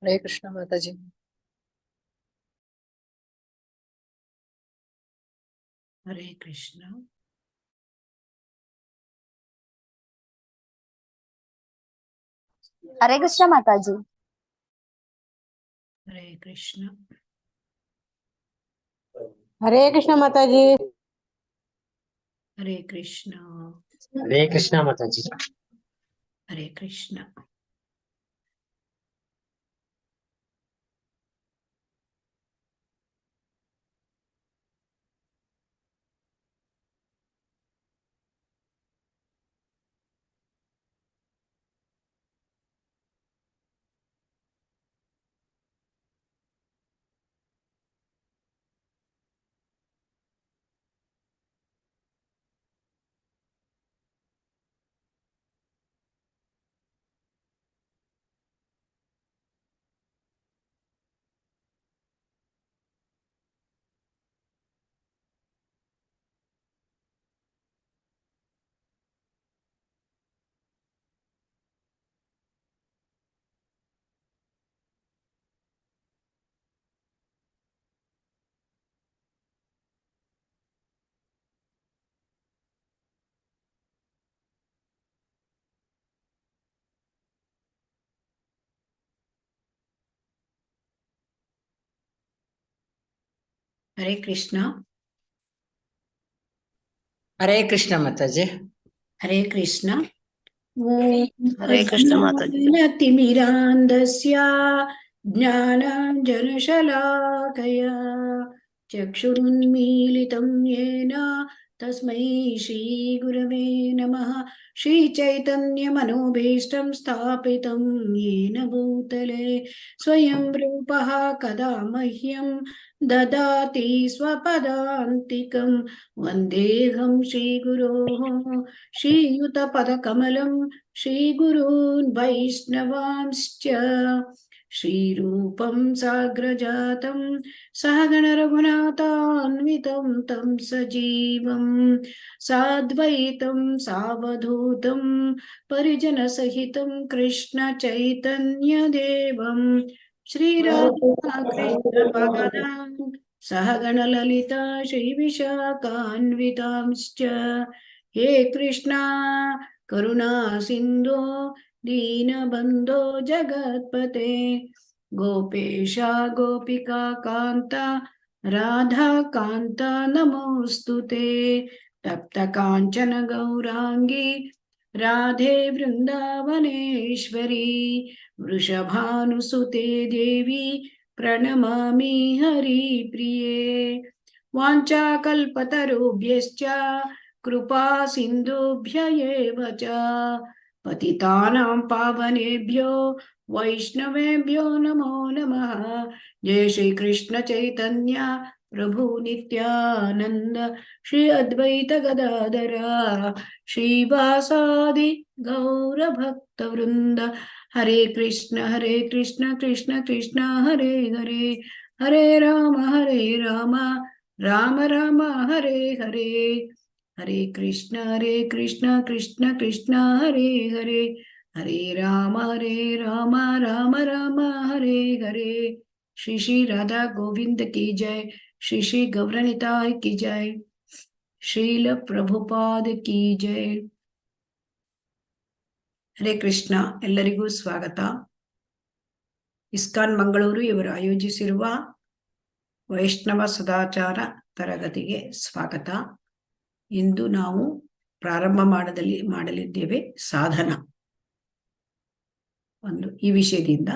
हरे कृष्ण माता जी। हरे कृष्ण। हरे कृष्ण माता जी। हरे कृष्ण। हरे कृष्ण माता जी। हरे कृष्ण। हरे कृष्णा माता जी। हरे कृष्ण। हरे कृष्ण। हरे कृष्णा माता जी। हरे कृष्ण। हरे कृष्ण माता जी। तिमिरान्धस्य ज्ञानाञ्जनशलाकया चक्षुरुन्मीलितं येन तस्मै श्रीगुरवे नमः। श्रीचैतन्यमनोभीष्टं स्थापितं येन भूतले स्वयं रूपः कदा मह्यं ददाति स्वपदान्तिकं। वन्देऽहं श्रीगुरोः श्रीयुतपदकमलं श्रीगुरून् वैष्णवांश्च श्रीरूपं साग्रजातं सहगणरघुनाथान्वितं तं सजीवं साद्वैतं सावधूतं परिजनसहितं कृष्णचैतन्यदेवं श्रीराधाकृष्णभगवान् सहगणललिता श्रीविशाखान्वितांश्च। हे कृष्णा करुणा सिन्धो दीनबन्धो जगत्पते गोपेशा गोपिका कान्ता राधा कान्ता नमोऽस्तु ते। तप्त काञ्चन गौराङ्गी राधे वृन्दावनेश्वरी वृषभानुसुते देवी प्रणमामि हरिप्रिये। वाञ्छाकल्पतरुभ्यश्च कृपा सिन्धुभ्य एव च पतितानां पावनेभ्यो वैष्णवेभ्यो नमो नमः। जय श्री कृष्ण चैतन्य प्रभु नित्यानंद श्री अद्वैत गदाधर श्रीवासादि गौर भक्त वृंद। हरे कृष्ण कृष्ण कृष्ण हरे हरे हरे राम राम राम हरे हरे। हरे कृष्ण कृष्ण कृष्ण हरे हरे हरे राम राम राम हरे हरे। श्री श्री राधा गोविंद की जय। श्री श्री गौरनिताय की जय। श्रील प्रभुपाद की जय। ಹರೇ ಕೃಷ್ಣ. ಎಲ್ಲರಿಗೂ ಸ್ವಾಗತ. ಇಸ್ಕಾನ್ ಮಂಗಳೂರು ಇವರು ಆಯೋಜಿಸಿರುವ ವೈಷ್ಣವ ಸದಾಚಾರ ತರಗತಿಗೆ ಸ್ವಾಗತ. ಇಂದು ನಾವು ಪ್ರಾರಂಭ ಮಾಡಲಿದ್ದೇವೆ ಸಾಧನ ಈ ವಿಷಯದಿಂದ.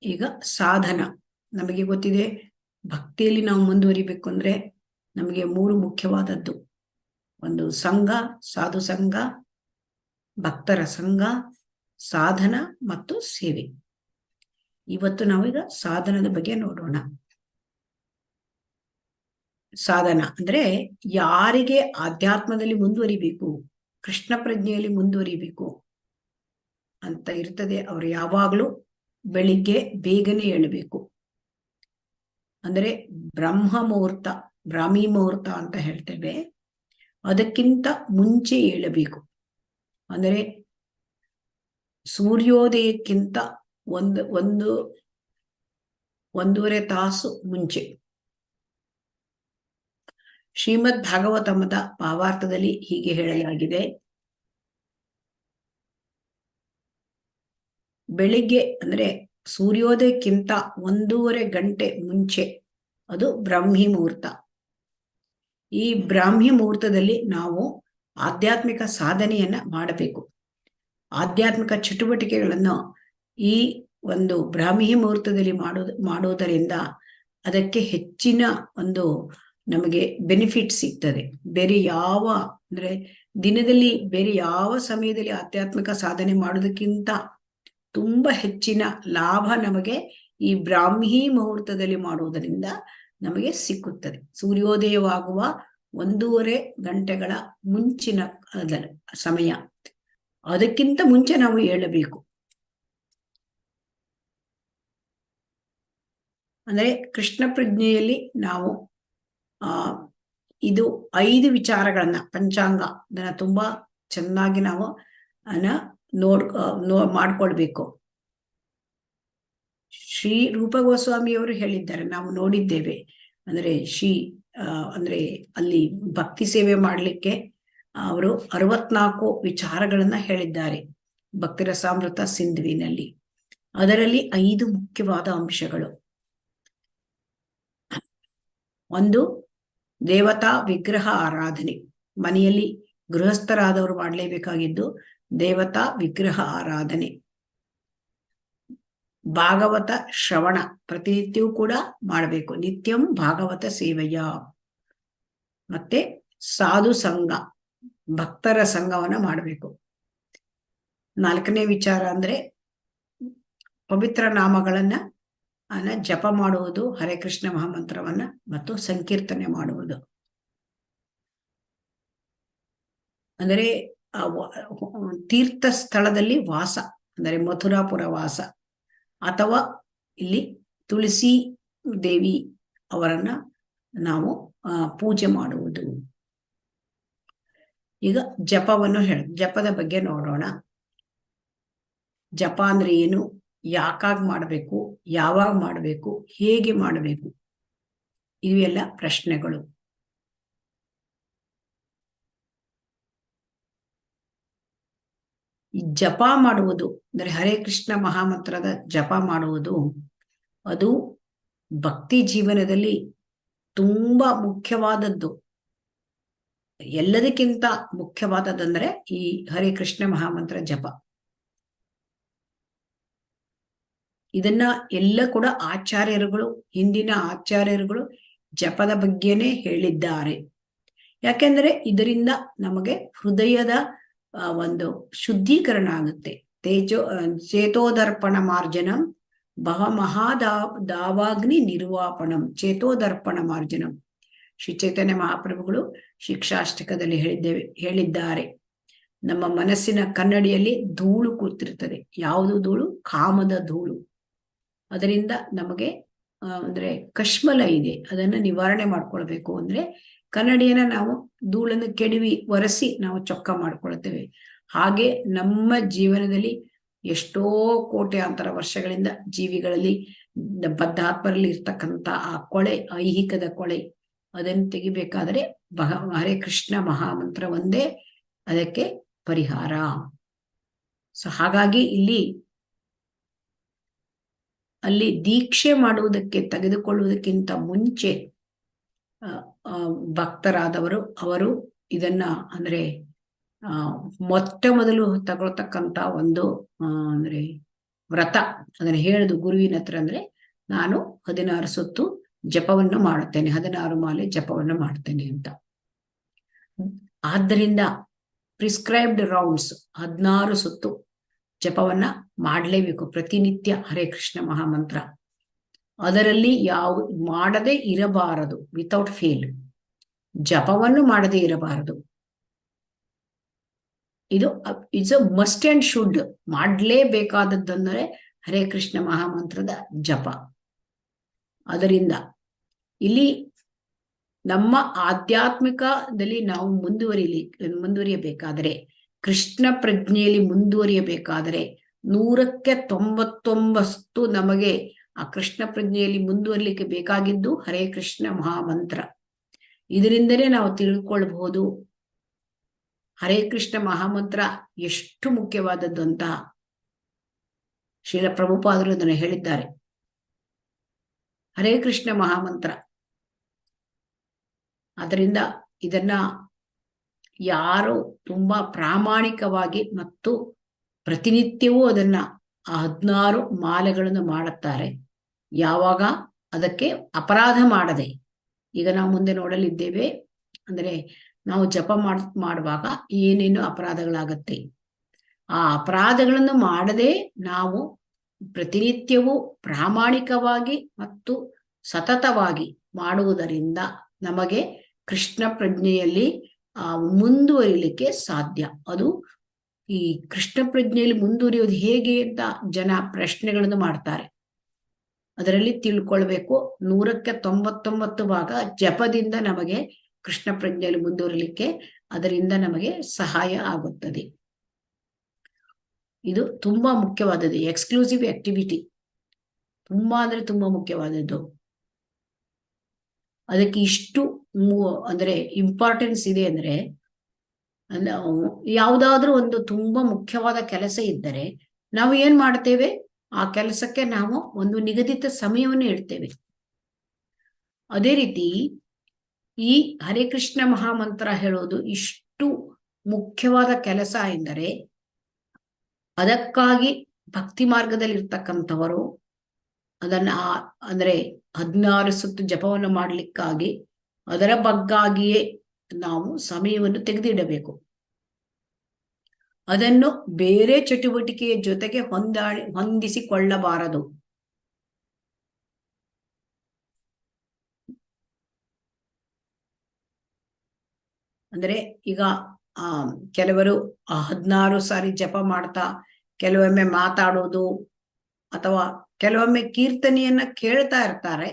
ಈಗ ಸಾಧನ ನಮಗೆ ಗೊತ್ತಿದೆ. ಭಕ್ತಿಯಲ್ಲಿ ನಾವು ಮುಂದುವರಿಬೇಕು ಅಂದ್ರೆ ನಮಗೆ 3 ಮುಖ್ಯವಾದದ್ದು. ಒಂದು ಸಂಘ, ಸಾಧು ಸಂಘ, ಭಕ್ತರ ಸಂಘ, ಸಾಧನ ಮತ್ತು ಸೇವೆ. ಇವತ್ತು ನಾವೀಗ ಸಾಧನದ ಬಗ್ಗೆ ನೋಡೋಣ. ಸಾಧನ ಅಂದ್ರೆ ಯಾರಿಗೆ ಆಧ್ಯಾತ್ಮದಲ್ಲಿ ಮುಂದುವರಿಬೇಕು, ಕೃಷ್ಣ ಪ್ರಜ್ಞೆಯಲ್ಲಿ ಮುಂದುವರಿಬೇಕು ಅಂತ ಇರ್ತದೆ, ಅವರು ಯಾವಾಗ್ಲೂ ಬೆಳಿಗ್ಗೆ ಬೇಗನೆ ಏಳಬೇಕು. ಅಂದ್ರೆ ಬ್ರಾಹ್ಮಿ ಮುಹೂರ್ತ ಅಂತ ಹೇಳ್ತೇವೆ, ಅದಕ್ಕಿಂತ ಮುಂಚೆ ಏಳಬೇಕು. ಅಂದರೆ ಸೂರ್ಯೋದಯಕ್ಕಿಂತ ಒಂದೂವರೆ ತಾಸು ಮುಂಚೆ. ಶ್ರೀಮದ್ ಭಾಗವತಮದ ಭಾವಾರ್ಥದಲ್ಲಿ ಹೀಗೆ ಹೇಳಲಾಗಿದೆ: ಬೆಳಿಗ್ಗೆ ಅಂದ್ರೆ ಸೂರ್ಯೋದಯಕ್ಕಿಂತ 1.5 ಗಂಟೆ ಮುಂಚೆ ಅದು ಬ್ರಾಹ್ಮಿ ಮುಹೂರ್ತ. ಈ ಬ್ರಾಹ್ಮಿ ಮುಹೂರ್ತದಲ್ಲಿ ನಾವು ಆಧ್ಯಾತ್ಮಿಕ ಸಾಧನೆಯನ್ನ ಮಾಡಬೇಕು. ಆಧ್ಯಾತ್ಮಿಕ ಚಟುವಟಿಕೆಗಳನ್ನು ಈ ಒಂದು ಬ್ರಾಹ್ಮಿ ಮುಹೂರ್ತದಲ್ಲಿ ಮಾಡುವುದರಿಂದ ಅದಕ್ಕೆ ಹೆಚ್ಚಿನ ಒಂದು ನಮಗೆ ಬೆನಿಫಿಟ್ ಸಿಗ್ತದೆ. ಬೇರೆ ಯಾವ ಅಂದ್ರೆ ದಿನದಲ್ಲಿ ಬೇರೆ ಯಾವ ಸಮಯದಲ್ಲಿ ಆಧ್ಯಾತ್ಮಿಕ ಸಾಧನೆ ಮಾಡೋದಕ್ಕಿಂತ ತುಂಬಾ ಹೆಚ್ಚಿನ ಲಾಭ ನಮಗೆ ಈ ಬ್ರಾಹ್ಮಿ ಮುಹೂರ್ತದಲ್ಲಿ ಮಾಡುವುದರಿಂದ ನಮಗೆ ಸಿಕ್ಕುತ್ತದೆ. ಸೂರ್ಯೋದಯವಾಗುವ 1.5 ಗಂಟೆಗಳ ಮುಂಚಿನ ಸಮಯ, ಅದಕ್ಕಿಂತ ಮುಂಚೆ ನಾವು ಏಳಬೇಕು. ಅಂದ್ರೆ ಕೃಷ್ಣ ಪ್ರಜ್ಞೆಯಲ್ಲಿ ನಾವು ಇದು 5 ವಿಚಾರಗಳನ್ನ ಪಂಚಾಂಗ ಅದನ್ನ ತುಂಬಾ ಚೆನ್ನಾಗಿ ನಾವು ಮಾಡ್ಕೊಳ್ಬೇಕು. ಶ್ರೀ ರೂಪ ಗೋಸ್ವಾಮಿಯವರು ಹೇಳಿದ್ದಾರೆ, ನಾವು ನೋಡಿದ್ದೇವೆ. ಅಂದ್ರೆ ಅಂದ್ರೆ ಅಲ್ಲಿ ಭಕ್ತಿ ಸೇವೆ ಮಾಡ್ಲಿಕ್ಕೆ ಅವರು 64 ವಿಚಾರಗಳನ್ನ ಹೇಳಿದ್ದಾರೆ ಭಕ್ತಿರಸಾಮೃತ ಸಿಂಧುವಿನಲ್ಲಿ. ಅದರಲ್ಲಿ 5 ಮುಖ್ಯವಾದ ಅಂಶಗಳು. ಒಂದು, ದೇವತಾ ವಿಗ್ರಹ ಆರಾಧನೆ. ಮನೆಯಲ್ಲಿ ಗೃಹಸ್ಥರಾದವರು ಮಾಡಲೇಬೇಕಾಗಿದ್ದು ದೇವತಾ ವಿಗ್ರಹ ಆರಾಧನೆ. ಭಾಗವತ ಶ್ರವಣ ಪ್ರತಿನಿತ್ಯವೂ ಕೂಡ ಮಾಡಬೇಕು. ನಿತ್ಯಂ ಭಾಗವತ ಸೇವೆಯ. ಮತ್ತೆ ಸಾಧು ಸಂಘ, ಭಕ್ತರ ಸಂಘವನ್ನ ಮಾಡಬೇಕು. 4ನೇ ವಿಚಾರ ಅಂದ್ರೆ ಪವಿತ್ರ ನಾಮಗಳನ್ನ ಜಪ ಮಾಡುವುದು, ಹರೇ ಕೃಷ್ಣ ಮಹಾಮಂತ್ರವನ್ನ ಮತ್ತು ಸಂಕೀರ್ತನೆ ಮಾಡುವುದು. ಅಂದರೆ ತೀರ್ಥ ಸ್ಥಳದಲ್ಲಿ ವಾಸ, ಅಂದರೆ ಮಥುರಾಪುರ ವಾಸ, ಅಥವಾ ಇಲ್ಲಿ ತುಳಸಿ ದೇವಿ ಅವರನ್ನ ನಾವು ಪೂಜೆ ಮಾಡುವುದು. ಈಗ ಜಪದ ಬಗ್ಗೆ ನೋಡೋಣ. ಜಪ ಅಂದ್ರೆ ಏನು, ಯಾಕಾಗ್ ಮಾಡಬೇಕು, ಯಾವಾಗ ಮಾಡಬೇಕು, ಹೇಗೆ ಮಾಡಬೇಕು, ಇವೆಲ್ಲ ಪ್ರಶ್ನೆಗಳು. ಜಪ ಮಾಡುವುದು ಅಂದ್ರೆ ಹರೇ ಕೃಷ್ಣ ಮಹಾಮಂತ್ರದ ಜಪ ಮಾಡುವುದು, ಅದು ಭಕ್ತಿ ಜೀವನದಲ್ಲಿ ತುಂಬಾ ಮುಖ್ಯವಾದದ್ದು. ಎಲ್ಲದಕ್ಕಿಂತ ಮುಖ್ಯವಾದದ್ದಂದ್ರೆ ಈ ಹರೇ ಕೃಷ್ಣ ಮಹಾಮಂತ್ರ ಜಪ. ಇದನ್ನ ಎಲ್ಲ ಕೂಡ ಹಿಂದಿನ ಆಚಾರ್ಯರುಗಳು ಜಪದ ಬಗ್ಗೆನೇ ಹೇಳಿದ್ದಾರೆ. ಯಾಕೆಂದ್ರೆ ಇದರಿಂದ ನಮಗೆ ಹೃದಯದ ಒಂದು ಶುದ್ಧೀಕರಣ ಆಗುತ್ತೆ. ಚೇತೋದರ್ಪಣ ಮಾರ್ಜನಂ ದಾವಾಗ್ನಿ ನಿರ್ವಾಪಣಂ. ಚೇತೋದರ್ಪಣ ಮಾರ್ಜನಂ ಶ್ರೀ ಚೈತನ್ಯ ಮಹಾಪ್ರಭುಗಳು ಶಿಕ್ಷಾಷ್ಟಕದಲ್ಲಿ ಹೇಳಿದ್ದಾರೆ. ನಮ್ಮ ಮನಸ್ಸಿನ ಕನ್ನಡಿಯಲ್ಲಿ ಧೂಳು ಕೂತಿರ್ತದೆ. ಯಾವುದು ಧೂಳು? ಕಾಮದ ಧೂಳು. ಅದರಿಂದ ನಮಗೆ ಅಂದ್ರೆ ಕಶ್ಮಲ ಇದೆ, ಅದನ್ನ ನಿವಾರಣೆ ಮಾಡ್ಕೊಳ್ಬೇಕು. ಅಂದ್ರೆ ಕನ್ನಡಿಯನ್ನ ನಾವು ಧೂಳನ್ನು ಕೆಡವಿ ಒರೆಸಿ ನಾವು ಚೊಕ್ಕ ಮಾಡ್ಕೊಳ್ತೇವೆ. ಹಾಗೆ ನಮ್ಮ ಜೀವನದಲ್ಲಿ ಎಷ್ಟೋ ಕೋಟ್ಯಾಂತರ ವರ್ಷಗಳಿಂದ ಜೀವಿಗಳಲ್ಲಿ ಬದ್ಧಾತ್ಮರಲ್ಲಿ ಇರ್ತಕ್ಕಂಥ ಆ ಕೊಳೆ, ಐಹಿಕದ ಕೊಳೆ, ಅದನ್ನು ತೆಗಿಬೇಕಾದ್ರೆ ಹರೇ ಕೃಷ್ಣ ಮಹಾಮಂತ್ರ ಒಂದೇ ಅದಕ್ಕೆ ಪರಿಹಾರ. ಸೊ ಹಾಗಾಗಿ ಅಲ್ಲಿ ದೀಕ್ಷೆ ಮಾಡುವುದಕ್ಕೆ ತೆಗೆದುಕೊಳ್ಳುವುದಕ್ಕಿಂತ ಮುಂಚೆ ಭಕ್ತರಾದವರು ಅವರು ಇದನ್ನ ಅಂದ್ರೆ ಮೊಟ್ಟ ಮೊದಲು ತಗೊಳ್ತಕ್ಕಂತ ಒಂದು ಅಂದ್ರೆ ವ್ರತ, ಅದನ್ನ ಹೇಳುದು ಗುರುವಿನ ಹತ್ರ. ಅಂದ್ರೆ ನಾನು 16 ಸುತ್ತು ಜಪವನ್ನು ಮಾಡುತ್ತೇನೆ, 16 ಮಾಲೆ ಜಪವನ್ನು ಮಾಡ್ತೇನೆ ಅಂತ. ಆದ್ದರಿಂದ ಪ್ರಿಸ್ಕ್ರೈಬ್ಡ್ ರೌಂಡ್ಸ್ 16 ಸುತ್ತು ಜಪವನ್ನ ಮಾಡಲೇಬೇಕು ಪ್ರತಿನಿತ್ಯ ಹರೇ ಕೃಷ್ಣ ಮಹಾಮಂತ್ರ. ಅದರಲ್ಲಿ ಮಾಡದೇ ಇರಬಾರದು, ವಿತೌಟ್ ಫೇಲ್. ಜಪವನ್ನು ಮಾಡದೇ ಇರಬಾರದು. It's a must and should. ಮಾಡಲೇಬೇಕಾದದ್ದಂದರೆ ಹರೇ ಕೃಷ್ಣ ಮಹಾಮಂತ್ರದ ಜಪ. ಅದರಿಂದ ಇಲ್ಲಿ ನಮ್ಮ ಆಧ್ಯಾತ್ಮಿಕದಲ್ಲಿ ನಾವು ಮುಂದುವರಿಯಬೇಕಾದರೆ, ಕೃಷ್ಣ ಪ್ರಜ್ಞೆಯಲ್ಲಿ ಮುಂದುವರಿಯಬೇಕಾದರೆ 199 ನಮಗೆ ಆ ಕೃಷ್ಣ ಪ್ರಜ್ಞೆಯಲ್ಲಿ ಮುಂದುವರಿಲಿಕ್ಕೆ ಬೇಕಾಗಿದ್ದು ಹರೇ ಕೃಷ್ಣ ಮಹಾಮಂತ್ರ. ಇದರಿಂದಲೇ ನಾವು ತಿಳ್ಕೊಳ್ಬಹುದು ಹರೇ ಕೃಷ್ಣ ಮಹಾಮಂತ್ರ ಎಷ್ಟು ಮುಖ್ಯವಾದದ್ದು ಅಂತ ಶ್ರೀಲ ಪ್ರಭುಪಾದರು ಅದನ್ನು ಹೇಳಿದ್ದಾರೆ. ಹರೇ ಕೃಷ್ಣ ಮಹಾಮಂತ್ರ, ಅದರಿಂದ ಇದನ್ನ ಯಾರು ತುಂಬಾ ಪ್ರಾಮಾಣಿಕವಾಗಿ ಮತ್ತು ಪ್ರತಿನಿತ್ಯವೂ ಅದನ್ನ 16 ಮಾಲೆಗಳನ್ನು ಮಾಡುತ್ತಾರೆ, ಯಾವಾಗ ಅದಕ್ಕೆ ಅಪರಾಧ ಮಾಡದೆ. ಈಗ ನಾವು ಮುಂದೆ ನೋಡಲಿದ್ದೇವೆ, ಅಂದ್ರೆ ನಾವು ಜಪ ಮಾಡುವಾಗ ಏನೇನು ಅಪರಾಧಗಳಾಗತ್ತೆ. ಆ ಅಪರಾಧಗಳನ್ನು ಮಾಡದೆ ನಾವು ಪ್ರತಿನಿತ್ಯವೂ ಪ್ರಾಮಾಣಿಕವಾಗಿ ಮತ್ತು ಸತತವಾಗಿ ಮಾಡುವುದರಿಂದ ನಮಗೆ ಕೃಷ್ಣ ಪ್ರಜ್ಞೆಯಲ್ಲಿ ಮುಂದುವರಿಲಿಕ್ಕೆ ಸಾಧ್ಯ. ಅದು ಈ ಕೃಷ್ಣ ಪ್ರಜ್ಞೆಯಲ್ಲಿ ಮುಂದುವರಿಯೋದು ಹೇಗೆ ಅಂತ ಜನ ಪ್ರಶ್ನೆಗಳನ್ನು ಮಾಡ್ತಾರೆ. ಅದರಲ್ಲಿ ತಿಳ್ಕೊಳ್ಬೇಕು, 199 ಭಾಗ ಜಪದಿಂದ ನಮಗೆ ಕೃಷ್ಣ ಪ್ರಜ್ಞೆಯಲ್ಲಿ ಮುಂದುವರಿಲಿಕ್ಕೆ ಅದರಿಂದ ನಮಗೆ ಸಹಾಯ ಆಗುತ್ತದೆ. ಇದು ತುಂಬಾ ಮುಖ್ಯವಾದದ್ದು, ಎಕ್ಸ್ಕ್ಲೂಸಿವ್ ಆಕ್ಟಿವಿಟಿ, ತುಂಬಾ ಅಂದ್ರೆ ತುಂಬಾ ಮುಖ್ಯವಾದದ್ದು. ಅದಕ್ಕೆ ಇಷ್ಟು ಅಂದ್ರೆ ಇಂಪಾರ್ಟೆನ್ಸ್ ಇದೆ ಅಂದ್ರೆ, ಯಾವುದಾದ್ರೂ ಒಂದು ತುಂಬಾ ಮುಖ್ಯವಾದ ಕೆಲಸ ಇದ್ದರೆ ನಾವು ಏನ್ ಮಾಡ್ತೇವೆ, ಆ ಕೆಲಸಕ್ಕೆ ನಾವು ಒಂದು ನಿಗದಿತ ಸಮಯವನ್ನು ಇಡ್ತೇವೆ. ಅದೇ ರೀತಿ ಈ ಹರೇ ಕೃಷ್ಣ ಮಹಾಮಂತ್ರ ಹೇಳೋದು ಇಷ್ಟು ಮುಖ್ಯವಾದ ಕೆಲಸ ಎಂದರೆ, ಅದಕ್ಕಾಗಿ ಭಕ್ತಿ ಮಾರ್ಗದಲ್ಲಿ ಇರ್ತಕ್ಕಂಥವರು ಅದನ್ನ ಅಂದ್ರೆ 16 ಸುತ್ತು ಜಪವನ್ನು ಮಾಡ್ಲಿಕ್ಕಾಗಿ ಅದರ ಬಗ್ಗಾಗಿಯೇ ನಾವು ಸಮಯವನ್ನು ತೆಗೆದಿಡಬೇಕು. ಅದನ್ನು ಬೇರೆ ಚಟುವಟಿಕೆಯ ಜೊತೆಗೆ ಹೊಂದಿಸಿಕೊಳ್ಳಬಾರದು. ಅಂದ್ರೆ ಈಗ ಕೆಲವರು 16 ಸಾರಿ ಜಪ ಮಾಡ್ತಾ ಕೆಲವೊಮ್ಮೆ ಮಾತಾಡೋದು ಅಥವಾ ಕೆಲವೊಮ್ಮೆ ಕೀರ್ತನೆಯನ್ನ ಕೇಳ್ತಾ ಇರ್ತಾರೆ,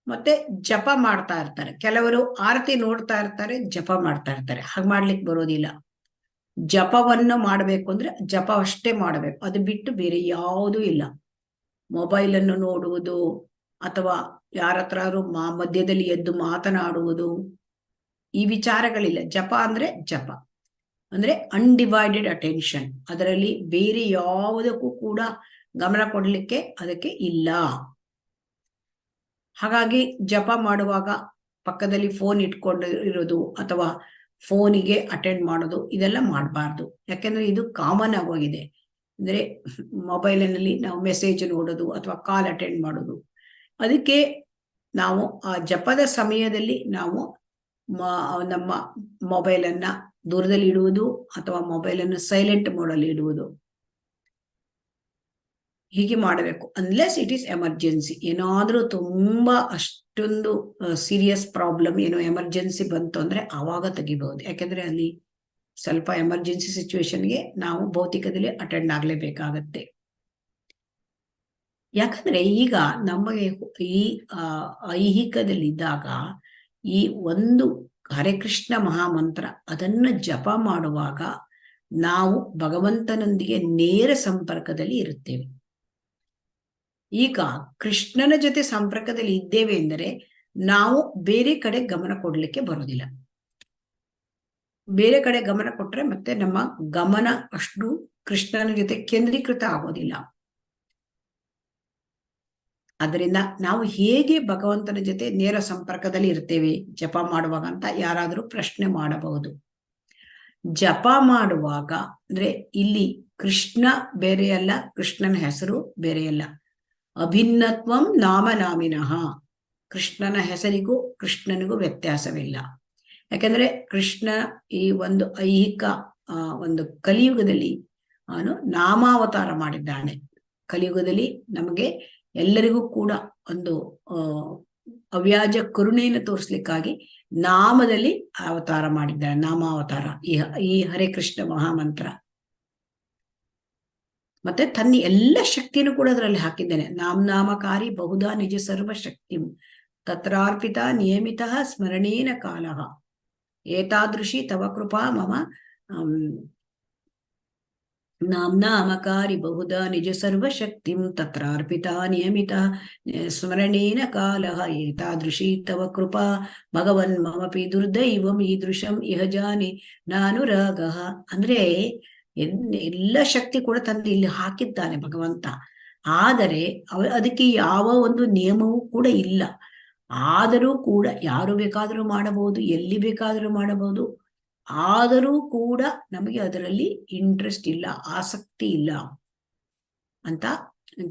ಮತ್ತೆ ಜಪ ಮಾಡ್ತಾ ಇರ್ತಾರೆ. ಕೆಲವರು ಆರತಿ ನೋಡ್ತಾ ಇರ್ತಾರೆ, ಜಪ ಮಾಡ್ತಾ ಇರ್ತಾರೆ. ಹಾಗೆ ಮಾಡ್ಲಿಕ್ಕೆ ಬರೋದಿಲ್ಲ. ಜಪವನ್ನು ಮಾಡಬೇಕು ಅಂದ್ರೆ ಜಪ ಅಷ್ಟೇ ಮಾಡಬೇಕು, ಅದು ಬಿಟ್ಟು ಬೇರೆ ಯಾವುದೂ ಇಲ್ಲ. ಮೊಬೈಲನ್ನು ನೋಡುವುದು ಅಥವಾ ಯಾರ ಹತ್ರ ಮಧ್ಯದಲ್ಲಿ ಎದ್ದು ಮಾತನಾಡುವುದು, ಈ ವಿಚಾರಗಳಿಲ್ಲ. ಜಪ ಅಂದ್ರೆ ಜಪ ಅಂದ್ರೆ ಅನ್ಡಿವೈಡೆಡ್ ಅಟೆನ್ಷನ್. ಅದರಲ್ಲಿ ಬೇರೆ ಯಾವುದಕ್ಕೂ ಕೂಡ ಗಮನ ಕೊಡ್ಲಿಕ್ಕೆ ಅದಕ್ಕೆ ಇಲ್ಲ. ಹಾಗಾಗಿ ಜಪ ಮಾಡುವಾಗ ಪಕ್ಕದಲ್ಲಿ ಫೋನ್ ಇಟ್ಕೊಂಡು ಇರೋದು ಅಥವಾ ಫೋನಿಗೆ ಅಟೆಂಡ್ ಮಾಡೋದು ಇದೆಲ್ಲ ಮಾಡಬಾರ್ದು. ಯಾಕೆಂದ್ರೆ ಇದು ಕಾಮನ್ ಆಗೋಗಿದೆ. ಅಂದ್ರೆ ಮೊಬೈಲಿನಲ್ಲಿ ನಾವು ಮೆಸೇಜ್ ನೋಡೋದು ಅಥವಾ ಕಾಲ್ ಅಟೆಂಡ್ ಮಾಡೋದು. ಅದಕ್ಕೆ ನಾವು ಆ ಜಪದ ಸಮಯದಲ್ಲಿ ನಾವು ನಮ್ಮ ಮೊಬೈಲನ್ನ ದೂರದಲ್ಲಿ ಇಡುವುದು ಅಥವಾ ಮೊಬೈಲನ್ನು ಸೈಲೆಂಟ್ ಮೋಡಲ್ಲಿ ಇಡುವುದು, ಹೀಗೆ ಮಾಡಬೇಕು. ಅನ್ಲೆಸ್ ಇಟ್ ಈಸ್ ಎಮರ್ಜೆನ್ಸಿ, ಏನಾದ್ರೂ ತುಂಬಾ ಅಷ್ಟೊಂದು ಸೀರಿಯಸ್ ಪ್ರಾಬ್ಲಮ್, ಏನೋ ಎಮರ್ಜೆನ್ಸಿ ಬಂತು ಅಂದ್ರೆ ಆವಾಗ ತೆಗಿಬಹುದು. ಯಾಕೆಂದ್ರೆ ಅಲ್ಲಿ ಸ್ವಲ್ಪ ಎಮರ್ಜೆನ್ಸಿ ಸಿಚುವೇಶನ್ಗೆ ನಾವು ಭೌತಿಕದಲ್ಲಿ ಅಟೆಂಡ್ ಆಗ್ಲೇಬೇಕಾಗತ್ತೆ. ಯಾಕಂದ್ರೆ ಈಗ ನಮಗೆ ಈ ಐಹಿಕದಲ್ಲಿದ್ದಾಗ ಈ ಒಂದು ಹರೇ ಕೃಷ್ಣ ಮಹಾಮಂತ್ರ ಅದನ್ನ ಜಪ ಮಾಡುವಾಗ ನಾವು ಭಗವಂತನೊಂದಿಗೆ ನೇರ ಸಂಪರ್ಕದಲ್ಲಿ ಇರುತ್ತೇವೆ. ಈಗ ಕೃಷ್ಣನ ಜೊತೆ ಸಂಪರ್ಕದಲ್ಲಿ ಇದ್ದೇವೆ ಎಂದರೆ ನಾವು ಬೇರೆ ಕಡೆ ಗಮನ ಕೊಡ್ಲಿಕ್ಕೆ ಬರೋದಿಲ್ಲ. ಬೇರೆ ಕಡೆ ಗಮನ ಕೊಟ್ರೆ ಮತ್ತೆ ನಮ್ಮ ಗಮನ ಅಷ್ಟು ಕೃಷ್ಣನ ಜೊತೆ ಕೇಂದ್ರೀಕೃತ ಆಗೋದಿಲ್ಲ. ಅದರಿಂದ ನಾವು ಹೇಗೆ ಭಗವಂತನ ಜೊತೆ ನೇರ ಸಂಪರ್ಕದಲ್ಲಿ ಇರ್ತೇವೆ ಜಪ ಮಾಡುವಾಗ ಅಂತ ಯಾರಾದರೂ ಪ್ರಶ್ನೆ ಮಾಡಬಹುದು. ಜಪ ಮಾಡುವಾಗ ಅಂದ್ರೆ ಇಲ್ಲಿ ಕೃಷ್ಣ ಬೇರೆಯಲ್ಲ, ಕೃಷ್ಣನ ಹೆಸರು ಬೇರೆಯಲ್ಲ. ಅಭಿನ್ನತ್ವಂ ನಾಮನಾಮಿನಃ, ಕೃಷ್ಣನ ಹೆಸರಿಗೂ ಕೃಷ್ಣನಿಗೂ ವ್ಯತ್ಯಾಸವಿಲ್ಲ. ಯಾಕೆಂದ್ರೆ ಕೃಷ್ಣ ಈ ಒಂದು ಐಹಿಕ ಒಂದು ಕಲಿಯುಗದಲ್ಲಿ ಅವನು ನಾಮಾವತಾರ ಮಾಡಿದ್ದಾನೆ. ಕಲಿಯುಗದಲ್ಲಿ ನಮಗೆ ಎಲ್ಲರಿಗೂ ಕೂಡ ಒಂದು ಅವ್ಯಾಜ ಕರುಣೆಯನ್ನು ತೋರಿಸ್ಲಿಕ್ಕಾಗಿ ನಾಮದಲ್ಲಿ ಅವತಾರ ಮಾಡಿದ್ದಾನೆ, ನಾಮಾವತಾರ ಈ ಹರೇ ಕೃಷ್ಣ ಮಹಾಮಂತ್ರ. ಮತ್ತೆ ತನ್ನ ಎಲ್ಲ ಶಕ್ತಿಯನ್ನು ಕೂಡ ಅದರಲ್ಲಿ ಹಾಕಿದ್ದಾನೆ. ನಾಮಕಾರಿ ಬಹುಧಾ ನಿಜ ಸರ್ವ ಶಕ್ತಿ ತತ್ರಾರ್ಪಿತ ನಿಯಮಿತ ಸ್ಮರಣೇನ ಕಾಲ ಏತಾದೃಶಿ ತವ ಕೃಪಾ ಮಮ ನಾಮ್ನಾಮಕಾರಿ ಬಹುಧಾ ನಿಜ ಸರ್ವಶಕ್ತಿಂ ತತ್ರಾರ್ಪಿತಾ ನಿಯಮಿತ ಸ್ಮರಣೇನ ಕಾಲಃ ಏತಾದೃಶೀ ತವ ಕೃಪಾ ಭಗವನ್ ಮಮಪಿ ದುರ್ದೈವಂ ಈದೃಶಂ ಇಹ ಜಾನಿ ನಾನುರಾಗಃ. ಅಂದ್ರೆ ಎಲ್ಲ ಶಕ್ತಿ ಕೂಡ ತಂದು ಇಲ್ಲಿ ಹಾಕಿದ್ದಾನೆ ಭಗವಂತ. ಆದರೆ ಅದಕ್ಕೆ ಯಾವ ಒಂದು ನಿಯಮವೂ ಕೂಡ ಇಲ್ಲ. ಆದರೂ ಕೂಡ ಯಾರು ಬೇಕಾದರೂ ಮಾಡಬಹುದು, ಎಲ್ಲಿ ಬೇಕಾದರೂ ಮಾಡಬಹುದು. ಆದರೂ ಕೂಡ ನಮಗೆ ಅದರಲ್ಲಿ ಇಂಟ್ರೆಸ್ಟ್ ಇಲ್ಲ, ಆಸಕ್ತಿ ಇಲ್ಲ ಅಂತ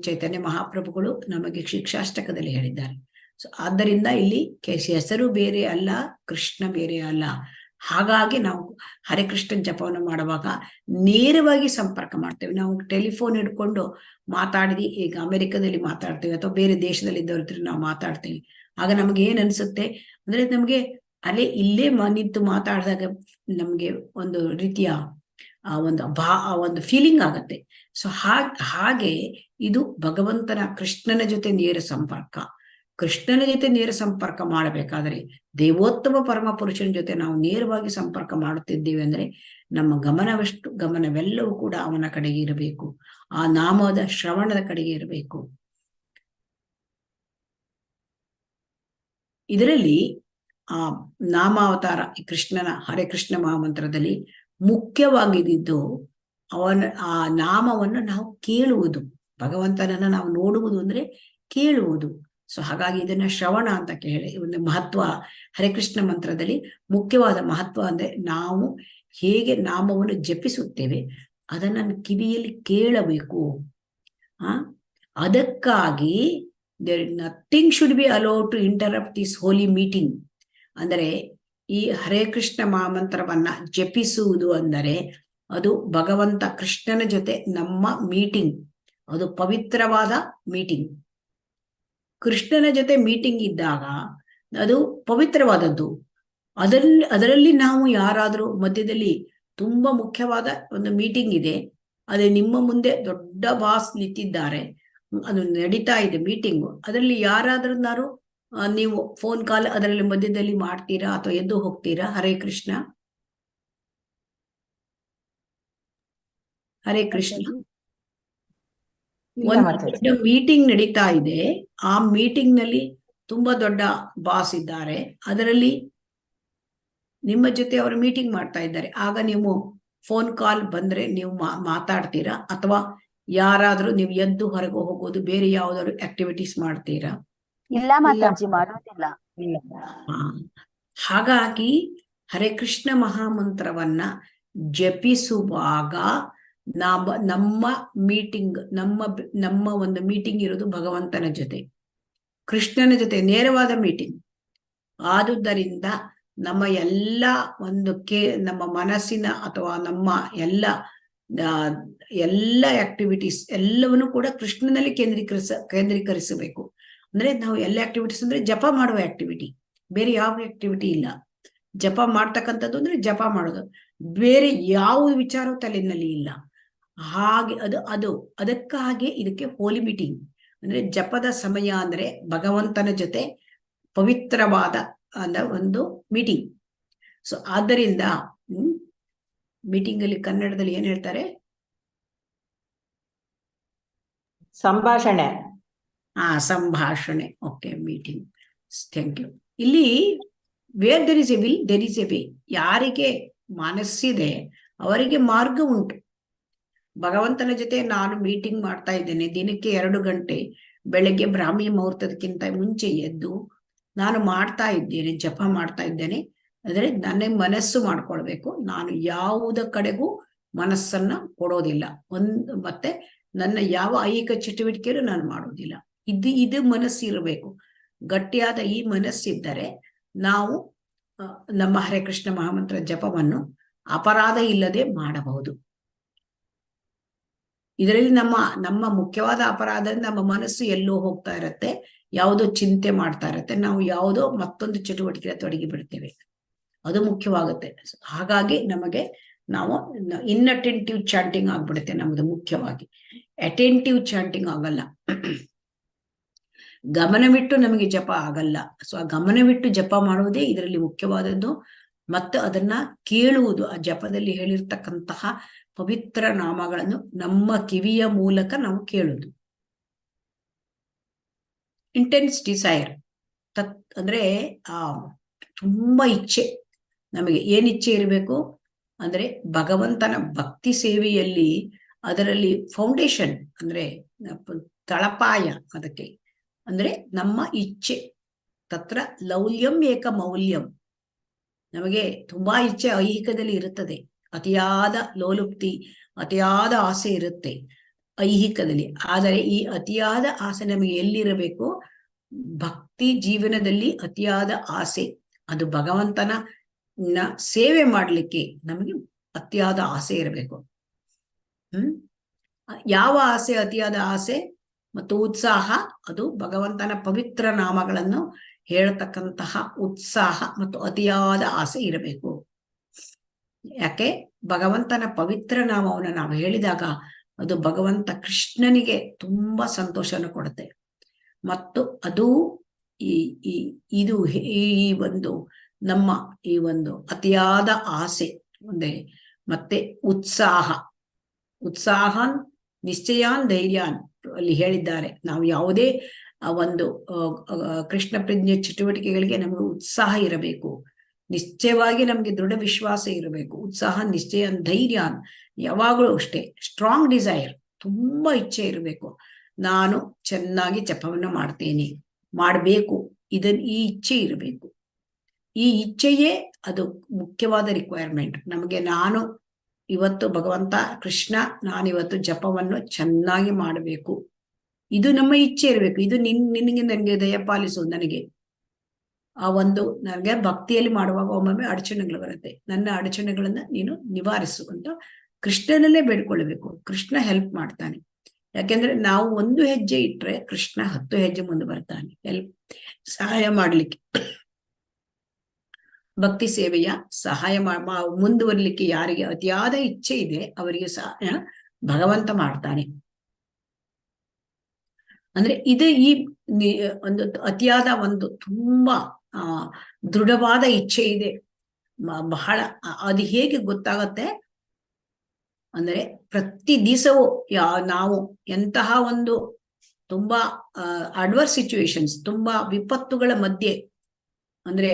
ಚೈತನ್ಯ ಮಹಾಪ್ರಭುಗಳು ನಮಗೆ ಶಿಕ್ಷಾಷ್ಟಕದಲ್ಲಿ ಹೇಳಿದ್ದಾರೆ. ಸೊ ಆದ್ದರಿಂದ ಇಲ್ಲಿ ಹೆಸರು ಬೇರೆ ಅಲ್ಲ, ಕೃಷ್ಣ ಬೇರೆ ಅಲ್ಲ. ಹಾಗಾಗಿ ನಾವು ಹರೇ ಕೃಷ್ಣ ಜಪವನ್ನು ಮಾಡುವಾಗ ನೇರವಾಗಿ ಸಂಪರ್ಕ ಮಾಡ್ತೇವೆ. ನಾವು ಟೆಲಿಫೋನ್ ಹಿಡ್ಕೊಂಡು ಮಾತಾಡಿದಿ, ಈಗ ಅಮೆರಿಕದಲ್ಲಿ ಮಾತಾಡ್ತೇವೆ ಅಥವಾ ಬೇರೆ ದೇಶದಲ್ಲಿ ಇದ್ದವ್ರ ಹತ್ರ ನಾವು ಮಾತಾಡ್ತೇವೆ. ಆಗ ನಮ್ಗೆ ಏನ್ ಅನ್ಸುತ್ತೆ ಅಂದ್ರೆ, ನಮ್ಗೆ ಇಲ್ಲೇ ನಿಂತು ಮಾತಾಡಿದಾಗ ನಮ್ಗೆ ಒಂದು ರೀತಿಯ ಒಂದು ಫೀಲಿಂಗ್ ಆಗತ್ತೆ. ಸೊ ಹಾಗೆ ಇದು ಭಗವಂತನ ಕೃಷ್ಣನ ಜೊತೆ ನೇರ ಸಂಪರ್ಕ. ಕೃಷ್ಣನ ಜೊತೆ ನೇರ ಸಂಪರ್ಕ ಮಾಡಬೇಕಾದ್ರೆ ದೇವೋತ್ತಮ ಪರಮ ಪುರುಷನ ಜೊತೆ ನಾವು ನೇರವಾಗಿ ಸಂಪರ್ಕ ಮಾಡುತ್ತಿದ್ದೇವೆ ಅಂದ್ರೆ ನಮ್ಮ ಗಮನವೆಲ್ಲವೂ ಕೂಡ ಅವನ ಕಡೆಗೆ ಇರಬೇಕು, ಆ ನಾಮದ ಶ್ರವಣದ ಕಡೆಗೆ ಇರಬೇಕು. ಇದರಲ್ಲಿ ಆ ನಾಮಾವತಾರ ಕೃಷ್ಣನ ಹರೇ ಕೃಷ್ಣ ಮಹಾಮಂತ್ರದಲ್ಲಿ ಮುಖ್ಯವಾಗಿದ್ದು ಆ ನಾಮವನ್ನು ನಾವು ಕೇಳುವುದು. ಭಗವಂತನನ್ನ ನಾವು ನೋಡುವುದು ಅಂದ್ರೆ ಕೇಳುವುದು. ಸೊ ಹಾಗಾಗಿ ಇದನ್ನ ಶ್ರವಣ ಅಂತ ಹೇಳಿ ಒಂದು ಮಹತ್ವ ಹರೇ ಕೃಷ್ಣ ಮಂತ್ರದಲ್ಲಿ ಮುಖ್ಯವಾದ ಮಹತ್ವ ಅಂದ್ರೆ ನಾವು ಹೇಗೆ ನಾಮವನ್ನು ಜಪಿಸುತ್ತೇವೆ ಅದನ್ನ ಕಿವಿಯಲ್ಲಿ ಕೇಳಬೇಕು. ಅದಕ್ಕಾಗಿ nothing should be allowed to interrupt this holy meeting. ಅಂದರೆ ಈ ಹರೇ ಕೃಷ್ಣ ಮಹಾಮಂತ್ರವನ್ನ ಜಪಿಸುವುದು ಅಂದರೆ ಅದು ಭಗವಂತ ಕೃಷ್ಣನ ಜೊತೆ ನಮ್ಮ ಮೀಟಿಂಗ್. ಅದು ಪವಿತ್ರವಾದ ಮೀಟಿಂಗ್. ಕೃಷ್ಣನ ಜೊತೆ ಮೀಟಿಂಗ್ ಇದ್ದಾಗ ಅದು ಪವಿತ್ರವಾದದ್ದು. ಅದರಲ್ಲಿ ನಾವು ಯಾರಾದರೂ ಮಧ್ಯದಲ್ಲಿ ತುಂಬಾ ಮುಖ್ಯವಾದ ಒಂದು ಮೀಟಿಂಗ್ ಇದೆ, ಅದೇ ನಿಮ್ಮ ಮುಂದೆ ದೊಡ್ಡ ಬಾಸ್ ನಿಂತಿದ್ದಾರೆ, ಅದು ನಡೀತಾ ಇದೆ ಮೀಟಿಂಗು, ಅದರಲ್ಲಿ ಯಾರಾದ್ರೂ ನೀವು ಫೋನ್ ಕಾಲ್ ಅದರಲ್ಲಿ ಮಧ್ಯದಲ್ಲಿ ಮಾಡ್ತೀರಾ ಅಥವಾ ಎದ್ದು ಹೋಗ್ತೀರಾ? ಹರೇ ಕೃಷ್ಣ, ಹರೇ ಕೃಷ್ಣ. ಒಂದು ಮೀಟಿಂಗ್ ನಡೀತಾ ಇದೆ, ಆ ಮೀಟಿಂಗ್ ನಲ್ಲಿ ತುಂಬಾ ದೊಡ್ಡ ಬಾಸ್ ಇದ್ದಾರೆ, ಅದರಲ್ಲಿ ನಿಮ್ಮ ಜೊತೆ ಅವರು ಮೀಟಿಂಗ್ ಮಾಡ್ತಾ ಇದ್ದಾರೆ. ಆಗ ನೀವು ಫೋನ್ ಕಾಲ್ ಬಂದ್ರೆ ನೀವು ಮಾತಾಡ್ತೀರಾ ಅಥವಾ ಯಾರಾದ್ರೂ ನೀವು ಎದ್ದು ಹೊರಗೆ ಹೋಗೋದು, ಬೇರೆ ಯಾವ್ದಾದ್ರು ಆಕ್ಟಿವಿಟೀಸ್ ಮಾಡ್ತೀರಾ? ಇಲ್ಲ ಮಾತಾಜಿ, ಮಾಡೋದಿಲ್ಲ. ಹಾಗಾಗಿ ಹರೇ ಕೃಷ್ಣ ಮಹಾಮಂತ್ರವನ್ನ ಜಪಿಸುವಾಗ ನಮ್ಮ ಮೀಟಿಂಗ್, ನಮ್ಮ ಒಂದು ಮೀಟಿಂಗ್ ಇರೋದು ಭಗವಂತನ ಜೊತೆ, ಕೃಷ್ಣನ ಜೊತೆ ನೇರವಾದ ಮೀಟಿಂಗ್. ಆದುದರಿಂದ ನಮ್ಮ ಎಲ್ಲ ನಮ್ಮ ಮನಸ್ಸಿನ ಅಥವಾ ನಮ್ಮ ಎಲ್ಲ ಆಕ್ಟಿವಿಟೀಸ್ ಎಲ್ಲವನ್ನು ಕೂಡ ಕೃಷ್ಣನಲ್ಲಿ ಕೇಂದ್ರೀಕರಿಸಬೇಕು. ಅಂದ್ರೆ ನಾವು ಎಲ್ಲ ಆಕ್ಟಿವಿಟೀಸ್ ಅಂದ್ರೆ ಜಪ ಮಾಡುವ ಆಕ್ಟಿವಿಟಿ, ಬೇರೆ ಯಾವ ಆಕ್ಟಿವಿಟಿ ಇಲ್ಲ. ಜಪ ಮಾಡ್ತಕ್ಕಂಥದ್ದು ಅಂದ್ರೆ ಜಪ ಮಾಡೋದು, ಬೇರೆ ಯಾವ ವಿಚಾರ ತಲೆಯಲ್ಲಿ ಇಲ್ಲ. ಹಾಗೆ ಅದಕ್ಕಾಗಿ ಇದಕ್ಕೆ ಹೋಲಿ ಮೀಟಿಂಗ್ ಅಂದ್ರೆ ಜಪದ ಸಮಯ ಅಂದ್ರೆ ಭಗವಂತನ ಜೊತೆ ಪವಿತ್ರವಾದ ಒಂದು ಮೀಟಿಂಗ್. ಸೊ ಆದ್ದರಿಂದ ಮೀಟಿಂಗ್ ಅಲ್ಲಿ ಕನ್ನಡದಲ್ಲಿ ಏನ್ ಹೇಳ್ತಾರೆ? ಸಂಭಾಷಣೆ. ಸಂಭಾಷಣೆ. Okay, meeting. Thank you. ಇಲ್ಲಿ where there is a will there is a way. ಯಾರಿಗೆ ಮನಸ್ಸಿದೆ ಅವರಿಗೆ ಮಾರ್ಗ ಉಂಟು. ಭಗವಂತನ ಜೊತೆ ನಾನು ಮೀಟಿಂಗ್ ಮಾಡ್ತಾ ಇದ್ದೇನೆ, ದಿನಕ್ಕೆ 2 ಗಂಟೆ ಬೆಳಗ್ಗೆ ಬ್ರಾಹ್ಮಿ ಮುಹೂರ್ತದಕ್ಕಿಂತ ಮುಂಚೆ ಎದ್ದು ನಾನು ಮಾಡ್ತಾ ಇದ್ದೇನೆ, ಜಪ ಮಾಡ್ತಾ ಇದ್ದೇನೆ. ಅಂದ್ರೆ ನನಗೆ ಮನಸ್ಸು ಮಾಡ್ಕೊಳ್ಬೇಕು, ನಾನು ಯಾವುದ ಕಡೆಗೂ ಮನಸ್ಸನ್ನ ಕೊಡೋದಿಲ್ಲ. ಮತ್ತೆ ನನ್ನ ಯಾವ ಐಹಿಕ ಚಟುವಟಿಕೆಯೂ ನಾನು ಮಾಡೋದಿಲ್ಲ. ಇದು ಮನಸ್ಸಿರಬೇಕು. ಗಟ್ಟಿಯಾದ ಈ ಮನಸ್ಸಿದ್ದರೆ ನಾವು ನಮ್ಮ ಹರೇ ಕೃಷ್ಣ ಮಹಾಮಂತ್ರ ಜಪವನ್ನು ಅಪರಾಧ ಇಲ್ಲದೆ ಮಾಡಬಹುದು. ಇದರಲ್ಲಿ ನಮ್ಮ ಮುಖ್ಯವಾದ ಅಪರಾಧ ನಮ್ಮ ಮನಸ್ಸು ಎಲ್ಲೋ ಹೋಗ್ತಾ ಇರತ್ತೆ, ಯಾವುದೋ ಚಿಂತೆ ಮಾಡ್ತಾ ಇರತ್ತೆ, ನಾವು ಯಾವುದೋ ಮತ್ತೊಂದು ಚಟುವಟಿಕೆ ತೊಡಗಿ ಬಿಡ್ತೇವೆ, ಅದು ಮುಖ್ಯವಾಗುತ್ತೆ. ಹಾಗಾಗಿ ನಾವು ಇನ್ಅಟೆಂಟಿವ್ ಚಾಂಟಿಂಗ್ ಆಗ್ಬಿಡುತ್ತೆ ನಮ್ದು. ಮುಖ್ಯವಾಗಿ ಅಟೆಂಟಿವ್ ಚಾಂಟಿಂಗ್ ಆಗಲ್ಲ, ಗಮನವಿಟ್ಟು ನಮಗೆ ಜಪ ಆಗಲ್ಲ. ಸೊ ಆ ಗಮನವಿಟ್ಟು ಜಪ ಮಾಡುವುದೇ ಇದರಲ್ಲಿ ಮುಖ್ಯವಾದದ್ದು. ಮತ್ತು ಅದನ್ನ ಕೇಳುವುದು, ಆ ಜಪದಲ್ಲಿ ಹೇಳಿರ್ತಕ್ಕಂತಹ ಪವಿತ್ರ ನಾಮಗಳನ್ನು ನಮ್ಮ ಕಿವಿಯ ಮೂಲಕ ನಾವು ಕೇಳುದು. ಇಂಟೆನ್ಸ್ ಡಿಸೈರ್, ಅಂದ್ರೆ ತುಂಬಾ ಇಚ್ಛೆ. ನಮಗೆ ಏನ್ ಇಚ್ಛೆ ಇರಬೇಕು ಅಂದ್ರೆ ಭಗವಂತನ ಭಕ್ತಿ ಸೇವೆಯಲ್ಲಿ, ಅದರಲ್ಲಿ ಫೌಂಡೇಶನ್ ಅಂದ್ರೆ ತಳಪಾಯ ಅದಕ್ಕೆ, ಅಂದ್ರೆ ನಮ್ಮ ಇಚ್ಛೆ. ತತ್ರ ಲೌಲ್ಯಂ ಏಕ ಮೌಲ್ಯಂ. ನಮಗೆ ತುಂಬಾ ಇಚ್ಛೆ ಐಹಿಕದಲ್ಲಿ ಇರುತ್ತದೆ, ಅತಿಯಾದ ಲೋಲುಪ್ತಿ, ಅತಿಯಾದ ಆಸೆ ಇರುತ್ತೆ ಐಹಿಕದಲ್ಲಿ. ಆದರೆ ಈ ಅತಿಯಾದ ಆಸೆ ನಮಗೆ ಎಲ್ಲಿರಬೇಕು? ಭಕ್ತಿ ಜೀವನದಲ್ಲಿ ಅತಿಯಾದ ಆಸೆ, ಅದು ಭಗವಂತನ ಸೇವೆ ಮಾಡ್ಲಿಕ್ಕೆ ನಮಗೆ ಅತಿಯಾದ ಆಸೆ ಇರಬೇಕು. ಯಾವ ಆಸೆ? ಅತಿಯಾದ ಆಸೆ ಮತ್ತು ಉತ್ಸಾಹ, ಅದು ಭಗವಂತನ ಪವಿತ್ರ ನಾಮಗಳನ್ನು ಹೇಳ್ತಕ್ಕಂತಹ ಉತ್ಸಾಹ ಮತ್ತು ಅತಿಯಾದ ಆಸೆ ಇರಬೇಕು. ಯಾಕೆ? ಭಗವಂತನ ಪವಿತ್ರ ನಾಮವನ್ನು ನಾವು ಹೇಳಿದಾಗ ಅದು ಭಗವಂತ ಕೃಷ್ಣನಿಗೆ ತುಂಬಾ ಸಂತೋಷನ ಕೊಡುತ್ತೆ. ಮತ್ತು ಅದು ಇದು ಈ ಒಂದು ನಮ್ಮ ಈ ಒಂದು ಅತಿಯಾದ ಆಸೆ ಒಂದೇ, ಮತ್ತೆ ಉತ್ಸಾಹನ್ ನಿಶ್ಚಯಾನ್ ಧೈರ್ಯಾನ್ ಅಲ್ಲಿ ಹೇಳಿದ್ದಾರೆ. ನಾವು ಯಾವುದೇ ಒಂದು ಕೃಷ್ಣ ಪ್ರಜ್ಞೆ ಚಟುವಟಿಕೆಗಳಿಗೆ ನಮಗೆ ಉತ್ಸಾಹ ಇರಬೇಕು, ನಿಶ್ಚಯವಾಗಿ ನಮ್ಗೆ ದೃಢ ವಿಶ್ವಾಸ ಇರಬೇಕು. ಉತ್ಸಾಹ ನಿಶ್ಚಯ ಧೈರ್ಯಾನ್, ಯಾವಾಗಲೂ ಅಷ್ಟೇ ಸ್ಟ್ರಾಂಗ್ ಡಿಸೈರ್, ತುಂಬಾ ಇಚ್ಛೆ ಇರಬೇಕು. ನಾನು ಚೆನ್ನಾಗಿ ಜಪವನ್ನು ಮಾಡ್ತೇನೆ, ಮಾಡಬೇಕು, ಈ ಇಚ್ಛೆ ಇರಬೇಕು. ಈ ಇಚ್ಛೆಯೇ ಅದು ಮುಖ್ಯವಾದ ರಿಕ್ವೈರ್ಮೆಂಟ್ ನಮಗೆ. ನಾನು ಇವತ್ತು ಭಗವಂತ ಕೃಷ್ಣ, ನಾನಿವತ್ತು ಜಪವನ್ನು ಚೆನ್ನಾಗಿ ಮಾಡಬೇಕು, ಇದು ನಮ್ಮ ಇಚ್ಛೆ ಇರಬೇಕು. ಇದು ನಿನಗೆ ನನಗೆ ದಯಪಾಲಿಸು, ನನಗೆ ಆ ಒಂದು, ನನಗೆ ಭಕ್ತಿಯಲ್ಲಿ ಮಾಡುವಾಗ ಒಮ್ಮೊಮ್ಮೆ ಅಡಚಣೆಗಳು ಬರುತ್ತೆ, ನನ್ನ ಅಡಚಣೆಗಳನ್ನ ನೀನು ನಿವಾರಿಸು ಅಂತ ಕೃಷ್ಣನಲ್ಲೇ ಬೇಡ್ಕೊಳ್ಬೇಕು. ಕೃಷ್ಣ ಹೆಲ್ಪ್ ಮಾಡ್ತಾನೆ. ಯಾಕೆಂದ್ರೆ ನಾವು ಒಂದು ಹೆಜ್ಜೆ ಇಟ್ರೆ ಕೃಷ್ಣ 10 ಹೆಜ್ಜೆ ಮುಂದೆ ಬರ್ತಾನೆ, ಸಹಾಯ ಮಾಡ್ಲಿಕ್ಕೆ. ಭಕ್ತಿ ಸೇವೆಯ ಸಹಾಯ ಮುಂದುವರಿಲಿಕ್ಕೆ ಯಾರಿಗೆ ಅತಿಯಾದ ಇಚ್ಛೆ ಇದೆ ಅವರಿಗೆ ಸಹಾಯ ಭಗವಂತ ಮಾಡ್ತಾನೆ. ಅಂದ್ರೆ ಇದು ಈ ಒಂದು ಅತಿಯಾದ ಒಂದು ತುಂಬಾ ದೃಢವಾದ ಇಚ್ಛೆ ಇದೆ ಬಹಳ. ಅದು ಹೇಗೆ ಗೊತ್ತಾಗತ್ತೆ ಅಂದ್ರೆ ಪ್ರತಿ ದಿವಸವೂ ನಾವು ಎಂತಹ ಒಂದು ತುಂಬಾ ಅಡ್ವರ್ಸ್ ಸಿಚುವೇಶನ್ಸ್, ತುಂಬಾ ವಿಪತ್ತುಗಳ ಮಧ್ಯೆ, ಅಂದ್ರೆ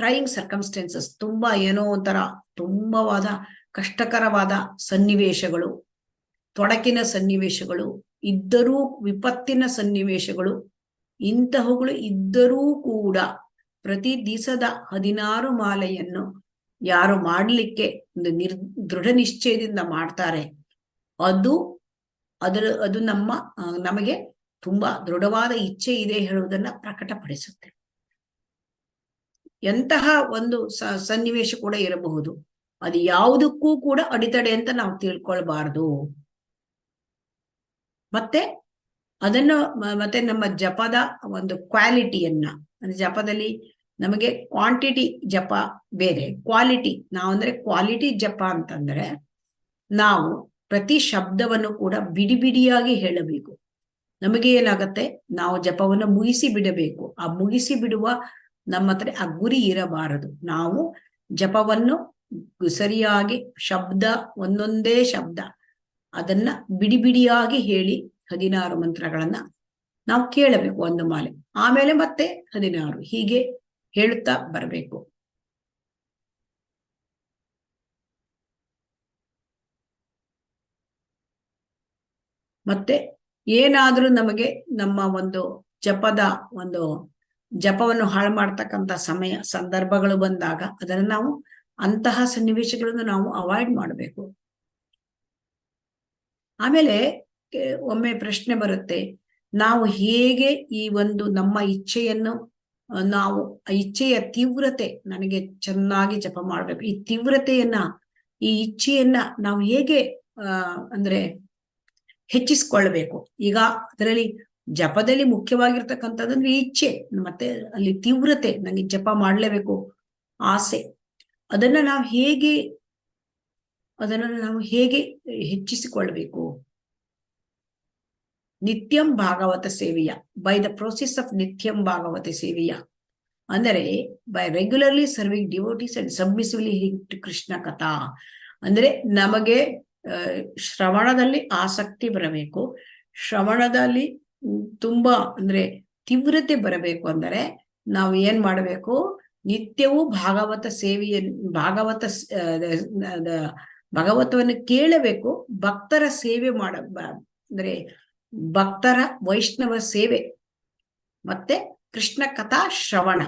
ಟ್ರೈಯಿಂಗ್ ಸರ್ಕಮ್ಸ್ಟೆನ್ಸಸ್, ತುಂಬಾ ಏನೋ ಒಂಥರ ತುಂಬವಾದ ಕಷ್ಟಕರವಾದ ಸನ್ನಿವೇಶಗಳು, ತೊಡಕಿನ ಸನ್ನಿವೇಶಗಳು ಇದ್ದರೂ, ವಿಪತ್ತಿನ ಸನ್ನಿವೇಶಗಳು ಇಂತಹವುಗಳು ಇದ್ದರೂ ಕೂಡ ಪ್ರತಿ ದಿವಸದ 16 ಮಾಲೆಯನ್ನು ಯಾರು ಮಾಡಲಿಕ್ಕೆ ಒಂದು ದೃಢ ನಿಶ್ಚಯದಿಂದ ಮಾಡ್ತಾರೆ, ಅದು ನಮಗೆ ತುಂಬಾ ದೃಢವಾದ ಇಚ್ಛೆ ಇದೆ ಹೇಳುವುದನ್ನ ಪ್ರಕಟಪಡಿಸುತ್ತೆ. ಎಂತಹ ಒಂದು ಸನ್ನಿವೇಶ ಕೂಡ ಇರಬಹುದು, ಅದು ಯಾವುದಕ್ಕೂ ಕೂಡ ಅಡೆತಡೆ ಅಂತ ನಾವು ತಿಳ್ಕೊಳ್ಬಾರ್ದು. ಮತ್ತೆ ಮತ್ತೆ ನಮ್ಮ ಜಪದ ಒಂದು ಕ್ವಾಲಿಟಿಯನ್ನ, ಜಪದಲ್ಲಿ ನಮಗೆ ಕ್ವಾಂಟಿಟಿ ಜಪ ಬೇರೆ, ಕ್ವಾಲಿಟಿ. ನಾವಂದ್ರೆ ಕ್ವಾಲಿಟಿ ಜಪ ಅಂತಂದ್ರೆ ನಾವು ಪ್ರತಿ ಶಬ್ದವನ್ನು ಕೂಡ ಬಿಡಿಯಾಗಿ ಹೇಳಬೇಕು. ನಮಗೆ ಏನಾಗತ್ತೆ, ನಾವು ಜಪವನ್ನು ಮುಗಿಸಿ ಬಿಡಬೇಕು. ಆ ಮುಗಿಸಿ ಬಿಡುವ ನಮ್ಮ ಹತ್ರ ಆ ಗುರಿ ಇರಬಾರದು. ನಾವು ಜಪವನ್ನು ಸರಿಯಾಗಿ ಶಬ್ದ, ಒಂದೊಂದೇ ಶಬ್ದ ಅದನ್ನ ಬಿಡಿಯಾಗಿ ಹೇಳಿ 16 ಮಂತ್ರಗಳನ್ನ ನಾವು ಕೇಳಬೇಕು ಒಂದು ಮಾಲೆ, ಆಮೇಲೆ ಮತ್ತೆ 16 ಹೀಗೆ ಹೇಳುತ್ತಾ ಬರಬೇಕು. ಮತ್ತೆ ಏನಾದ್ರೂ ನಮಗೆ ನಮ್ಮ ಒಂದು ಜಪವನ್ನು ಹಾಳು ಮಾಡ್ತಕ್ಕಂಥ ಸಂದರ್ಭಗಳು ಬಂದಾಗ ಅದನ್ನು ನಾವು, ಅಂತಹ ಸನ್ನಿವೇಶಗಳನ್ನು ನಾವು ಅವಾಯ್ಡ್ ಮಾಡಬೇಕು. ಆಮೇಲೆ ಒಮ್ಮೆ ಪ್ರಶ್ನೆ ಬರುತ್ತೆ, ನಾವು ಹೇಗೆ ಈ ಒಂದು ನಮ್ಮ ಇಚ್ಛೆಯನ್ನು, ನಾವು ಇಚ್ಛೆಯ ತೀವ್ರತೆ, ನನಗೆ ಚೆನ್ನಾಗಿ ಜಪ ಮಾಡ್ಬೇಕು, ಈ ತೀವ್ರತೆಯನ್ನ, ಈ ಇಚ್ಛೆಯನ್ನ ನಾವು ಹೇಗೆ ಅಂದ್ರೆ ಹೆಚ್ಚಿಸ್ಕೊಳ್ಬೇಕು. ಈಗ ಅದರಲ್ಲಿ ಜಪದಲ್ಲಿ ಮುಖ್ಯವಾಗಿರ್ತಕ್ಕಂಥದ್ದಂದ್ರೆ ಇಚ್ಛೆ, ಮತ್ತೆ ಅಲ್ಲಿ ತೀವ್ರತೆ, ನನಗೆ ಜಪ ಮಾಡ್ಲೇಬೇಕು ಆಸೆ, ಅದನ್ನ ನಾವು ಹೇಗೆ ಹೆಚ್ಚಿಸಿಕೊಳ್ಬೇಕು? ನಿತ್ಯಂ ಭಾಗವತ ಸೇವೆಯ, ಬೈ ದ ಪ್ರೊಸೆಸ್ ಆಫ್ ನಿತ್ಯಂ ಭಾಗವತ ಸೇವೆಯ, ಅಂದರೆ by regularly serving devotees and submissively to Krishna katha. ಅಂದ್ರೆ ನಮಗೆ ಶ್ರವಣದಲ್ಲಿ ಆಸಕ್ತಿ ಬರಬೇಕು. ಶ್ರವಣದಲ್ಲಿ ತುಂಬಾ ಅಂದ್ರೆ ತೀವ್ರತೆ ಬರಬೇಕು ಅಂದರೆ ನಾವು ಏನ್ ಮಾಡಬೇಕು, ನಿತ್ಯವೂ ಭಾಗವತ ಸೇವೆಯನ್ನು ಭಾಗವತವನ್ನು ಕೇಳಬೇಕು. ಭಕ್ತರ ಸೇವೆ ಅಂದ್ರೆ ಭಕ್ತರ ವೈಷ್ಣವ ಸೇವೆ ಮತ್ತೆ ಕೃಷ್ಣ ಕಥಾ ಶ್ರವಣ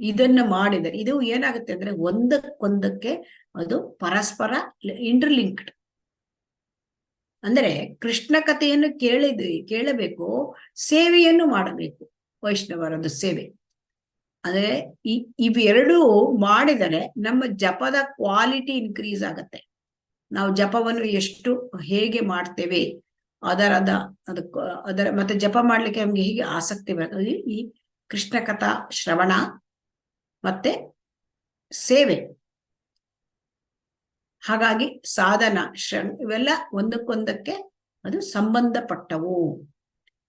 ಇದನ್ನ ಮಾಡಿದರೆ ಇದು ಏನಾಗುತ್ತೆ ಅಂದ್ರೆ ಒಂದಕ್ಕೊಂದಕ್ಕೆ ಅದು ಪರಸ್ಪರ ಇಂಟರ್ಲಿಂಕ್ಡ್. ಅಂದ್ರೆ ಕೃಷ್ಣ ಕಥೆಯನ್ನು ಕೇಳಬೇಕು, ಸೇವೆಯನ್ನು ಮಾಡಬೇಕು, ವೈಷ್ಣವರದ್ದು ಸೇವೆ. ಅಂದ್ರೆ ಇವೆರಡೂ ಮಾಡಿದರೆ ನಮ್ಮ ಜಪದ ಕ್ವಾಲಿಟಿ ಇನ್ಕ್ರೀಸ್ ಆಗತ್ತೆ. ನಾವು ಜಪವನ್ನು ಎಷ್ಟು ಹೇಗೆ ಮಾಡ್ತೇವೆ ಅದರ ಮತ್ತೆ ಜಪ ಮಾಡ್ಲಿಕ್ಕೆ ನಮ್ಗೆ ಹೇಗೆ ಆಸಕ್ತಿ ಬರ್ತದೆ, ಈ ಕೃಷ್ಣ ಕಥಾ ಶ್ರವಣ ಮತ್ತೆ ಸೇವೆ. ಹಾಗಾಗಿ ಸಾಧನ ಇವೆಲ್ಲ ಒಂದಕ್ಕೊಂದಕ್ಕೆ ಅದು ಸಂಬಂಧಪಟ್ಟವು.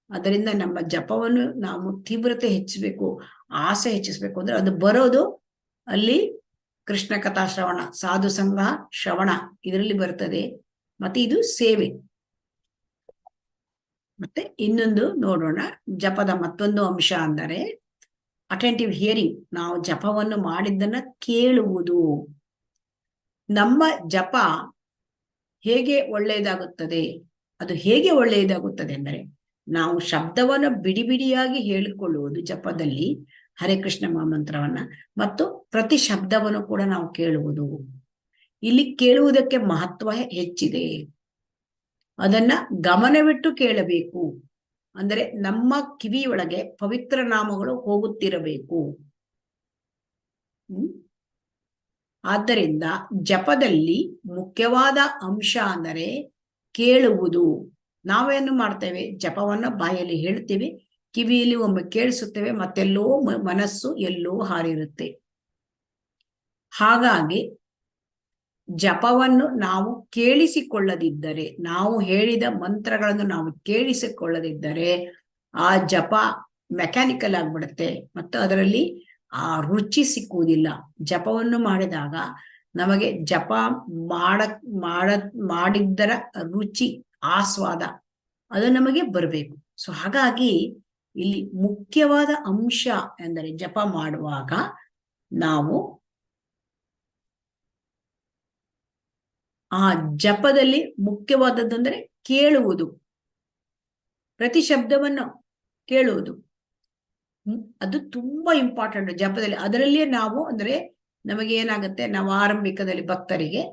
ಅದರಿಂದ ನಮ್ಮ ಜಪವನ್ನು ನಾವು ತೀವ್ರತೆ ಹೆಚ್ಚಿಸಬೇಕು, ಆಸೆ ಹೆಚ್ಚಿಸ್ಬೇಕು ಅಂದ್ರೆ ಅದು ಬರೋದು ಅಲ್ಲಿ ಕೃಷ್ಣ ಕಥಾ ಶ್ರವಣ, ಸಾಧು ಸಂಘ ಶ್ರವಣ ಇದರಲ್ಲಿ ಬರ್ತದೆ. ಮತ್ತೆ ಇದು ಸೇವೆ. ಮತ್ತೆ ಇನ್ನೊಂದು ನೋಡೋಣ, ಜಪದ ಮತ್ತೊಂದು ಅಂಶ ಅಂದರೆ ಅಟೆಂಟಿವ್ ಹಿಯರಿಂಗ್. ನಾವು ಜಪವನ್ನು ಮಾಡಿದ್ದನ್ನ ಕೇಳುವುದು. ನಮ್ಮ ಜಪ ಹೇಗೆ ಒಳ್ಳೆಯದಾಗುತ್ತದೆ, ಅದು ಹೇಗೆ ಒಳ್ಳೆಯದಾಗುತ್ತದೆ ಅಂದರೆ ನಾವು ಶಬ್ದವನ್ನು ಬಿಡಿ ಬಿಡಿಯಾಗಿ ಹೇಳಿಕೊಳ್ಳುವುದು ಜಪದಲ್ಲಿ, ಹರೇ ಕೃಷ್ಣ ಮಹಾಮಂತ್ರವನ್ನ, ಮತ್ತು ಪ್ರತಿ ಶಬ್ದವನ್ನು ಕೂಡ ನಾವು ಕೇಳುವುದು. ಇಲ್ಲಿ ಕೇಳುವುದಕ್ಕೆ ಮಹತ್ವ ಹೆಚ್ಚಿದೆ. ಅದನ್ನ ಗಮನವಿಟ್ಟು ಕೇಳಬೇಕು. ಅಂದರೆ ನಮ್ಮ ಕಿವಿಯೊಳಗೆ ಪವಿತ್ರ ನಾಮಗಳು ಹೋಗುತ್ತಿರಬೇಕು. ಆದ್ದರಿಂದ ಜಪದಲ್ಲಿ ಮುಖ್ಯವಾದ ಅಂಶ ಅಂದರೆ ಕೇಳುವುದು. ನಾವೇನು ಮಾಡ್ತೇವೆ, ಜಪವನ್ನ ಬಾಯಲ್ಲಿ ಹೇಳ್ತೇವೆ, ಕಿವಿಯಲ್ಲಿ ಒಮ್ಮೆ ಕೇಳಿಸುತ್ತೇವೆ, ಮತ್ತೆಲ್ಲೋ ಮನಸ್ಸು ಎಲ್ಲೋ ಹಾರಿರುತ್ತೆ. ಹಾಗಾಗಿ ಜಪವನ್ನು ನಾವು ಕೇಳಿಸಿಕೊಳ್ಳದಿದ್ದರೆ, ನಾವು ಹೇಳಿದ ಮಂತ್ರಗಳನ್ನು ನಾವು ಕೇಳಿಸಿಕೊಳ್ಳದಿದ್ದರೆ ಆ ಜಪ ಮೆಕ್ಯಾನಿಕಲ್ ಆಗ್ಬಿಡುತ್ತೆ ಮತ್ತು ಅದರಲ್ಲಿ ಆ ರುಚಿ ಸಿಕ್ಕುವುದಿಲ್ಲ. ಜಪವನ್ನು ಮಾಡಿದಾಗ ನಮಗೆ ಜಪ ಮಾಡಿದ್ದರ ರುಚಿ, ಆಸ್ವಾದ ಅದು ನಮಗೆ ಬರಬೇಕು. ಸೊ ಹಾಗಾಗಿ ಇಲ್ಲಿ ಮುಖ್ಯವಾದ ಅಂಶ ಎಂದರೆ ಜಪ ಮಾಡುವಾಗ ನಾವು ಆ ಜಪದಲ್ಲಿ ಮುಖ್ಯವಾದದ್ದಂದ್ರೆ ಕೇಳುವುದು, ಪ್ರತಿ ಶಬ್ದವನ್ನು ಕೇಳುವುದು. ಅದು ತುಂಬಾ ಇಂಪಾರ್ಟೆಂಟ್ ಜಪದಲ್ಲಿ. ಅದರಲ್ಲಿಯೇ ನಾವು ಅಂದ್ರೆ ನಮಗೆ ಏನಾಗುತ್ತೆ, ನಾವು ಆರಂಭಿಕದಲ್ಲಿ ಭಕ್ತರಿಗೆ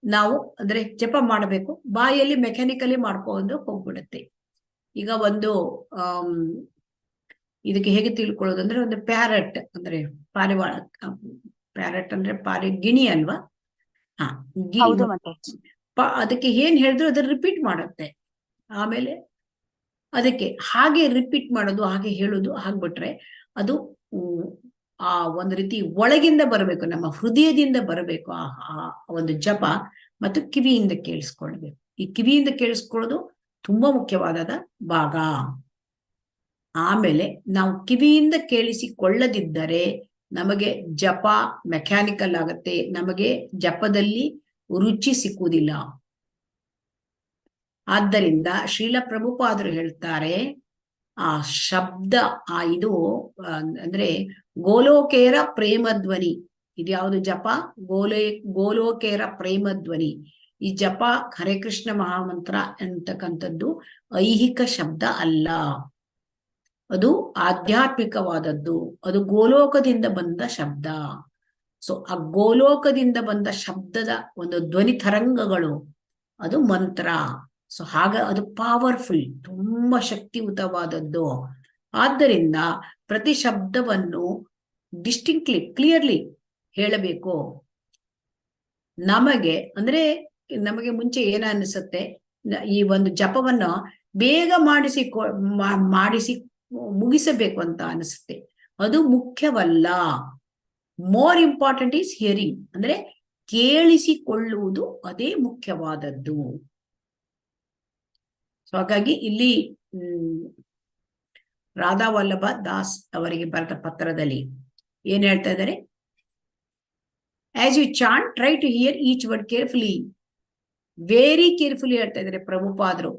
ನಾವು ಅಂದ್ರೆ ಜಪ ಮಾಡಬೇಕು, ಬಾಯಲ್ಲಿ ಮೆಕ್ಯಾನಿಕಲಿ ಮಾಡ್ಕೊಂಡು ಹೋಗ್ಬಿಡುತ್ತೆ. ಈಗ ಒಂದು ಇದಕ್ಕೆ ಹೇಗೆ ತಿಳ್ಕೊಳ್ಳೋದು ಅಂದ್ರೆ, ಒಂದು ಪ್ಯಾರೆಟ್ ಅಂದ್ರೆ ಪಾರಿವಾಳ, ಪ್ಯಾರೆಟ್ ಅಂದ್ರೆ ಗಿಣಿ ಅಲ್ವಾ? ಅದಕ್ಕೆ ಏನ್ ಹೇಳಿದ್ರು ಅದನ್ನ ರಿಪೀಟ್ ಮಾಡುತ್ತೆ. ಆಮೇಲೆ ಅದಕ್ಕೆ ಹಾಗೆ ರಿಪೀಟ್ ಮಾಡೋದು, ಹಾಗೆ ಹೇಳೋದು ಆಗ್ಬಿಟ್ರೆ ಅದು ಆ ಒಂದು ರೀತಿ ಒಳಗಿಂದ ಬರಬೇಕು, ನಮ್ಮ ಹೃದಯದಿಂದ ಬರಬೇಕು ಆ ಒಂದು ಜಪ. ಮತ್ತು ಕಿವಿಯಿಂದ ಕೇಳಿಸ್ಕೊಳ್ಬೇಕು. ಈ ಕಿವಿಯಿಂದ ಕೇಳಿಸ್ಕೊಳ್ಳೋದು ತುಂಬಾ ಮುಖ್ಯವಾದ ಭಾಗ. ಆಮೇಲೆ ನಾವು ಕಿವಿಯಿಂದ ಕೇಳಿಸಿಕೊಳ್ಳದಿದ್ದರೆ ನಮಗೆ ಜಪ ಮೆಕ್ಯಾನಿಕಲ್ ಆಗತ್ತೆ, ನಮಗೆ ಜಪದಲ್ಲಿ ರುಚಿ ಸಿಕ್ಕುವುದಿಲ್ಲ. ಆದ್ದರಿಂದ ಶ್ರೀಲ ಪ್ರಭುಪಾದರು ಹೇಳ್ತಾರೆ, ಆ ಶಬ್ದ ಇದು ಅಂದ್ರೆ ಗೋಲೋಕೇರ ಪ್ರೇಮಧ್ವನಿ. ಇದ್ಯಾವುದು ಜಪ? ಗೋಲೋಕೇರ ಪ್ರೇಮಧ್ವನಿ. ಈ ಜಪ ಹರೇ ಕೃಷ್ಣ ಮಹಾಮಂತ್ರ ಅಂತಕ್ಕಂಥದ್ದು ಐಹಿಕ ಶಬ್ದ ಅಲ್ಲ, ಅದು ಆಧ್ಯಾತ್ಮಿಕವಾದದ್ದು. ಅದು ಗೋಲೋಕದಿಂದ ಬಂದ ಶಬ್ದ. ಸೊ ಆ ಗೋಲೋಕದಿಂದ ಬಂದ ಶಬ್ದದ ಒಂದು ಧ್ವನಿ ತರಂಗಗಳು ಅದು ಮಂತ್ರ. ಸೊ ಅದು ಪವರ್ಫುಲ್, ತುಂಬಾ ಶಕ್ತಿಯುತವಾದದ್ದು. ಆದ್ದರಿಂದ ಪ್ರತಿ ಶಬ್ದವನ್ನು ಡಿಸ್ಟಿಂಕ್ಟ್ಲಿ, ಕ್ಲಿಯರ್ಲಿ ಹೇಳಬೇಕು. ನಮಗೆ ಮುಂಚೆ ಏನ ಅನಿಸುತ್ತೆ, ಈ ಒಂದು ಜಪವನ್ನು ಬೇಗ ಮಾಡಿಸಿ ಮುಗಿಸಬೇಕು ಅಂತ ಅನಿಸುತ್ತೆ. ಅದು ಮುಖ್ಯವಲ್ಲ. ಮೋರ್ ಇಂಪಾರ್ಟೆಂಟ್ ಈಸ್ ಹಿಯರಿಂಗ್, ಅಂದ್ರೆ ಕೇಳಿಸಿಕೊಳ್ಳುವುದು, ಅದೇ ಮುಖ್ಯವಾದದ್ದು. ಸೊ ಹಾಗಾಗಿ ಇಲ್ಲಿ ರಾಧಾ ವಲ್ಲಭ ದಾಸ್ ಅವರಿಗೆ ಬರೆದ ಪತ್ರದಲ್ಲಿ ಏನ್ ಹೇಳ್ತಾ ಇದ್ದಾರೆ, as you chant try to hear each word carefully. Very carefully ಹೇಳ್ತಾ ಇದ್ದಾರೆ ಪ್ರಭುಪಾದರು.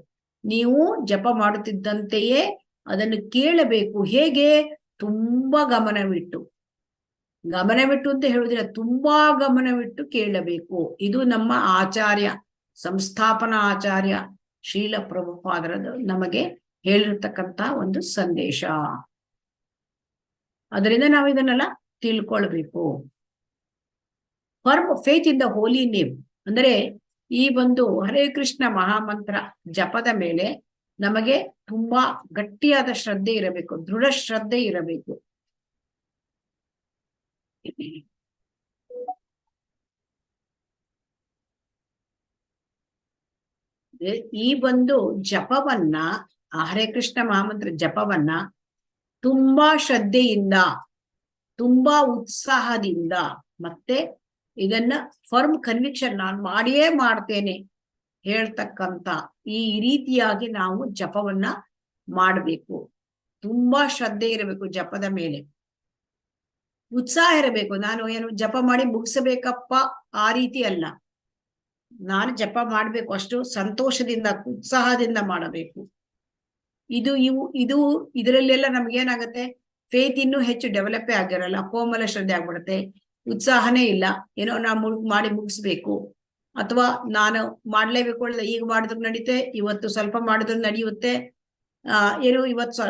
ನೀವು ಜಪ ಮಾಡುತ್ತಿದ್ದಂತೆಯೇ ಅದನ್ನು ಕೇಳಬೇಕು. ಹೇಗೆ? ತುಂಬಾ ಗಮನವಿಟ್ಟು ಅಂತ ಹೇಳುವುದಿಲ್ಲ, ತುಂಬಾ ಗಮನವಿಟ್ಟು ಕೇಳಬೇಕು. ಇದು ನಮ್ಮ ಆಚಾರ್ಯ, ಸಂಸ್ಥಾಪನಾ ಆಚಾರ್ಯ ಶ್ರೀಲ ಪ್ರಭುಪಾದರದು ನಮಗೆ ಹೇಳಿರ್ತಕ್ಕಂತ ಒಂದು ಸಂದೇಶ. ಅದರಿಂದ ನಾವು ಇದನ್ನೆಲ್ಲ ತಿಳ್ಕೊಳ್ಬೇಕು. Firm faith in the holy name ಅಂದರೆ ಈ ಒಂದು ಹರೇ ಕೃಷ್ಣ ಮಹಾಮಂತ್ರ ಜಪದ ಮೇಲೆ ನಮಗೆ ತುಂಬಾ ಗಟ್ಟಿಯಾದ ಶ್ರದ್ಧೆ ಇರಬೇಕು, ದೃಢ ಶ್ರದ್ಧೆ ಇರಬೇಕು. ಈ ಒಂದು ಜಪವನ್ನ, ಹರೇ ಕೃಷ್ಣ ಮಹಾಮಂತ್ರ ಜಪವನ್ನ ತುಂಬಾ ಶ್ರದ್ಧೆಯಿಂದ, ತುಂಬಾ ಉತ್ಸಾಹದಿಂದ, ಮತ್ತೆ ಇದನ್ನ ಫರ್ಮ್ ಕನ್ವಿಕ್ಷನ್, ನಾನು ಮಾಡಿಯೇ ಮಾಡ್ತೇನೆ ಹೇಳ್ತಕ್ಕಂತ ಈ ರೀತಿಯಾಗಿ ನಾವು ಜಪವನ್ನ ಮಾಡಬೇಕು. ತುಂಬಾ ಶ್ರದ್ಧೆ ಇರಬೇಕು ಜಪದ ಮೇಲೆ, ಉತ್ಸಾಹ ಇರಬೇಕು. ನಾನು ಏನು ಜಪ ಮಾಡಿ ಮುಗಿಸಬೇಕಪ್ಪ ಆ ರೀತಿ ಅಲ್ಲ, ನಾನು ಜಪ ಮಾಡ್ಬೇಕು ಅಷ್ಟು ಸಂತೋಷದಿಂದ, ಉತ್ಸಾಹದಿಂದ ಮಾಡಬೇಕು. ಇದರಲ್ಲೆಲ್ಲ ನಮ್ಗೇನಾಗತ್ತೆ, ಫೇತ್ ಇನ್ನೂ ಹೆಚ್ಚು ಡೆವಲಪೇ ಆಗಿರಲ್ಲ, ಕೋಮಲ ಶ್ರದ್ಧೆ ಆಗ್ಬಿಡುತ್ತೆ, ಉತ್ಸಾಹನೇ ಇಲ್ಲ. ಏನೋ ನಾವು ಮಾಡಿ ಮುಗಿಸ್ಬೇಕು, ಅಥವಾ ನಾನು ಮಾಡ್ಲೇಬೇಕು, ಈಗ ಮಾಡಿದ್ರು ನಡೀತೆ, ಇವತ್ತು ಸ್ವಲ್ಪ ಮಾಡಿದ್ರು ನಡೆಯುತ್ತೆ, ಏನು ಇವತ್ತು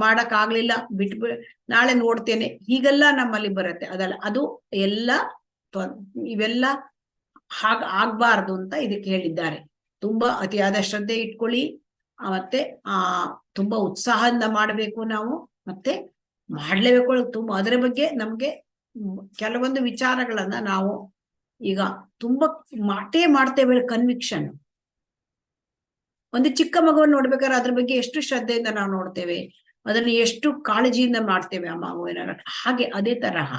ಮಾಡಕ್ ಆಗ್ಲಿಲ್ಲ, ಬಿಟ್ಟು ನಾಳೆ ನೋಡ್ತೇನೆ, ಹೀಗೆಲ್ಲ ನಮ್ಮಲ್ಲಿ ಬರುತ್ತೆ. ಅದಲ್ಲ, ಅದು ಎಲ್ಲ ಇವೆಲ್ಲ ಆಗ್ಬಾರ್ದು ಅಂತ ಇದಕ್ಕೆ ಹೇಳಿದ್ದಾರೆ. ತುಂಬಾ ಅತಿಯಾದ ಶ್ರದ್ಧೆ ಇಟ್ಕೊಳ್ಳಿ, ಮತ್ತೆ ತುಂಬಾ ಉತ್ಸಾಹದಿಂದ ಮಾಡಬೇಕು ನಾವು, ಮತ್ತೆ ಮಾಡ್ಲೇಬೇಕು. ತುಂಬಾ ಅದರ ಬಗ್ಗೆ ನಮ್ಗೆ ಕೆಲವೊಂದು ವಿಚಾರಗಳನ್ನ ನಾವು ಈಗ ತುಂಬಾ ಮಾಡ್ತೇವೆ. ಕನ್ವಿಕ್ಷನ್, ಒಂದು ಚಿಕ್ಕ ಮಗುವನ್ನು ನೋಡ್ಬೇಕಾದ್ರೆ ಅದ್ರ ಬಗ್ಗೆ ಎಷ್ಟು ಶ್ರದ್ಧೆಯಿಂದ ನಾವು ನೋಡ್ತೇವೆ, ಅದನ್ನು ಎಷ್ಟು ಕಾಳಜಿಯಿಂದ ಮಾಡ್ತೇವೆ ಆ ಮಗುವಿನ ಹಾಗೆ. ಅದೇ ತರಹ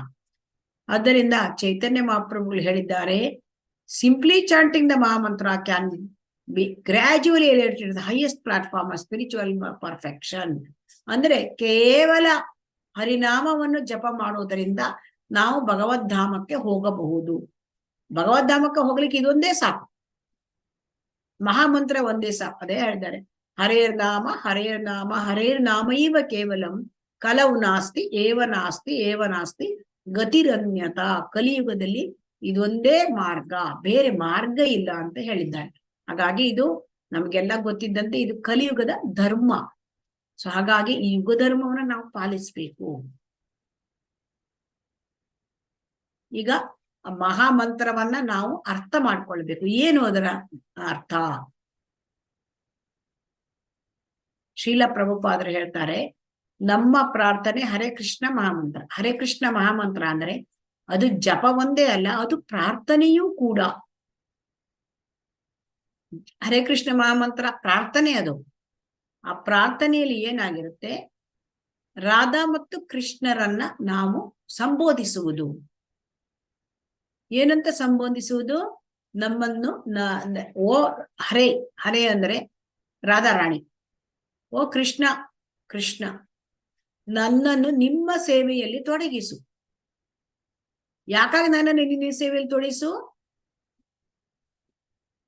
ಆದ್ದರಿಂದ ಚೈತನ್ಯ ಮಹಾಪ್ರಭುಗಳು ಹೇಳಿದ್ದಾರೆ, simply chanting the mahamantra can be gradually elevated the highest platform of spiritual perfection. ಅಂದ್ರೆ ಕೇವಲ ಹರಿನಾಮವನ್ನು ಜಪ ಮಾಡುವುದರಿಂದ ನಾವು ಭಗವದ್ಧಾಮಕ್ಕೆ ಹೋಗಬಹುದು. ಭಗವದ್ಧಾಮಕ್ಕೆ ಹೋಗ್ಲಿಕ್ಕೆ ಇದೊಂದೇ ಸಾಕು, ಮಹಾಮಂತ್ರ ಒಂದೇ ಸಾಕು. ಅದೇ ಹೇಳಿದ್ದಾರೆ, ಹರೇರ್ ನಾಮ ಹರೇರ್ ನಾಮ ಹರೇರ್ ನಾಮೈವ ಕೇವಲಂ ಕಲವು ನಾಸ್ತಿ ಏವ ನಾಸ್ತಿ ಏವ ನಾಸ್ತಿ ಗತಿರನ್ಯತ. ಕಲಿಯುಗದಲ್ಲಿ ಇದೊಂದೇ ಮಾರ್ಗ, ಬೇರೆ ಮಾರ್ಗ ಇಲ್ಲ ಅಂತ ಹೇಳಿದ್ದಾರೆ. ಹಾಗಾಗಿ ಇದು ನಮ್ಗೆಲ್ಲ ಗೊತ್ತಿದ್ದಂತೆ ಇದು ಕಲಿಯುಗದ ಧರ್ಮ. ಸೊ ಹಾಗಾಗಿ ಈ ಯುಗ ಧರ್ಮವನ್ನ ನಾವು ಪಾಲಿಸ್ಬೇಕು. ಈಗ ಮಹಾಮಂತ್ರವನ್ನ ನಾವು ಅರ್ಥ ಮಾಡ್ಕೊಳ್ಬೇಕು. ಏನು ಅದರ ಅರ್ಥ? ಶ್ರೀಲ ಪ್ರಭುಪಾದರು ಹೇಳ್ತಾರೆ, ನಮ್ಮ ಪ್ರಾರ್ಥನೆ ಹರೇ ಕೃಷ್ಣ ಮಹಾಮಂತ್ರ. ಹರೇ ಕೃಷ್ಣ ಮಹಾಮಂತ್ರ ಅಂದ್ರೆ ಅದು ಜಪ ಒಂದೇ ಅಲ್ಲ, ಅದು ಪ್ರಾರ್ಥನೆಯೂ ಕೂಡ. ಹರೇ ಕೃಷ್ಣ ಮಹಾಮಂತ್ರ ಪ್ರಾರ್ಥನೆ. ಅದು ಆ ಪ್ರಾರ್ಥನೆಯಲ್ಲಿ ಏನಾಗಿರುತ್ತೆ, ರಾಧಾ ಮತ್ತು ಕೃಷ್ಣರನ್ನ ನಾವು ಸಂಬೋಧಿಸುವುದು. ಏನಂತ ಸಂಬೋಧಿಸುವುದು? ನಮ್ಮನ್ನು ಓ ಹರೇ, ಹರೇ ಅಂದ್ರೆ ರಾಧಾರಾಣಿ, ಓ ಕೃಷ್ಣ, ಕೃಷ್ಣ ನನ್ನನ್ನು ನಿಮ್ಮ ಸೇವೆಯಲ್ಲಿ ತೊಡಗಿಸು. ಯಾಕಾಗಿ ನನ್ನನ್ನು ನಿನ್ನ ಸೇವೆಯಲ್ಲಿ ತೊಡಗಿಸು?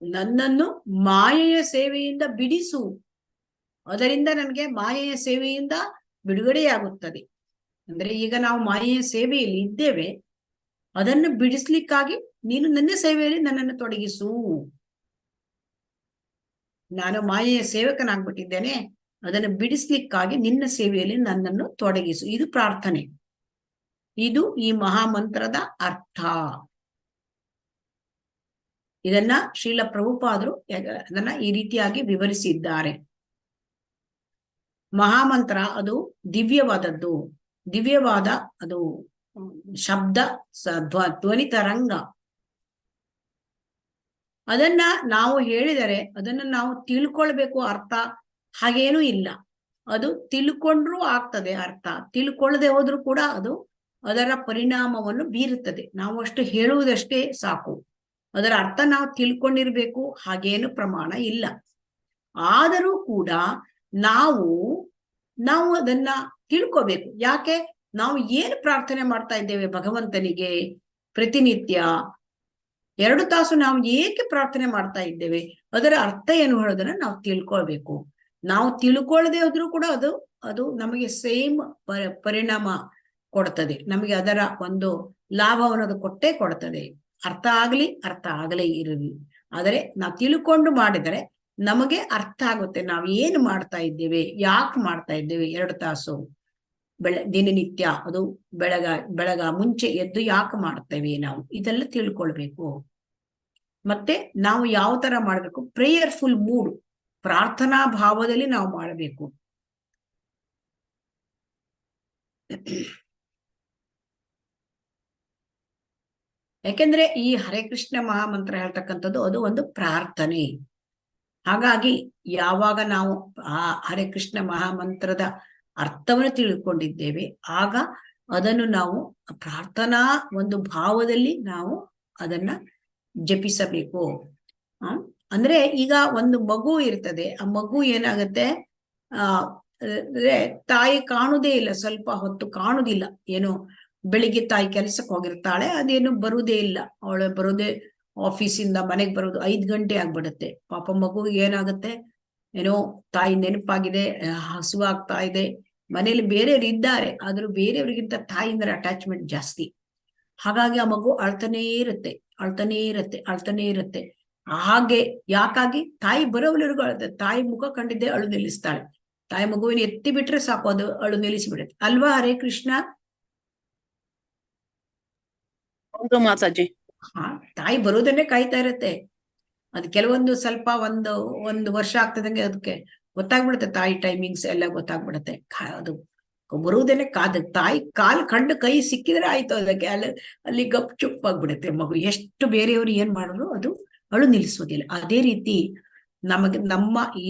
ನನ್ನನ್ನು ಮಾಯೆಯ ಸೇವೆಯಿಂದ ಬಿಡಿಸು. ಅದರಿಂದ ನನಗೆ ಮಾಯೆಯ ಸೇವೆಯಿಂದ ಬಿಡುಗಡೆಯಾಗುತ್ತದೆ. ಅಂದ್ರೆ ಈಗ ನಾವು ಮಾಯೆಯ ಸೇವೆಯಲ್ಲಿ ಇದ್ದೇವೆ, ಅದನ್ನು ಬಿಡಿಸ್ಲಿಕ್ಕಾಗಿ ನೀನು ನನ್ನ ಸೇವೆಯಲ್ಲಿ ನನ್ನನ್ನು ತೊಡಗಿಸು. ನಾನು ಮಾಯೆಯ ಸೇವಕನಾಗ್ಬಿಟ್ಟಿದ್ದೇನೆ, ಅದನ್ನು ಬಿಡಿಸ್ಲಿಕ್ಕಾಗಿ ನಿನ್ನ ಸೇವೆಯಲ್ಲಿ ನನ್ನನ್ನು ತೊಡಗಿಸು. ಇದು ಪ್ರಾರ್ಥನೆ. ಇದು ಈ ಮಹಾಮಂತ್ರದ ಅರ್ಥ. ಇದನ್ನ ಶ್ರೀಲ ಪ್ರಭುಪಾದರು ಅದನ್ನ ಈ ರೀತಿಯಾಗಿ ವಿವರಿಸಿದ್ದಾರೆ. ಮಹಾಮಂತ್ರ ಅದು ದಿವ್ಯವಾದದ್ದು, ದಿವ್ಯವಾದ ಅದು ಶಬ್ದ, ಧ್ವನಿ ತರಂಗ. ಅದನ್ನ ನಾವು ಹೇಳಿದರೆ ಅದನ್ನ ನಾವು ತಿಳ್ಕೊಳ್ಬೇಕು ಅರ್ಥ, ಹಾಗೇನೂ ಇಲ್ಲ. ಅದು ತಿಳ್ಕೊಂಡ್ರೂ ಆಗ್ತದೆ ಅರ್ಥ, ತಿಳ್ಕೊಳ್ಳದೆ ಹೋದ್ರೂ ಕೂಡ ಅದು ಅದರ ಪರಿಣಾಮವನ್ನು ಬೀರುತ್ತದೆ. ನಾವು ಅಷ್ಟು ಹೇಳುವುದಷ್ಟೇ ಸಾಕು, ಅದರ ಅರ್ಥ ನಾವು ತಿಳ್ಕೊಂಡಿರ್ಬೇಕು ಹಾಗೇನು ಪ್ರಮಾಣ ಇಲ್ಲ. ಆದರೂ ಕೂಡ ನಾವು ಅದನ್ನ ತಿಳ್ಕೋಬೇಕು. ಯಾಕೆ? ನಾವು ಏನು ಪ್ರಾರ್ಥನೆ ಮಾಡ್ತಾ ಇದ್ದೇವೆ ಭಗವಂತನಿಗೆ ಪ್ರತಿನಿತ್ಯ, 2 ತಾಸು ನಾವು ಏಕೆ ಪ್ರಾರ್ಥನೆ ಮಾಡ್ತಾ ಇದ್ದೇವೆ, ಅದರ ಅರ್ಥ ಏನು ಹೇಳೋದನ್ನ ನಾವು ತಿಳ್ಕೊಳ್ಬೇಕು. ನಾವು ತಿಳ್ಕೊಳ್ಳದೆ ಹೋದ್ರೂ ಕೂಡ ಅದು ನಮಗೆ ಸೇಮ್ ಪರಿಣಾಮ ಕೊಡ್ತದೆ. ನಮಗೆ ಅದರ ಒಂದು ಲಾಭವನ್ನು ಅದು ಕೊಟ್ಟೇ ಕೊಡ್ತದೆ. ಅರ್ಥ ಆಗಲೇ ಇರಲಿ. ಆದರೆ ನಾವು ತಿಳ್ಕೊಂಡು ಮಾಡಿದರೆ ನಮಗೆ ಅರ್ಥ ಆಗುತ್ತೆ ನಾವು ಏನು ಮಾಡ್ತಾ ಇದ್ದೇವೆ, ಯಾಕೆ ಮಾಡ್ತಾ ಇದ್ದೇವೆ. 2 ತಾಸು ದಿನನಿತ್ಯ ಅದು ಬೆಳಗ ಮುಂಚೆ ಎದ್ದು ಯಾಕೆ ಮಾಡ್ತೇವೆ ನಾವು, ಇದೆಲ್ಲ ತಿಳ್ಕೊಳ್ಬೇಕು. ಮತ್ತೆ ನಾವು ಯಾವ ತರ ಮಾಡ್ಬೇಕು, ಪ್ರೇಯರ್ಫುಲ್ ಮೂಡ್, ಪ್ರಾರ್ಥನಾ ಭಾವದಲ್ಲಿ ನಾವು ಮಾಡಬೇಕು. ಯಾಕೆಂದ್ರೆ ಈ ಹರೇ ಕೃಷ್ಣ ಮಹಾಮಂತ್ರ ಹೇಳ್ತಕ್ಕಂಥದ್ದು ಅದು ಒಂದು ಪ್ರಾರ್ಥನೆ. ಹಾಗಾಗಿ ಯಾವಾಗ ನಾವು ಆ ಹರೇ ಕೃಷ್ಣ ಮಹಾಮಂತ್ರದ ಅರ್ಥವನ್ನು ತಿಳ್ಕೊಂಡಿದ್ದೇವೆ, ಆಗ ಅದನ್ನು ನಾವು ಪ್ರಾರ್ಥನಾ ಒಂದು ಭಾವದಲ್ಲಿ ನಾವು ಅದನ್ನ ಜಪಿಸಬೇಕು. ಅಂದ್ರೆ ಈಗ ಒಂದು ಮಗು ಇರ್ತದೆ, ಆ ಮಗು ಏನಾಗುತ್ತೆ, ಅಂದ್ರೆ ತಾಯಿ ಕಾಣುದೇ ಇಲ್ಲ, ಸ್ವಲ್ಪ ಹೊತ್ತು ಕಾಣುದಿಲ್ಲ. ಏನೋ ಬೆಳಿಗ್ಗೆ ತಾಯಿ ಕೆಲ್ಸಕ್ಕೆ ಹೋಗಿರ್ತಾಳೆ, ಅದೇನು ಬರುವುದೇ ಇಲ್ಲ, ಅವಳು ಬರೋದೇ ಆಫೀಸಿಂದ ಮನೆಗೆ ಬರೋದು 5 ಗಂಟೆ ಆಗ್ಬಿಡುತ್ತೆ. ಪಾಪ ಮಗು ಏನಾಗುತ್ತೆ, ಏನೋ ತಾಯಿ ನೆನಪಾಗಿದೆ, ಹಸುವಾಗ್ತಾ ಇದೆ, ಮನೇಲಿ ಬೇರೆಯವ್ರು ಇದ್ದಾರೆ, ಆದ್ರೂ ಬೇರೆಯವ್ರಿಗಿಂತ ತಾಯಿಯಿಂದ ಅಟ್ಯಾಚ್ಮೆಂಟ್ ಜಾಸ್ತಿ. ಹಾಗಾಗಿ ಆ ಮಗು ಅಳ್ತಾನೇ ಇರುತ್ತೆ. ಹಾಗೆ ಯಾಕಾಗಿ ತಾಯಿ ಬರೋವರೆಗೂ ಅಳುತ್ತೆ. ತಾಯಿ ಮುಖ ಕಂಡಿದ್ದೆ ಅಳು ನಿಲ್ಲಿಸ್ತಾಳೆ. ತಾಯಿ ಮಗುವಿನ ಎತ್ತಿ ಬಿಟ್ರೆ ಸಾಕು, ಅದು ಅಳು ನಿಲ್ಲಿಸಿಬಿಡುತ್ತೆ ಅಲ್ವಾ. ಹರೇ ಕೃಷ್ಣ. ಹೌದು ಮಾತಾಜಿ. ತಾಯಿ ಬರೋದನ್ನೇ ಕಾಯ್ತಾ ಇರುತ್ತೆ. ಅದು ಕೆಲವೊಂದು ಸ್ವಲ್ಪ ಒಂದು ವರ್ಷ ಆಗ್ತದಂಗೆ ಅದಕ್ಕೆ ಗೊತ್ತಾಗ್ಬಿಡುತ್ತೆ, ತಾಯಿ ಟೈಮಿಂಗ್ಸ್ ಎಲ್ಲ ಗೊತ್ತಾಗ್ಬಿಡುತ್ತೆ. ಅದು ಬರುವುದೇನೆ ತಾಯಿ ಕಂಡು ಕೈ ಸಿಕ್ಕಿದ್ರೆ ಆಯ್ತು, ಅದಕ್ಕೆ ಅಲ್ಲಿ ಗಪ್ ಚುಪ್ ಆಗ್ಬಿಡುತ್ತೆ ಮಗು. ಎಷ್ಟು ಬೇರೆಯವರು ಏನ್ ಮಾಡಿದ್ರು ಅದು ಅಳು ನಿಲ್ಲಿಸೋದಿಲ್ಲ. ಅದೇ ರೀತಿ ನಮ್ಮ ಈ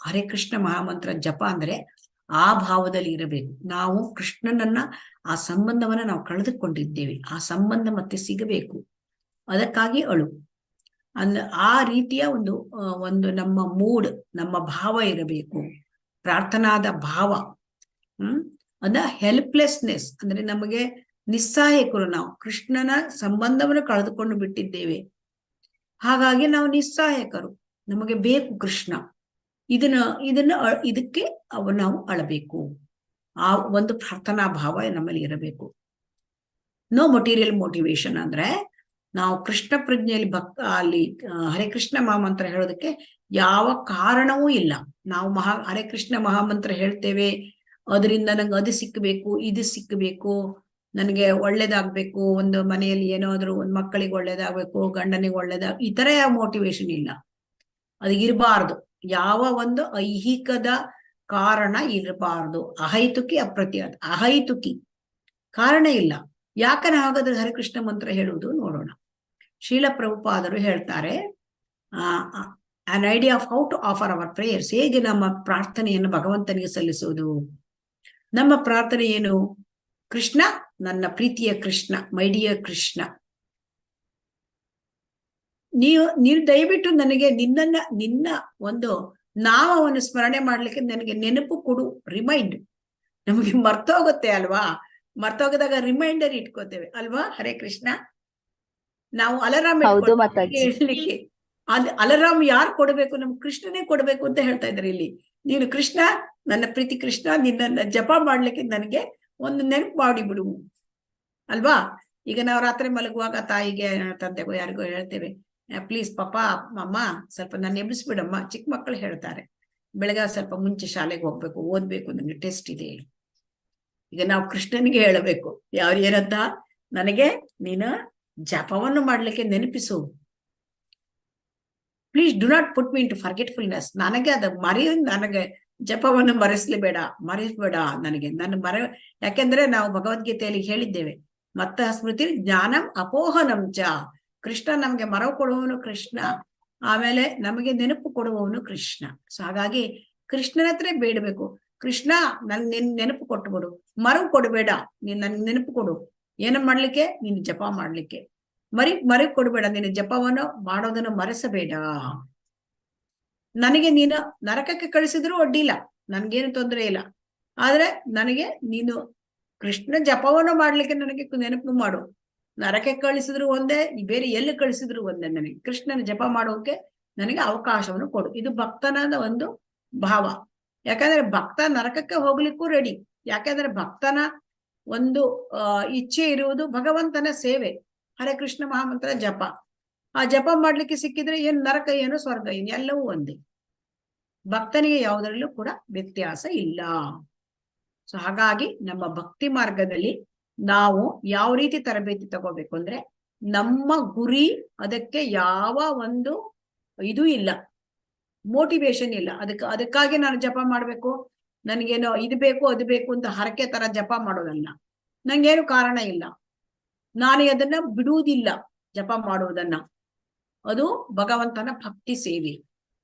ಹರೇ ಕೃಷ್ಣ ಮಹಾಮಂತ್ರ ಜಪ ಅಂದ್ರೆ ಆ ಭಾವದಲ್ಲಿ ಇರಬೇಕು. ನಾವು ಕೃಷ್ಣನನ್ನ, ಆ ಸಂಬಂಧವನ್ನ ನಾವು ಕಳೆದುಕೊಂಡಿದ್ದೇವೆ, ಆ ಸಂಬಂಧ ಮತ್ತೆ ಸಿಗಬೇಕು, ಅದಕ್ಕಾಗಿ ಅಳು. ಆ ರೀತಿಯ ಒಂದು ನಮ್ಮ ಮೂಡ್, ನಮ್ಮ ಭಾವ ಇರಬೇಕು, ಪ್ರಾರ್ಥನಾದ ಭಾವ. ಅದ ಹೆಲ್ಪ್ಲೆಸ್ನೆಸ್ ಅಂದ್ರೆ ನಮಗೆ ನಿಸ್ಸಹಾಯಕರು, ನಾವು ಕೃಷ್ಣನ ಸಂಬಂಧವನ್ನು ಕಳೆದುಕೊಂಡು ಬಿಟ್ಟಿದ್ದೇವೆ, ಹಾಗಾಗಿ ನಾವು ನಿಸ್ಸಹಾಯಕರು, ನಮಗೆ ಬೇಕು ಕೃಷ್ಣ. ಇದಕ್ಕೆ ನಾವು ಅಳಬೇಕು. ಆ ಒಂದು ಪ್ರಾರ್ಥನಾ ಭಾವ ನಮ್ಮಲ್ಲಿ ಇರಬೇಕು. ನೋ ಮಟೀರಿಯಲ್ ಮೋಟಿವೇಶನ್ ಅಂದ್ರೆ ನಾವು ಕೃಷ್ಣ ಪ್ರಜ್ಞೆಯಲ್ಲಿ ಅಲ್ಲಿ ಹರೇ ಕೃಷ್ಣ ಮಹಾಮಂತ್ರ ಹೇಳೋದಕ್ಕೆ ಯಾವ ಕಾರಣವೂ ಇಲ್ಲ. ನಾವು ಹರೇ ಕೃಷ್ಣ ಮಹಾಮಂತ್ರ ಹೇಳ್ತೇವೆ, ಅದರಿಂದ ನಂಗೆ ಅದು ಸಿಕ್ಕಬೇಕು, ಇದು ಸಿಕ್ಕಬೇಕು, ನನಗೆ ಒಳ್ಳೇದಾಗ್ಬೇಕು, ಒಂದು ಮನೆಯಲ್ಲಿ ಏನಾದ್ರು ಒಂದು ಮಕ್ಕಳಿಗೆ ಒಳ್ಳೇದಾಗ್ಬೇಕು, ಗಂಡನಿಗೆ ಈ ತರ ಯಾವ ಮೋಟಿವೇಶನ್ ಇಲ್ಲ, ಅದು ಇರಬಾರ್ದು. ಯಾವ ಒಂದು ಐಹಿಕದ ಕಾರಣ ಇರಬಾರ್ದು. ಅಹೈತುಕಿ ಅಹೈತುಕಿ ಕಾರಣ ಇಲ್ಲ. ಯಾಕಂದ್ರೆ ಹಾಗಾದ್ರೆ ಹರಿಕೃಷ್ಣ ಮಂತ್ರ ಹೇಳುವುದು ನೋಡೋಣ. ಶ್ರೀಲ ಪ್ರಭುಪಾದರು ಹೇಳ್ತಾರೆ, an idea of how to offer our prayers, ಹೇಗೆ ನಮ್ಮ ಪ್ರಾರ್ಥನೆಯನ್ನು ಭಗವಂತನಿಗೆ ಸಲ್ಲಿಸುವುದು. ನಮ್ಮ ಪ್ರಾರ್ಥನೆ ಏನು? ಕೃಷ್ಣ, ನನ್ನ ಪ್ರೀತಿಯ ಕೃಷ್ಣ, ಮೈ ಡಿಯರ್ ಕೃಷ್ಣ, ನೀವು ದಯವಿಟ್ಟು ನನಗೆ ನಿನ್ನ ಒಂದು ನಾಮವನ್ನು ಸ್ಮರಣೆ ಮಾಡ್ಲಿಕ್ಕೆ ನನಗೆ ನೆನಪು ಕೊಡು. ರಿಮೈಂಡ್, ನಮಗೆ ಮರ್ತೋಗುತ್ತೆ ಅಲ್ವಾ, ಮರ್ತೋಗದಾಗ ರಿಮೈಂಡರ್ ಇಟ್ಕೋತೇವೆ ಅಲ್ವಾ. ಹರೇ ಕೃಷ್ಣ. ನಾವು ಅಲಾರಾಮ್ ಹೇಳಲಿಕ್ಕೆ, ಅಲಾರಾಮ್ ಯಾರು ಕೊಡಬೇಕು? ನಮ್ಗೆ ಕೃಷ್ಣನೇ ಕೊಡ್ಬೇಕು ಅಂತ ಹೇಳ್ತಾ ಇದ್ದಾರೆ ಇಲ್ಲಿ. ನೀನು ಕೃಷ್ಣ, ನನ್ನ ಪ್ರೀತಿ ಕೃಷ್ಣ, ನಿನ್ನ ಜಪ ಮಾಡ್ಲಿಕ್ಕೆ ನನಗೆ ಒಂದು ನೆನಪು ಮಾಡಿಬಿಡು ಅಲ್ವಾ. ಈಗ ನಾವು ರಾತ್ರಿ ಮಲಗುವಾಗ ತಾಯಿಗೆ, ತಂದೆಗೂ ಯಾರಿಗೋ ಹೇಳ್ತೇವೆ, ಪ್ಲೀಸ್ ಪಾಪ ಅಮ್ಮ ಸ್ವಲ್ಪ ನನ್ನ ಎಬ್ಬಿಸ್ಬಿಡಮ್ಮ. ಚಿಕ್ಕ ಮಕ್ಕಳು ಹೇಳ್ತಾರೆ, ಬೆಳಗ್ಗೆ ಸ್ವಲ್ಪ ಮುಂಚೆ ಶಾಲೆಗೆ ಹೋಗ್ಬೇಕು, ಓದ್ಬೇಕು, ನನಗೆ ಟೆಸ್ಟ್ ಇದೆ. ಈಗ ನಾವು ಕೃಷ್ಣನಿಗೆ ಹೇಳಬೇಕು, ಏನಂತ, ನನಗೆ ನೀನು ಜಪವನ್ನು ಮಾಡ್ಲಿಕ್ಕೆ ನೆನಪಿಸು. Please do not put me into forgetfulness. ನನಗೆ ಅದು ನನಗೆ ಜಪವನ್ನು ಮರೆಸ್ಬೇಡ ನನಗೆ ಯಾಕೆಂದ್ರೆ ನಾವು ಭಗವದ್ಗೀತೆಯಲ್ಲಿ ಹೇಳಿದ್ದೇವೆ, ಮತ್ತ ಸ್ಮೃತಿ ಜ್ಞಾನಂ ಅಪೋಹನಂ ಚ. ಕೃಷ್ಣ ನಮ್ಗೆ ಮರವು ಕೊಡುವವನು ಕೃಷ್ಣ, ಆಮೇಲೆ ನಮಗೆ ನೆನಪು ಕೊಡುವವನು ಕೃಷ್ಣ. ಸೊ ಹಾಗಾಗಿ ಕೃಷ್ಣನ ಹತ್ರ ಬೇಡಬೇಕು, ಕೃಷ್ಣ ನಿನ್ ನೆನಪು ಕೊಟ್ಟುಬಿಡು, ಮರವು ಕೊಡಬೇಡ, ನೀನ್ ನನ್ ನೆನಪು ಕೊಡು. ಏನ ಮಾಡ್ಲಿಕ್ಕೆ? ನೀನು ಜಪ ಮಾಡ್ಲಿಕ್ಕೆ. ಮರಿ ಕೊಡಬೇಡ, ನೀನು ಜಪವನ್ನು ಮಾಡೋದನ್ನು ಮರೆಸಬೇಡ. ನನಗೆ ನೀನು ನರಕಕ್ಕೆ ಕಳಿಸಿದ್ರು ಅಡ್ಡಿಲ್ಲ, ನನ್ಗೇನು ತೊಂದರೆ ಇಲ್ಲ, ಆದ್ರೆ ನನಗೆ ನೀನು ಕೃಷ್ಣ ಜಪವನ್ನು ಮಾಡ್ಲಿಕ್ಕೆ ನನಗೆ ನೆನಪು ಮಾಡು. ನರಕೆ ಕಳಿಸಿದ್ರು ಒಂದೇ, ಬೇರೆ ಎಲ್ಲಿ ಕಳಿಸಿದ್ರು ಒಂದೇ. ನನಗೆ ಕೃಷ್ಣನ ಜಪ ಮಾಡೋಕೆ ನನಗೆ ಅವಕಾಶವನ್ನು ಕೊಡು. ಇದು ಭಕ್ತನಾದ ಒಂದು ಭಾವ. ಯಾಕಂದ್ರೆ ಭಕ್ತ ನರಕಕ್ಕೆ ಹೋಗ್ಲಿಕ್ಕೂ ರೆಡಿ. ಯಾಕಂದ್ರೆ ಭಕ್ತನ ಒಂದು ಇಚ್ಛೆ ಇರುವುದು ಭಗವಂತನ ಸೇವೆ, ಹರೇ ಕೃಷ್ಣ ಮಹಾಮಂತ್ರ ಜಪ. ಆ ಜಪ ಮಾಡ್ಲಿಕ್ಕೆ ಸಿಕ್ಕಿದ್ರೆ ಏನು ನರಕ ಏನು ಸ್ವರ್ಗ ಏನು ಎಲ್ಲವೂ ಒಂದೇ. ಭಕ್ತನಿಗೆ ಯಾವುದರಲ್ಲೂ ಕೂಡ ವ್ಯತ್ಯಾಸ ಇಲ್ಲ. ಸೊ ಹಾಗಾಗಿ ನಮ್ಮ ಭಕ್ತಿ ಮಾರ್ಗದಲ್ಲಿ ನಾವು ಯಾವ ರೀತಿ ತರಬೇತಿ ತಗೋಬೇಕು ಅಂದ್ರೆ, ನಮ್ಮ ಗುರಿ ಅದಕ್ಕೆ ಯಾವ ಒಂದು ಇದು ಇಲ್ಲ, ಮೋಟಿವೇಶನ್ ಇಲ್ಲ. ಅದಕ್ಕಾಗಿ ನಾನು ಜಪ ಮಾಡ್ಬೇಕು, ನನ್ಗೇನೋ ಇದು ಬೇಕು ಅದು ಬೇಕು ಅಂತ ಹರಕೆ ತರ ಜಪ ಮಾಡೋದಲ್ಲ. ನಂಗೇನು ಕಾರಣ ಇಲ್ಲ, ನಾನು ಅದನ್ನ ಬಿಡುವುದಿಲ್ಲ ಜಪ ಮಾಡುವುದನ್ನ. ಅದು ಭಗವಂತನ ಭಕ್ತಿ ಸೇವೆ.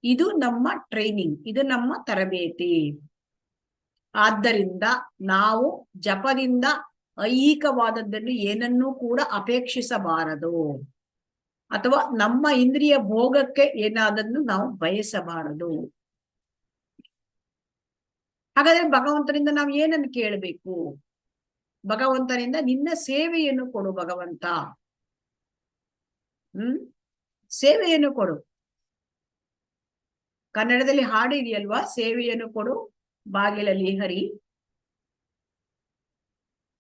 ಇದು ನಮ್ಮ ಟ್ರೈನಿಂಗ್, ಇದು ನಮ್ಮ ತರಬೇತಿ. ಆದ್ದರಿಂದ ನಾವು ಜಪದಿಂದ ಐಹಿಕವಾದದ್ದನ್ನು ಏನನ್ನೂ ಕೂಡ ಅಪೇಕ್ಷಿಸಬಾರದು, ಅಥವಾ ನಮ್ಮ ಇಂದ್ರಿಯ ಭೋಗಕ್ಕೆ ಏನಾದನ್ನು ನಾವು ಬಯಸಬಾರದು. ಹಾಗಾದ್ರೆ ಭಗವಂತನಿಂದ ನಾವು ಏನನ್ನು ಕೇಳಬೇಕು? ಭಗವಂತನಿಂದ ನಿನ್ನ ಸೇವೆಯನ್ನು ಕೊಡು ಭಗವಂತ. ಸೇವೆಯನ್ನು ಕೊಡು. ಕನ್ನಡದಲ್ಲಿ ಹಾಡಿದೆಯಲ್ವಾ, ಸೇವೆಯನ್ನು ಕೊಡು ಬಾಗಿಲಲ್ಲಿ ಹರಿ.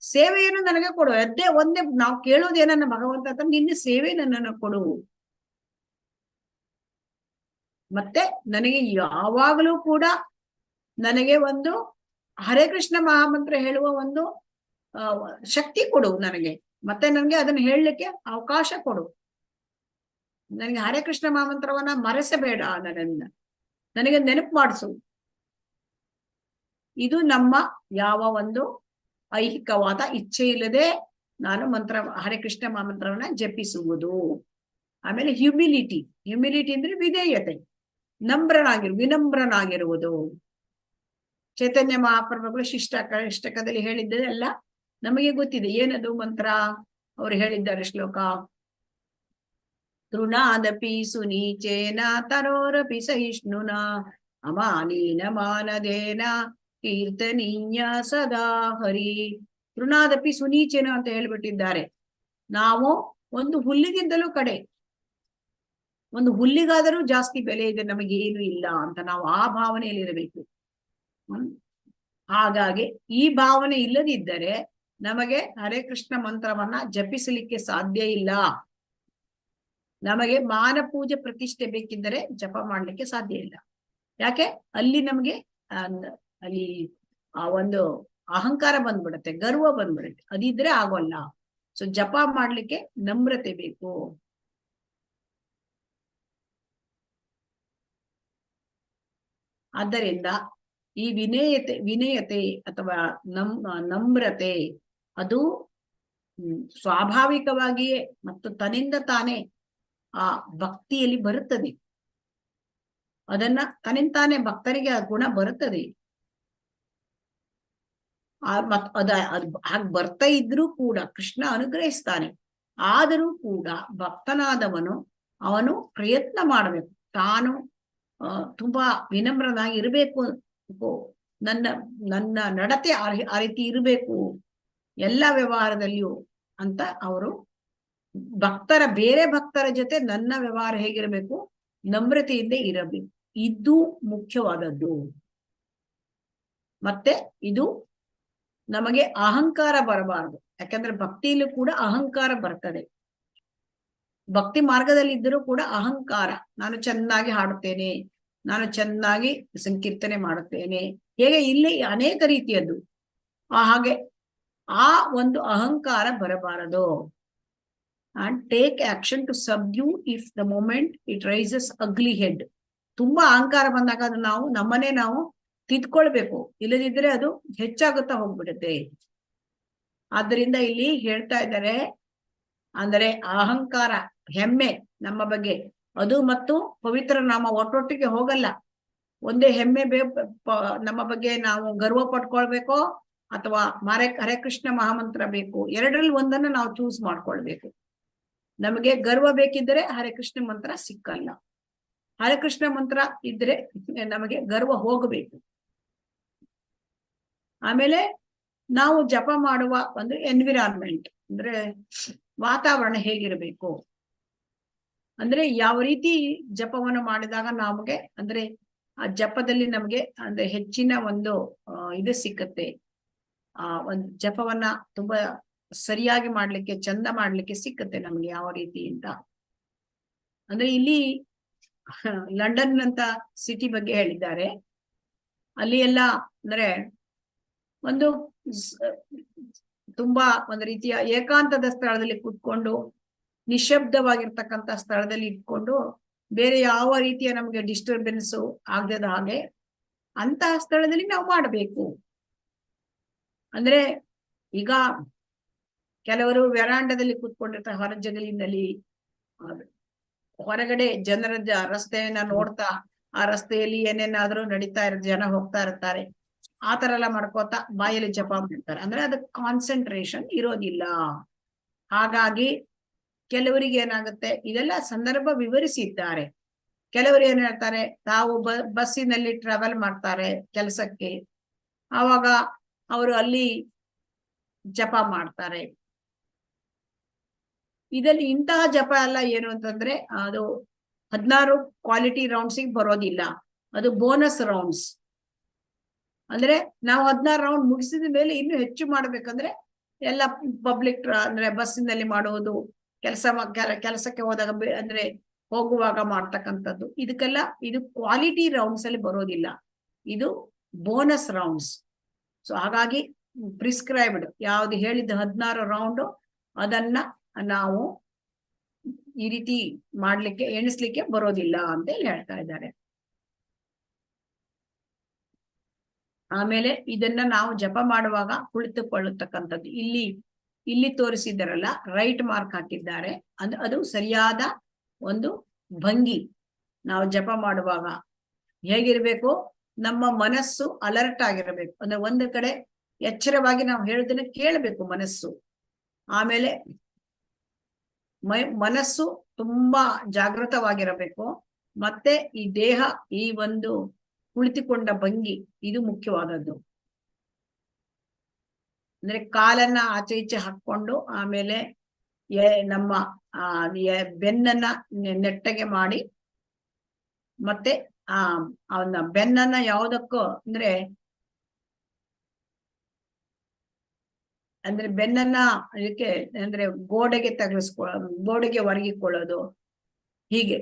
ಸೇವೆಯನ್ನು ನನಗೆ ಕೊಡು. ಅದೇ ಒಂದೇ ನಾವು ಕೇಳೋದೇನನ್ನ ಭಗವಂತ ಅಂತ, ನಿನ್ನ ಸೇವೆ ನನ್ನನ್ನು ಕೊಡು. ಮತ್ತೆ ನನಗೆ ಯಾವಾಗಲೂ ಕೂಡ ನನಗೆ ಒಂದು ಹರೇ ಕೃಷ್ಣ ಮಹಾಮಂತ್ರ ಹೇಳುವ ಒಂದು ಶಕ್ತಿ ಕೊಡು ನನಗೆ. ಮತ್ತೆ ನನಗೆ ಅದನ್ನ ಹೇಳಲಿಕ್ಕೆ ಅವಕಾಶ ಕೊಡು. ನನಗೆ ಹರೇ ಕೃಷ್ಣ ಮಹಾಮಂತ್ರವನ್ನ ಮರೆಸಬೇಡ, ನನಗೆ ನೆನಪು ಮಾಡಿಸು. ಇದು ನಮ್ಮ ಯಾವ ಒಂದು ಐಹಿಕವಾದ ಇಚ್ಛೆ ಇಲ್ಲದೆ ನಾನು ಹರೇ ಕೃಷ್ಣ ಮಹಾಮಂತ್ರವನ್ನ ಜಪಿಸುವುದು. ಆಮೇಲೆ ಹ್ಯುಮಿಲಿಟಿ ಅಂದ್ರೆ ವಿಧೇಯತೆ, ವಿನಮ್ರನಾಗಿರುವುದು. ಚೈತನ್ಯ ಮಹಾಪ್ರಭುಗಳು ಶಿಷ್ಟಕದಲ್ಲಿ ಹೇಳಿದ್ದೆಲ್ಲ ನಮಗೆ ಗೊತ್ತಿದೆ. ಏನದು ಮಂತ್ರ ಅವ್ರು ಹೇಳಿದ್ದಾರೆ ಶ್ಲೋಕ? ತೃಣಾದಪಿ ಸುನೀಚೇನ ತರೋರಪಿ ಸಹಿಷ್ಣುನ ಅಮಾನೀನ ಮಾನದೇನ ಕೀರ್ತನೀಯ ಸದಾ ಹರಿ. ತೃಣಾದಪಿ ಸುನೀಚೇನ ಅಂತ ಹೇಳ್ಬಿಟ್ಟಿದ್ದಾರೆ. ನಾವು ಒಂದು ಹುಲ್ಲಿಗಿಂತಲೂ ಕಡೆ, ಒಂದು ಹುಲ್ಲಿಗಾದರೂ ಜಾಸ್ತಿ ಬೆಲೆ ಇದೆ, ನಮಗೆ ಏನು ಇಲ್ಲ ಅಂತ ನಾವು ಆ ಭಾವನೆಯಲ್ಲಿ ಇರಬೇಕು. ಹಾಗಾಗಿ ಈ ಭಾವನೆ ಇಲ್ಲದಿದ್ದರೆ ನಮಗೆ ಹರೇ ಕೃಷ್ಣ ಮಂತ್ರವನ್ನ ಜಪಿಸಲಿಕ್ಕೆ ಸಾಧ್ಯ ಇಲ್ಲ. ನಮಗೆ ಮಾನ ಪೂಜೆ ಪ್ರತಿಷ್ಠೆ ಬೇಕಿದ್ದರೆ ಜಪ ಮಾಡ್ಲಿಕ್ಕೆ ಸಾಧ್ಯ ಇಲ್ಲ. ಯಾಕೆ? ಅಲ್ಲಿ ನಮಗೆ ಅಲ್ಲಿ ಆ ಒಂದು ಅಹಂಕಾರ ಬಂದ್ಬಿಡುತ್ತೆ, ಗರ್ವ ಬಂದ್ಬಿಡುತ್ತೆ. ಅದಿದ್ರೆ ಆಗೋಲ್ಲ. ಸೊ ಜಪ ಮಾಡ್ಲಿಕ್ಕೆ ನಮ್ರತೆ ಬೇಕು. ಆದ್ದರಿಂದ ಈ ವಿನಯತೆ ಅಥವಾ ನಮ್ರತೆ ಅದು ಸ್ವಾಭಾವಿಕವಾಗಿಯೇ ಮತ್ತು ತನ್ನಿಂದ ತಾನೇ ಆ ಭಕ್ತಿಯಲ್ಲಿ ಬರುತ್ತದೆ. ಅದನ್ನ ತನ್ನಿಂದಾನೇ ಭಕ್ತರಿಗೆ ಆ ಗುಣ ಬರುತ್ತದೆ. ಹಾಗೆ ಬರ್ತಾ ಇದ್ರೂ ಕೂಡ ಕೃಷ್ಣ ಅನುಗ್ರಹಿಸ್ತಾನೆ. ಆದರೂ ಕೂಡ ಭಕ್ತನಾದವನು ಅವನು ಪ್ರಯತ್ನ ಮಾಡಬೇಕು. ತಾನು ತುಂಬಾ ವಿನಮ್ರನಾಗಿ ಇರಬೇಕು, ನನ್ನ ನಡತೆ ಆ ರೀತಿ ಇರಬೇಕು ಎಲ್ಲ ವ್ಯವಹಾರದಲ್ಲಿಯೂ ಅಂತ ಅವರು ಬೇರೆ ಭಕ್ತರ ಜೊತೆ ನನ್ನ ವ್ಯವಹಾರ ಹೇಗಿರಬೇಕು, ನಮ್ರತೆಯಿಂದ ಇರಬೇಕು. ಇದು ಮುಖ್ಯವಾದದ್ದು. ಮತ್ತೆ ಇದು ನಮಗೆ ಅಹಂಕಾರ ಬರಬಾರದು. ಯಾಕಂದ್ರೆ ಭಕ್ತಿಯಲ್ಲೂ ಕೂಡ ಅಹಂಕಾರ ಬರ್ತದೆ. ಭಕ್ತಿ ಮಾರ್ಗದಲ್ಲಿ ಇದ್ದರೂ ಕೂಡ ಅಹಂಕಾರ, ನಾನು ಚೆನ್ನಾಗಿ ಹಾಡುತ್ತೇನೆ, ನಾನು ಚೆನ್ನಾಗಿ ಸಂಕೀರ್ತನೆ ಮಾಡುತ್ತೇನೆ, ಹೇಗೆ ಇಲ್ಲಿ ಅನೇಕ ರೀತಿಯದ್ದು. ಹಾಗೆ ಆ ಒಂದು ಅಹಂಕಾರ ಬರಬಾರದು. And take action to subdue if the moment it raises ugly head. ತುಂಬಾ ಅಹಂಕಾರ ಬಂದಾಗ ಅದು ನಮ್ಮನ್ನೇ ನಾವು ತಿದ್ಕೊಳ್ಬೇಕು, ಇಲ್ಲದಿದ್ರೆ ಅದು ಹೆಚ್ಚಾಗುತ್ತಾ ಹೋಗ್ಬಿಡುತ್ತೆ. ಆದ್ದರಿಂದ ಇಲ್ಲಿ ಹೇಳ್ತಾ ಇದ್ದಾರೆ, ಅಂದರೆ ಅಹಂಕಾರ, ಹೆಮ್ಮೆ ನಮ್ಮ ಬಗ್ಗೆ, ಅದು ಮತ್ತು ಪವಿತ್ರ ನಾಮ ಒಟ್ಟೊಟ್ಟಿಗೆ ಹೋಗಲ್ಲ. ಒಂದೇ ಹೆಮ್ಮೆ ನಮ್ಮ ಬಗ್ಗೆ ನಾವು ಗರ್ವ ಪಡ್ಕೊಳ್ಬೇಕೋ ಅಥವಾ ಹರೇ ಕೃಷ್ಣ ಮಹಾಮಂತ್ರ ಬೇಕು, ಎರಡರಲ್ಲಿ ಒಂದನ್ನು ನಾವು ಚೂಸ್ ಮಾಡ್ಕೊಳ್ಬೇಕು. ನಮಗೆ ಗರ್ವ ಬೇಕಿದ್ರೆ ಹರೇ ಕೃಷ್ಣ ಮಂತ್ರ ಸಿಕ್ಕಲ್ಲ. ಹರೇ ಕೃಷ್ಣ ಮಂತ್ರ ಇದ್ರೆ ನಮಗೆ ಗರ್ವ ಹೋಗಬೇಕು. ಆಮೇಲೆ ನಾವು ಜಪ ಮಾಡುವ ಒಂದು ಎನ್ವಿರಾನ್ಮೆಂಟ್, ಅಂದ್ರೆ ವಾತಾವರಣ ಹೇಗಿರಬೇಕು, ಅಂದ್ರೆ ಯಾವ ರೀತಿ ಜಪವನ್ನು ಮಾಡಿದಾಗ ನಮಗೆ ಅಂದ್ರೆ ಆ ಜಪದಲ್ಲಿ ನಮಗೆ ಅಂದ್ರೆ ಹೆಚ್ಚಿನ ಒಂದು ಇದು ಸಿಕ್ಕತ್ತೆ, ಒಂದು ಜಪವನ್ನ ತುಂಬಾ ಸರಿಯಾಗಿ ಮಾಡ್ಲಿಕ್ಕೆ, ಚಂದ ಮಾಡ್ಲಿಕ್ಕೆ ಸಿಕ್ಕತ್ತೆ ನಮ್ಗೆ ಯಾವ ರೀತಿ ಅಂತ. ಅಂದ್ರೆ ಇಲ್ಲಿ ಲಂಡನ್ ಅಂತ ಸಿಟಿ ಬಗ್ಗೆ ಹೇಳಿದ್ದಾರೆ. ಅಲ್ಲಿ ಎಲ್ಲ ಅಂದ್ರೆ ಒಂದು ತುಂಬಾ ಒಂದು ರೀತಿಯ ಏಕಾಂತದ ಸ್ಥಳದಲ್ಲಿ ಕೂತ್ಕೊಂಡು ನಿಶಬ್ದವಾಗಿರ್ತಕ್ಕಂಥ ಸ್ಥಳದಲ್ಲಿ ಇಟ್ಕೊಂಡು ಬೇರೆ ಯಾವ ರೀತಿಯ ನಮ್ಗೆ ಡಿಸ್ಟರ್ಬೆನ್ಸ್ ಆಗದ ಹಾಗೆ ಅಂತಹ ಸ್ಥಳದಲ್ಲಿ ನಾವು ಮಾಡಬೇಕು. ಅಂದ್ರೆ ಈಗ ಕೆಲವರು ವೆರಾಂಡದಲ್ಲಿ ಕೂತ್ಕೊಂಡಿರ್ತಾರೆ, ಹೊರ ಜಗಲಿನಲ್ಲಿ ಹೊರಗಡೆ ಜನರ ರಸ್ತೆಯನ್ನ ನೋಡ್ತಾ ಆ ರಸ್ತೆಯಲ್ಲಿ ಏನೇನಾದ್ರೂ ನಡೀತಾ ಜನ ಹೋಗ್ತಾ ಇರ್ತಾರೆ, ಆ ತರ ಎಲ್ಲ ಮಾಡ್ಕೋತಾ ಬಾಯಲ್ಲಿ ಜಪ ಮಾಡ್ತಾರೆ. ಅಂದ್ರೆ ಅದಕ್ಕೆ ಕಾನ್ಸಂಟ್ರೇಷನ್ ಇರೋದಿಲ್ಲ. ಹಾಗಾಗಿ ಕೆಲವರಿಗೆ ಏನಾಗುತ್ತೆ, ಇದೆಲ್ಲ ಸಂದರ್ಭ ವಿವರಿಸಿದ್ದಾರೆ. ಕೆಲವರು ಏನ್ ಹೇಳ್ತಾರೆ, ತಾವು ಬಸ್ಸಿನಲ್ಲಿ ಟ್ರಾವೆಲ್ ಮಾಡ್ತಾರೆ ಕೆಲಸಕ್ಕೆ, ಆವಾಗ ಅವರು ಅಲ್ಲಿ ಜಪ ಮಾಡ್ತಾರೆ. ಇದರಲ್ಲಿ ಇಂತಹ ಜಪ ಎಲ್ಲ ಏನು ಅಂತಂದ್ರೆ ಅದು 16 ಕ್ವಾಲಿಟಿ ರೌಂಡ್ಸಿಗೆ ಬರೋದಿಲ್ಲ, ಅದು ಬೋನಸ್ ರೌಂಡ್ಸ್. ಅಂದ್ರೆ ನಾವು 16 ರೌಂಡ್ ಮುಗಿಸಿದ ಮೇಲೆ ಇನ್ನು ಹೆಚ್ಚು ಮಾಡ್ಬೇಕಂದ್ರೆ ಎಲ್ಲ ಪಬ್ಲಿಕ್ ಅಂದ್ರೆ ಬಸ್ಸಿನಲ್ಲಿ ಮಾಡುವುದು, ಕೆಲಸಕ್ಕೆ ಹೋದಾಗ ಅಂದ್ರೆ ಹೋಗುವಾಗ ಮಾಡ್ತಕ್ಕಂಥದ್ದು, ಇದಕ್ಕೆಲ್ಲ ಇದು ಕ್ವಾಲಿಟಿ ರೌಂಡ್ಸ್ ಅಲ್ಲಿ ಬರೋದಿಲ್ಲ, ಇದು ಬೋನಸ್ ರೌಂಡ್ಸ್. ಸೊ ಹಾಗಾಗಿ ಪ್ರಿಸ್ಕ್ರೈಬ್ಡ್ ಯಾವ್ದು ಹೇಳಿದ 16 ರೌಂಡ್ ಅದನ್ನ ನಾವು ಈ ರೀತಿ ಮಾಡ್ಲಿಕ್ಕೆ ಎಣಿಸ್ಲಿಕ್ಕೆ ಬರೋದಿಲ್ಲ ಅಂತ ಹೇಳಿ ಹೇಳ್ತಾ ಇದ್ದಾರೆ. ಆಮೇಲೆ ಇದನ್ನ ನಾವು ಜಪ ಮಾಡುವಾಗ ಕುಳಿತುಕೊಳ್ಳತಕ್ಕಂಥದ್ದು, ಇಲ್ಲಿ ತೋರಿಸಿದಾರಲ್ಲ ರೈಟ್ ಮಾರ್ಕ್ ಹಾಕಿದ್ದಾರೆ, ಅದು ಸರಿಯಾದ ಒಂದು ಭಂಗಿ. ನಾವು ಜಪ ಮಾಡುವಾಗ ಹೇಗಿರ್ಬೇಕು, ನಮ್ಮ ಮನಸ್ಸು ಅಲರ್ಟ್ ಆಗಿರಬೇಕು, ಅಂದ್ರೆ ಒಂದು ಕಡೆ ಎಚ್ಚರವಾಗಿ ನಾವು ಹೇಳೋದನ್ನ ಕೇಳಬೇಕು ಮನಸ್ಸು. ಆಮೇಲೆ ಮನಸ್ಸು ತುಂಬಾ ಜಾಗೃತವಾಗಿರಬೇಕು. ಮತ್ತೆ ಈ ದೇಹ, ಈ ಒಂದು ಕುಳಿತುಕೊಂಡ ಭಂಗಿ ಇದು ಮುಖ್ಯವಾದದ್ದು. ಅಂದ್ರೆ ಕಾಲನ್ನ ಆಚೆ ಈಚೆ ಹಾಕೊಂಡು ಆಮೇಲೆ ನಮ್ಮ ಬೆನ್ನನ್ನ ನೆಟ್ಟಗೆ ಮಾಡಿ, ಮತ್ತೆ ಅವನ ಬೆನ್ನನ್ನ ಯಾವುದಕ್ಕೂ ಅಂದ್ರೆ ಬೆನ್ನನ್ನ ಇದಕ್ಕೆ ಅಂದ್ರೆ ಗೋಡೆಗೆ ಗೋಡೆಗೆ ಒರಗಿಕೊಳ್ಳೋದು, ಹೀಗೆ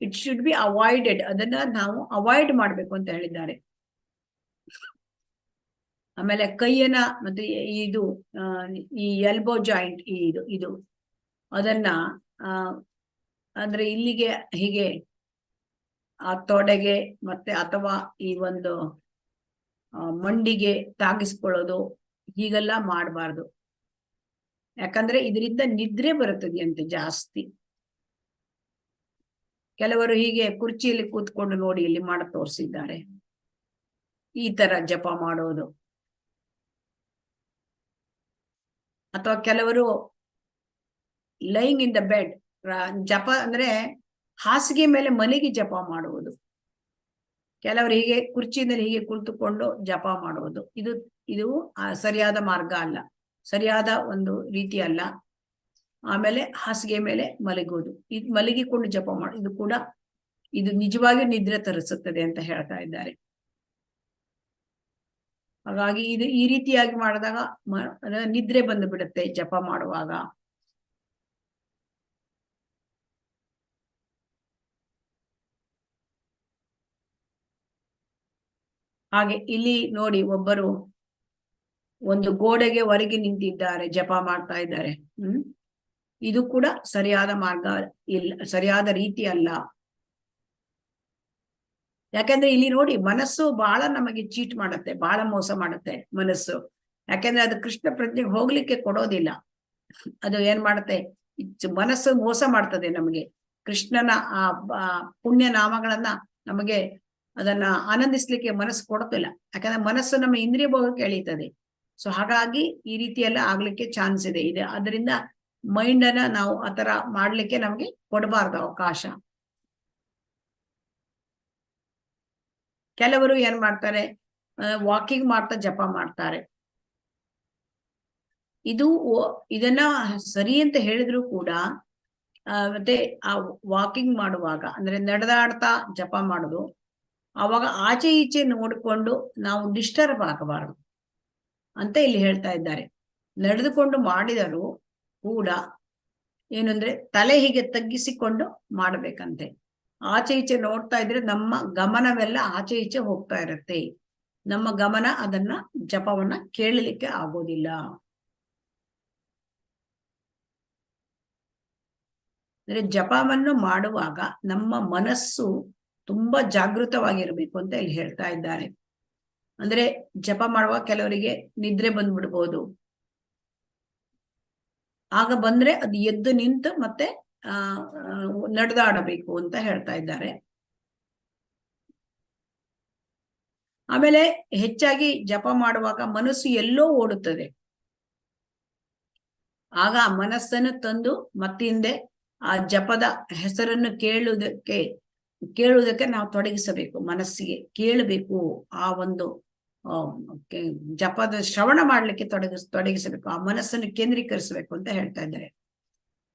ಇಟ್ ಶುಡ್ ಬಿ ಅವಾಯ್ಡೆಡ್, ಅದನ್ನ ನಾವು ಅವಾಯ್ಡ್ ಮಾಡ್ಬೇಕು ಅಂತ ಹೇಳಿದ್ದಾರೆ. ಆಮೇಲೆ ಕೈಯನ್ನ ಮತ್ತೆ ಇದು ಈ ಎಲ್ಬೋ ಜಾಯಿಂಟ್ ಇದು ಅದನ್ನ ಅಂದ್ರೆ ಇಲ್ಲಿಗೆ ಹೀಗೆ ಆ ತೊಡೆಗೆ ಮತ್ತೆ ಅಥವಾ ಈ ಒಂದು ಮಂಡಿಗೆ ತಾಗಿಸ್ಕೊಳ್ಳೋದು ಹೀಗೆಲ್ಲ ಮಾಡಬಾರ್ದು. ಯಾಕಂದ್ರೆ ಇದರಿಂದ ನಿದ್ರೆ ಬರುತ್ತದೆ ಅಂತೆ ಜಾಸ್ತಿ. ಕೆಲವರು ಹೀಗೆ ಕುರ್ಚಿಯಲ್ಲಿ ಕೂತ್ಕೊಂಡು ನೋಡಿ ಇಲ್ಲಿ ಮಾಡಿ ತೋರಿಸಿದ್ದಾರೆ, ಈ ತರ ಜಪ ಮಾಡೋದು. ಅಥವಾ ಕೆಲವರು ಲೈಂಗ್ ಇನ್ ದ ಬೆಡ್, ಜಪ ಅಂದ್ರೆ ಹಾಸಿಗೆ ಮೇಲೆ ಮಲಗಿ ಜಪ ಮಾಡುವುದು. ಕೆಲವರು ಹೀಗೆ ಕುರ್ಚಿನಲ್ಲಿ ಹೀಗೆ ಕುಳಿತುಕೊಂಡು ಜಪ ಮಾಡುವುದು, ಇದು ಸರಿಯಾದ ಮಾರ್ಗ ಅಲ್ಲ, ಸರಿಯಾದ ಒಂದು ರೀತಿ ಅಲ್ಲ. ಆಮೇಲೆ ಹಾಸಿಗೆ ಮೇಲೆ ಮಲಗುವುದು, ಇದು ಮಲಗಿಕೊಂಡು ಜಪ ಇದು ಇದು ನಿಜವಾಗಿ ನಿದ್ರೆ ತರಿಸುತ್ತದೆ ಅಂತ ಹೇಳ್ತಾ ಇದ್ದಾರೆ. ಹಾಗಾಗಿ ಇದು ಈ ರೀತಿಯಾಗಿ ಮಾಡಿದಾಗ ನಿದ್ರೆ ಬಂದು ಬಿಡುತ್ತೆ ಜಪ ಮಾಡುವಾಗ. ಹಾಗೆ ಇಲ್ಲಿ ನೋಡಿ, ಒಬ್ಬರು ಒಂದು ಗೋಡೆಗೆ ಹೊರಗೆ ನಿಂತಿದ್ದಾರೆ, ಜಪ ಮಾಡ್ತಾ ಇದ್ದಾರೆ. ಇದು ಕೂಡ ಸರಿಯಾದ ಮಾರ್ಗ ಇಲ್ಲ, ಸರಿಯಾದ ರೀತಿ ಅಲ್ಲ. ಯಾಕಂದ್ರೆ ಇಲ್ಲಿ ನೋಡಿ, ಮನಸ್ಸು ಬಹಳ ನಮಗೆ ಚೀಟ್ ಮಾಡುತ್ತೆ, ಬಹಳ ಮೋಸ ಮಾಡುತ್ತೆ ಮನಸ್ಸು. ಯಾಕಂದ್ರೆ ಅದು ಕೃಷ್ಣ ಪ್ರಜ್ಞೆಗೆ ಹೋಗ್ಲಿಕ್ಕೆ ಕೊಡೋದಿಲ್ಲ. ಅದು ಏನ್ ಮಾಡುತ್ತೆ, ಮನಸ್ಸು ಮೋಸ ಮಾಡ್ತದೆ ನಮಗೆ. ಕೃಷ್ಣನ ಆ ಪುಣ್ಯ ನಾಮಗಳನ್ನ ನಮಗೆ ಅದನ್ನ ಆನಂದಿಸ್ಲಿಕ್ಕೆ ಮನಸ್ಸು ಕೊಡೋದಿಲ್ಲ. ಯಾಕಂದ್ರೆ ಮನಸ್ಸು ನಮ್ಮ ಇಂದ್ರಿಯ ಭೋಗಕ್ಕೆ ಎಳೀತದೆ. ಸೊ ಹಾಗಾಗಿ ಈ ರೀತಿ ಎಲ್ಲ ಆಗ್ಲಿಕ್ಕೆ ಚಾನ್ಸ್ ಇದೆ. ಅದರಿಂದ ಮೈಂಡ್ ಅನ್ನ ನಾವು ಆತರ ಮಾಡ್ಲಿಕ್ಕೆ ನಮ್ಗೆ ಕೊಡಬಾರ್ದು ಅವಕಾಶ. ಕೆಲವರು ಏನ್ ಮಾಡ್ತಾರೆ, ವಾಕಿಂಗ್ ಮಾಡ್ತಾ ಜಪ ಮಾಡ್ತಾರೆ. ಇದು ಇದನ್ನ ಸರಿ ಅಂತ ಹೇಳಿದ್ರು ಕೂಡ ಮತ್ತೆ ಆ ವಾಕಿಂಗ್ ಮಾಡುವಾಗ ಅಂದ್ರೆ ನಡೆದಾಡ್ತಾ ಜಪ ಮಾಡೋದು, ಆವಾಗ ಆಚೆ ಈಚೆ ನೋಡಿಕೊಂಡು ನಾವು ಡಿಸ್ಟರ್ಬ್ ಆಗಬಾರದು ಅಂತ ಇಲ್ಲಿ ಹೇಳ್ತಾ ಇದ್ದಾರೆ. ನಡೆದುಕೊಂಡು ಮಾಡಿದರೂ ಕೂಡ ಏನಂದ್ರೆ ತಲೆ ಹೀಗೆ ತಗ್ಗಿಸಿಕೊಂಡು ಮಾಡಬೇಕಂತೆ. ಆಚೆ ಈಚೆ ನೋಡ್ತಾ ಇದ್ರೆ ನಮ್ಮ ಗಮನವೆಲ್ಲ ಆಚೆ ಈಚೆ ಹೋಗ್ತಾ ಇರತ್ತೆ, ನಮ್ಮ ಗಮನ ಅದನ್ನ ಜಪವನ್ನ ಕೇಳಲಿಕ್ಕೆ ಆಗೋದಿಲ್ಲ. ಅಂದ್ರೆ ಜಪವನ್ನು ಮಾಡುವಾಗ ನಮ್ಮ ಮನಸ್ಸು ತುಂಬಾ ಜಾಗೃತವಾಗಿರ್ಬೇಕು ಅಂತ ಇಲ್ಲಿ ಹೇಳ್ತಾ ಇದ್ದಾರೆ. ಅಂದ್ರೆ ಜಪ ಮಾಡುವಾಗ ಕೆಲವರಿಗೆ ನಿದ್ರೆ ಬಂದ್ಬಿಡ್ಬೋದು, ಆಗ ಬಂದ್ರೆ ಅದು ಎದ್ದು ನಿಂತು ಮತ್ತೆ ನಡೆದಾಡಬೇಕು ಅಂತ ಹೇಳ್ತಾ ಇದ್ದಾರೆ. ಆಮೇಲೆ ಹೆಚ್ಚಾಗಿ ಜಪ ಮಾಡುವಾಗ ಮನಸ್ಸು ಎಲ್ಲೋ ಓಡುತ್ತದೆ, ಆಗ ಆ ಮನಸ್ಸನ್ನು ತಂದು ಮತ್ತಿಂದೆ ಆ ಜಪದ ಹೆಸರನ್ನು ಕೇಳುವುದಕ್ಕೆ ನಾವು ತೊಡಗಿಸಬೇಕು. ಮನಸ್ಸಿಗೆ ಕೇಳಬೇಕು, ಆ ಒಂದು ಜಪದ ಶ್ರವಣ ಮಾಡ್ಲಿಕ್ಕೆ ತೊಡಗಿಸಬೇಕು, ಆ ಮನಸ್ಸನ್ನು ಕೇಂದ್ರೀಕರಿಸಬೇಕು ಅಂತ ಹೇಳ್ತಾ ಇದ್ದಾರೆ.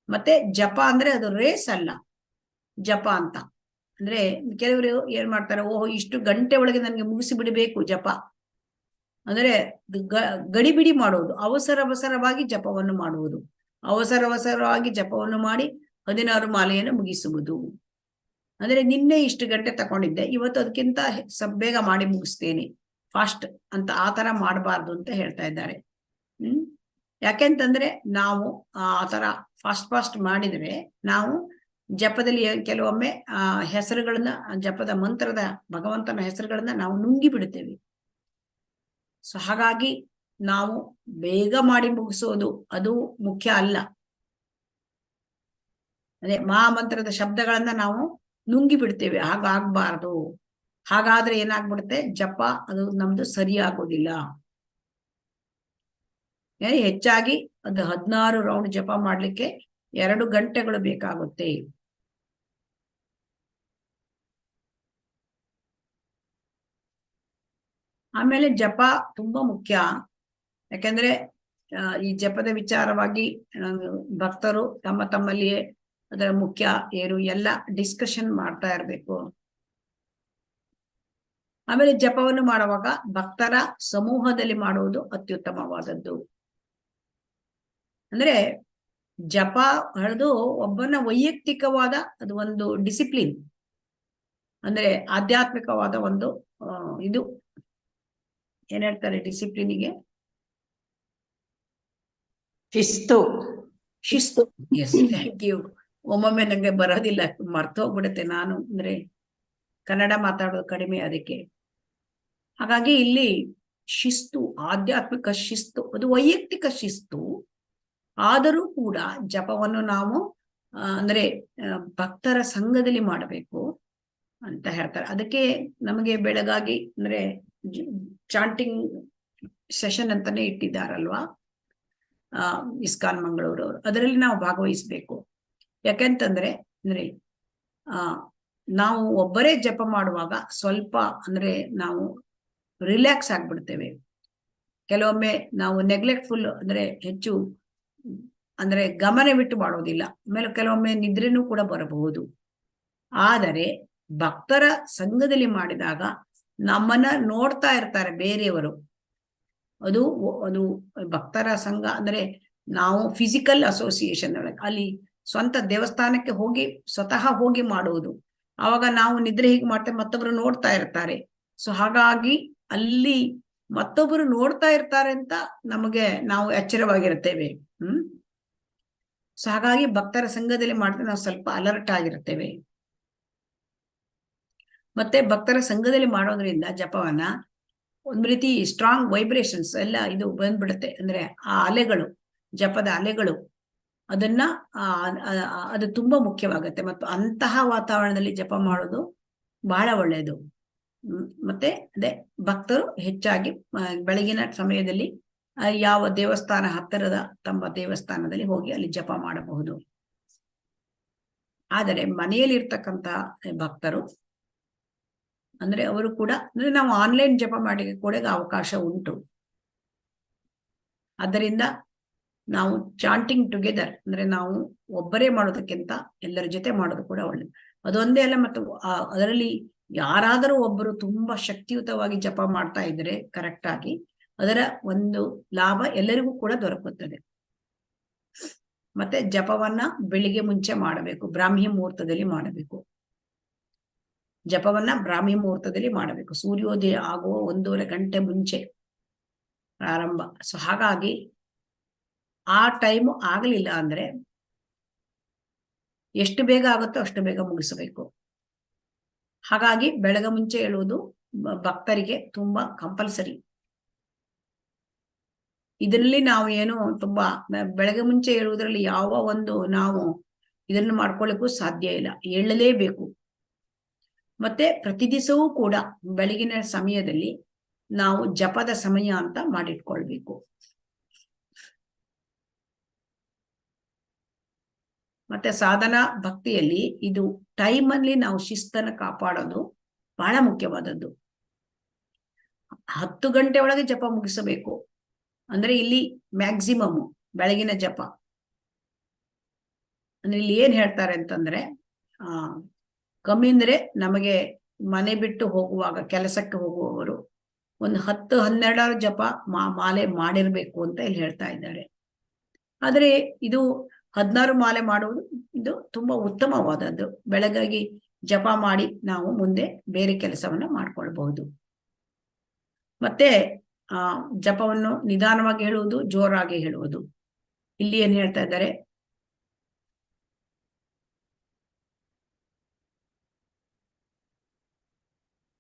ಮತ್ತೆ ಜಪ ಅಂದ್ರೆ ಅದು ರೇಸ್ ಅಲ್ಲ ಜಪ ಅಂತ. ಅಂದ್ರೆ ಕೆಲವರು ಏನ್ ಮಾಡ್ತಾರೆ, ಓಹೋ ಇಷ್ಟು ಗಂಟೆ ಒಳಗೆ ನನಗೆ ಮುಗಿಸಿ ಬಿಡಬೇಕು ಜಪ ಅಂದ್ರೆ ಗಡಿಬಿಡಿ ಮಾಡುವುದು, ಅವಸರವಾಗಿ ಜಪವನ್ನು ಮಾಡುವುದು, ಅವಸರವಾಗಿ ಜಪವನ್ನು ಮಾಡಿ 16 ಮಾಲೆಯನ್ನು ಮುಗಿಸುವುದು. ಅಂದ್ರೆ ನಿನ್ನೆ ಇಷ್ಟು ಗಂಟೆ ತಗೊಂಡಿದ್ದೆ, ಇವತ್ತು ಅದಕ್ಕಿಂತ ಬೇಗ ಮಾಡಿ ಮುಗಿಸ್ತೇನೆ ಫಾಸ್ಟ್ ಅಂತ ಆ ತರ ಮಾಡಬಾರ್ದು ಅಂತ ಹೇಳ್ತಾ ಇದ್ದಾರೆ. ಯಾಕೆಂತಂದ್ರೆ ನಾವು ಆ ತರ ಫಾಸ್ಟ್ ಮಾಡಿದ್ರೆ ನಾವು ಜಪದಲ್ಲಿ ಕೆಲವೊಮ್ಮೆ ಹೆಸರುಗಳನ್ನ, ಜಪದ ಮಂತ್ರದ ಭಗವಂತನ ಹೆಸರುಗಳನ್ನ ನಾವು ನುಂಗಿ ಬಿಡುತ್ತೇವೆ. ಸೊ ಹಾಗಾಗಿ ನಾವು ಬೇಗ ಮಾಡಿ ಮುಗಿಸೋದು ಅದು ಮುಖ್ಯ ಅಲ್ಲ. ಅದೇ ಮಹಾಮಂತ್ರದ ಶಬ್ದಗಳನ್ನ ನಾವು ನುಂಗಿ ಬಿಡ್ತೇವೆ, ಹಾಗಾಗ್ಬಾರ್ದು. ಹಾಗಾದ್ರೆ ಏನಾಗ್ಬಿಡುತ್ತೆ, ಜಪ ಅದು ನಮ್ದು ಸರಿಯಾಗೋದಿಲ್ಲ. ಹೆಚ್ಚಾಗಿ ಅದು 16 ರೌಂಡ್ ಜಪ ಮಾಡ್ಲಿಕ್ಕೆ 2 ಗಂಟೆಗಳು ಬೇಕಾಗುತ್ತೆ. ಆಮೇಲೆ ಜಪ ತುಂಬಾ ಮುಖ್ಯ. ಯಾಕಂದ್ರೆ ಈ ಜಪದ ವಿಚಾರವಾಗಿ ಭಕ್ತರು ತಮ್ಮಲ್ಲಿಯೇ ಅದರ ಮುಖ್ಯ ಏನು ಎಲ್ಲ ಡಿಸ್ಕಷನ್ ಮಾಡ್ತಾ ಇರ್ಬೇಕು. ಆಮೇಲೆ ಜಪವನ್ನು ಮಾಡುವಾಗ ಭಕ್ತರ ಸಮೂಹದಲ್ಲಿ ಮಾಡುವುದು ಅತ್ಯುತ್ತಮವಾದದ್ದು. ಅಂದ್ರೆ ಜಪ ಹೇಳೋದು ಒಬ್ಬನ ವೈಯಕ್ತಿಕವಾದ ಅದು ಒಂದು ಡಿಸಿಪ್ಲಿನ್, ಅಂದ್ರೆ ಆಧ್ಯಾತ್ಮಿಕವಾದ ಒಂದು ಇದು ಏನ್ ಹೇಳ್ತಾರೆ ಡಿಸಿಪ್ಲಿನಿಗೆ, ಶಿಸ್ತು. Yes, thank you. ಒಮ್ಮೊಮ್ಮೆ ನಂಗೆ ಬರೋದಿಲ್ಲ, ಮರ್ತೋಗ್ಬಿಡುತ್ತೆ. ನಾನು ಅಂದ್ರೆ ಕನ್ನಡ ಮಾತಾಡೋದು ಕಡಿಮೆ, ಅದಕ್ಕೆ. ಹಾಗಾಗಿ ಇಲ್ಲಿ ಶಿಸ್ತು, ಆಧ್ಯಾತ್ಮಿಕ ಶಿಸ್ತು, ಅದು ವೈಯಕ್ತಿಕ ಶಿಸ್ತು. ಆದರೂ ಕೂಡ ಜಪವನ್ನು ನಾವು ಅಂದ್ರೆ ಭಕ್ತರ ಸಂಘದಲ್ಲಿ ಮಾಡಬೇಕು ಅಂತ ಹೇಳ್ತಾರೆ. ಅದಕ್ಕೆ ನಮಗೆ ಬೆಳಗಾಗಿ ಅಂದ್ರೆ ಚಾಂಟಿಂಗ್ ಸೆಷನ್ ಅಂತಾನೆ ಇಟ್ಟಿದ್ದಾರಲ್ವಾ ಇಸ್ಕಾನ್ ಮಂಗಳೂರವರು, ಅದರಲ್ಲಿ ನಾವು ಭಾಗವಹಿಸ್ಬೇಕು. ಯಾಕೆಂತಂದ್ರೆ ಅಂದ್ರೆ ನಾವು ಒಬ್ಬರೇ ಜಪ ಮಾಡುವಾಗ ಸ್ವಲ್ಪ ಅಂದ್ರೆ ನಾವು ರಿಲ್ಯಾಕ್ಸ್ ಆಗ್ಬಿಡ್ತೇವೆ. ಕೆಲವೊಮ್ಮೆ ನಾವು ನೆಗ್ಲೆಕ್ಟ್ಫುಲ್ ಅಂದ್ರೆ ಹೆಚ್ಚು ಅಂದ್ರೆ ಗಮನ ಬಿಟ್ಟು ಮಾಡೋದಿಲ್ಲ. ಆಮೇಲೆ ಕೆಲವೊಮ್ಮೆ ನಿದ್ರೆನೂ ಕೂಡ ಬರಬಹುದು. ಆದರೆ ಭಕ್ತರ ಸಂಘದಲ್ಲಿ ಮಾಡಿದಾಗ ನಮ್ಮನ್ನ ನೋಡ್ತಾ ಇರ್ತಾರೆ ಬೇರೆಯವರು. ಅದು ಭಕ್ತರ ಸಂಘ ಅಂದ್ರೆ ನಾವು ಫಿಸಿಕಲ್ ಅಸೋಸಿಯೇಷನ್ ಅಲ್ಲಿ ಸ್ವಂತ ದೇವಸ್ಥಾನಕ್ಕೆ ಸ್ವತಃ ಹೋಗಿ ಮಾಡುವುದು. ಆವಾಗ ನಾವು ನಿದ್ರೆ ಹೀಗೆ ಮಾಡ್ತೇವೆ, ಮತ್ತೊಬ್ರು ನೋಡ್ತಾ ಇರ್ತಾರೆ. ಸೊ ಹಾಗಾಗಿ ಅಲ್ಲಿ ಮತ್ತೊಬ್ಬರು ನೋಡ್ತಾ ಇರ್ತಾರೆ ಅಂತ ನಾವು ಎಚ್ಚರವಾಗಿರ್ತೇವೆ. ಸೊ ಹಾಗಾಗಿ ಭಕ್ತರ ಸಂಘದಲ್ಲಿ ಮಾಡಿದ್ರೆ ನಾವು ಸ್ವಲ್ಪ ಅಲರ್ಟ್ ಆಗಿರ್ತೇವೆ. ಮತ್ತೆ ಭಕ್ತರ ಸಂಘದಲ್ಲಿ ಮಾಡೋದ್ರಿಂದ ಜಪವನ್ನ ಒಂದ್ ರೀತಿ ಸ್ಟ್ರಾಂಗ್ ವೈಬ್ರೇಷನ್ಸ್ ಎಲ್ಲ ಇದು ಬಂದ್ಬಿಡುತ್ತೆ. ಅಂದ್ರೆ ಆ ಅಲೆಗಳು, ಜಪದ ಅಲೆಗಳು, ಅದನ್ನ ಅದು ತುಂಬಾ ಮುಖ್ಯವಾಗತ್ತೆ. ಮತ್ತು ಅಂತಹ ವಾತಾವರಣದಲ್ಲಿ ಜಪ ಮಾಡೋದು ಬಹಳ ಒಳ್ಳೆಯದು. ಮತ್ತೆ ಅದೇ ಭಕ್ತರು ಹೆಚ್ಚಾಗಿ ಬೆಳಗಿನ ಸಮಯದಲ್ಲಿ ಯಾವ ದೇವಸ್ಥಾನ ಹತ್ತಿರದ ತಮ್ಮ ದೇವಸ್ಥಾನದಲ್ಲಿ ಹೋಗಿ ಅಲ್ಲಿ ಜಪ ಮಾಡಬಹುದು. ಆದರೆ ಮನೆಯಲ್ಲಿ ಇರ್ತಕ್ಕಂಥ ಭಕ್ತರು ಅಂದ್ರೆ ಅವರು ಕೂಡ ಅಂದ್ರೆ ನಾವು ಆನ್ಲೈನ್ ಜಪ ಮಾಡಿ ಕೂಡ ಅವಕಾಶ ಉಂಟು. ಆದ್ದರಿಂದ ನಾವು ಚಾಂಟಿಂಗ್ ಟುಗೆದರ್ ಅಂದ್ರೆ ನಾವು ಒಬ್ಬರೇ ಮಾಡೋದಕ್ಕಿಂತ ಎಲ್ಲರ ಜೊತೆ ಮಾಡೋದು ಕೂಡ ಒಳ್ಳೇದು. ಅದೊಂದೇ ಅಲ್ಲ, ಮತ್ತು ಅದರಲ್ಲಿ ಯಾರಾದರೂ ಒಬ್ಬರು ತುಂಬಾ ಶಕ್ತಿಯುತವಾಗಿ ಜಪ ಮಾಡ್ತಾ ಇದ್ರೆ ಕರೆಕ್ಟ್ ಆಗಿ ಅದರ ಒಂದು ಲಾಭ ಎಲ್ಲರಿಗೂ ಕೂಡ ದೊರಕುತ್ತದೆ. ಮತ್ತೆ ಜಪವನ್ನ ಬೆಳಿಗ್ಗೆ ಮುಂಚೆ ಮಾಡಬೇಕು, ಬ್ರಾಹ್ಮಿ ಮುಹೂರ್ತದಲ್ಲಿ ಮಾಡಬೇಕು. ಜಪವನ್ನ ಬ್ರಾಹ್ಮಿ ಮುಹೂರ್ತದಲ್ಲಿ ಮಾಡಬೇಕು, ಸೂರ್ಯೋದಯ ಆಗುವ 1.5 ಗಂಟೆ ಮುಂಚೆ ಪ್ರಾರಂಭ. ಸೊ ಹಾಗಾಗಿ ಆ ಟೈಮ್ ಆಗಲಿಲ್ಲ ಅಂದ್ರೆ ಎಷ್ಟು ಬೇಗ ಆಗುತ್ತೋ ಅಷ್ಟು ಬೇಗ ಮುಗಿಸಬೇಕು. ಹಾಗಾಗಿ ಬೆಳಗ್ಗೆ ಮುಂಚೆ ಹೇಳುವುದು ಭಕ್ತರಿಗೆ ತುಂಬಾ ಕಂಪಲ್ಸರಿ. ಇದರಲ್ಲಿ ನಾವು ಏನು ತುಂಬಾ ಬೆಳಗ್ಗೆ ಮುಂಚೆ ಹೇಳುವುದರಲ್ಲಿ ಯಾವ ಒಂದು ನಾವು ಇದನ್ನು ಮಾಡ್ಕೊಳ್ಳಿಕ್ಕೂ ಸಾಧ್ಯ ಇಲ್ಲ, ಹೇಳಲೇಬೇಕು. ಮತ್ತೆ ಪ್ರತಿ ದಿವಸವೂ ಕೂಡ ಬೆಳಗಿನ ಸಮಯದಲ್ಲಿ ನಾವು ಜಪದ ಸಮಯ ಅಂತ ಮಾಡಿಟ್ಕೊಳ್ಬೇಕು. ಮತ್ತೆ ಸಾಧನಾ ಭಕ್ತಿಯಲ್ಲಿ ಇದು ಟೈಮಲ್ಲಿ ನಾವು ಶಿಸ್ತನ್ನ ಕಾಪಾಡೋದು ಬಹಳ ಮುಖ್ಯವಾದದ್ದು. 10 ಗಂಟೆ ಒಳಗೆ ಜಪ ಮುಗಿಸಬೇಕು ಅಂದ್ರೆ ಇಲ್ಲಿ ಮ್ಯಾಕ್ಸಿಮಮ್ ಬೆಳಗಿನ ಜಪ ಅಂದ್ರೆ ಇಲ್ಲಿ ಏನ್ ಹೇಳ್ತಾರೆ ಅಂತಂದ್ರೆ ಕಮ್ಮಿ ಅಂದ್ರೆ ನಮಗೆ ಮನೆ ಬಿಟ್ಟು ಹೋಗುವಾಗ, ಕೆಲಸಕ್ಕೆ ಹೋಗುವವರು ಒಂದು 10-12 ಜಪ ಮಾಲೆ ಮಾಡಿರ್ಬೇಕು ಅಂತ ಇಲ್ಲಿ ಹೇಳ್ತಾ ಇದ್ದಾರೆ. ಆದ್ರೆ ಇದು 16 ಮಾಲೆ ಮಾಡುವುದು ಇದು ತುಂಬಾ ಉತ್ತಮವಾದದ್ದು. ಬೆಳಗಾಗಿ ಜಪ ಮಾಡಿ ನಾವು ಮುಂದೆ ಬೇರೆ ಕೆಲಸವನ್ನ ಮಾಡ್ಕೊಳ್ಬಹುದು. ಮತ್ತೆ ಜಪವನ್ನು ನಿಧಾನವಾಗಿ ಹೇಳುವುದು, ಜೋರಾಗಿ ಹೇಳುವುದು. ಇಲ್ಲಿ ಏನ್ ಹೇಳ್ತಾ ಇದ್ದಾರೆ,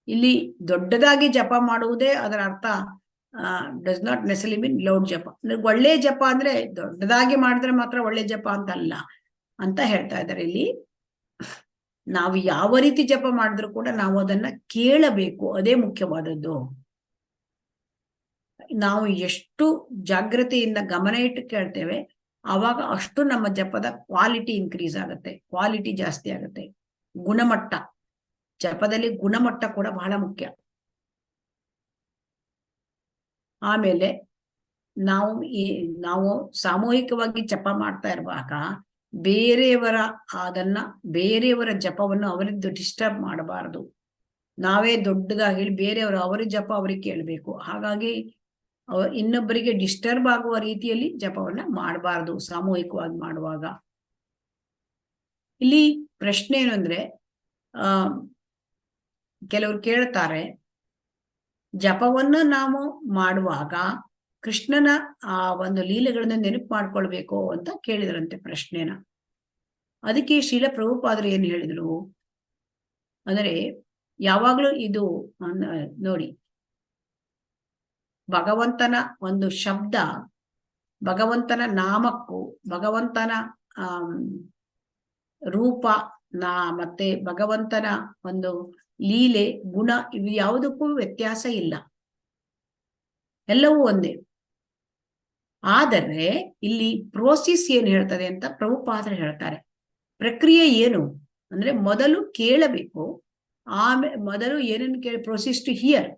ಇಲ್ಲಿ ದೊಡ್ಡದಾಗಿ ಜಪ ಮಾಡುವುದೇ ಅದರ ಅರ್ಥ ಡಸ್ ನಾಟ್ ನೆಸಲಿ ಮೀನ್ ಲೌಡ್ ಜಪ. ಅಂದ್ರೆ ಒಳ್ಳೆ ಜಪ ಅಂದ್ರೆ ದೊಡ್ಡದಾಗಿ ಮಾಡಿದ್ರೆ ಮಾತ್ರ ಒಳ್ಳೆ ಜಪ ಅಂತಲ್ಲ ಅಂತ ಹೇಳ್ತಾ ಇದ್ದಾರೆ. ಇಲ್ಲಿ ನಾವು ಯಾವ ರೀತಿ ಜಪ ಮಾಡಿದ್ರು ಕೂಡ ನಾವು ಅದನ್ನ ಕೇಳಬೇಕು, ಅದೇ ಮುಖ್ಯವಾದದ್ದು. ನಾವು ಎಷ್ಟು ಜಾಗೃತಿಯಿಂದ ಗಮನ ಇಟ್ಟು ಕೇಳ್ತೇವೆ ಆವಾಗ ಅಷ್ಟು ನಮ್ಮ ಜಪದ ಕ್ವಾಲಿಟಿ ಇನ್ಕ್ರೀಸ್ ಆಗುತ್ತೆ, ಕ್ವಾಲಿಟಿ ಜಾಸ್ತಿ ಆಗುತ್ತೆ. ಗುಣಮಟ್ಟ, ಜಪದಲ್ಲಿ ಗುಣಮಟ್ಟ ಕೂಡ ಬಹಳ ಮುಖ್ಯ. ಆಮೇಲೆ ನಾವು ಸಾಮೂಹಿಕವಾಗಿ ಜಪ ಮಾಡ್ತಾ ಇರುವಾಗ ಬೇರೆಯವರ ಜಪವನ್ನು ಅವರದ್ದು ಡಿಸ್ಟರ್ಬ್ ಮಾಡಬಾರದು. ನಾವೇ ದೊಡ್ಡದಾಗಿ ಹೇಳಿ ಬೇರೆಯವರು ಅವರ ಜಪ ಅವ್ರಿಗೆ ಕೇಳಬೇಕು. ಹಾಗಾಗಿ ಇನ್ನೊಬ್ಬರಿಗೆ ಡಿಸ್ಟರ್ಬ್ ಆಗುವ ರೀತಿಯಲ್ಲಿ ಜಪವನ್ನ ಮಾಡಬಾರ್ದು ಸಾಮೂಹಿಕವಾಗಿ ಮಾಡುವಾಗ. ಇಲ್ಲಿ ಪ್ರಶ್ನೆ ಏನು ಅಂದ್ರೆ ಕೆಲವರು ಕೇಳ್ತಾರೆ, ಜಪವನ್ನು ನಾವು ಮಾಡುವಾಗ ಕೃಷ್ಣನ ಆ ಒಂದು ಲೀಲೆಗಳನ್ನ ನೆನಪು ಮಾಡ್ಕೊಳ್ಬೇಕು ಅಂತ ಕೇಳಿದ್ರಂತೆ ಪ್ರಶ್ನೆನ. ಅದಕ್ಕೆ ಶ್ರೀಲ ಪ್ರಭುಪಾದರು ಏನ್ ಹೇಳಿದ್ರು ಅಂದ್ರೆ, ಯಾವಾಗ್ಲೂ ಇದು ನೋಡಿ, ಭಗವಂತನ ಒಂದು ಶಬ್ದ ಭಗವಂತನ ನಾಮಕ್ಕೂ ಭಗವಂತನ ರೂಪ ಮತ್ತೆ ಭಗವಂತನ ಒಂದು ಲೀಲೆ ಗುಣ ಇವು ಯಾವುದಕ್ಕೂ ವ್ಯತ್ಯಾಸ ಇಲ್ಲ, ಎಲ್ಲವೂ ಒಂದೇ. ಆದರೆ ಇಲ್ಲಿ ಪ್ರೋಸೆಸ್ ಏನ್ ಹೇಳ್ತದೆ ಅಂತ ಪ್ರಭುಪಾದರು ಹೇಳ್ತಾರೆ. ಪ್ರಕ್ರಿಯೆ ಏನು ಅಂದ್ರೆ ಮೊದಲು ಕೇಳಬೇಕು, ಮೊದಲು ಏನನ್ನು ಕೇಳಿ process to hear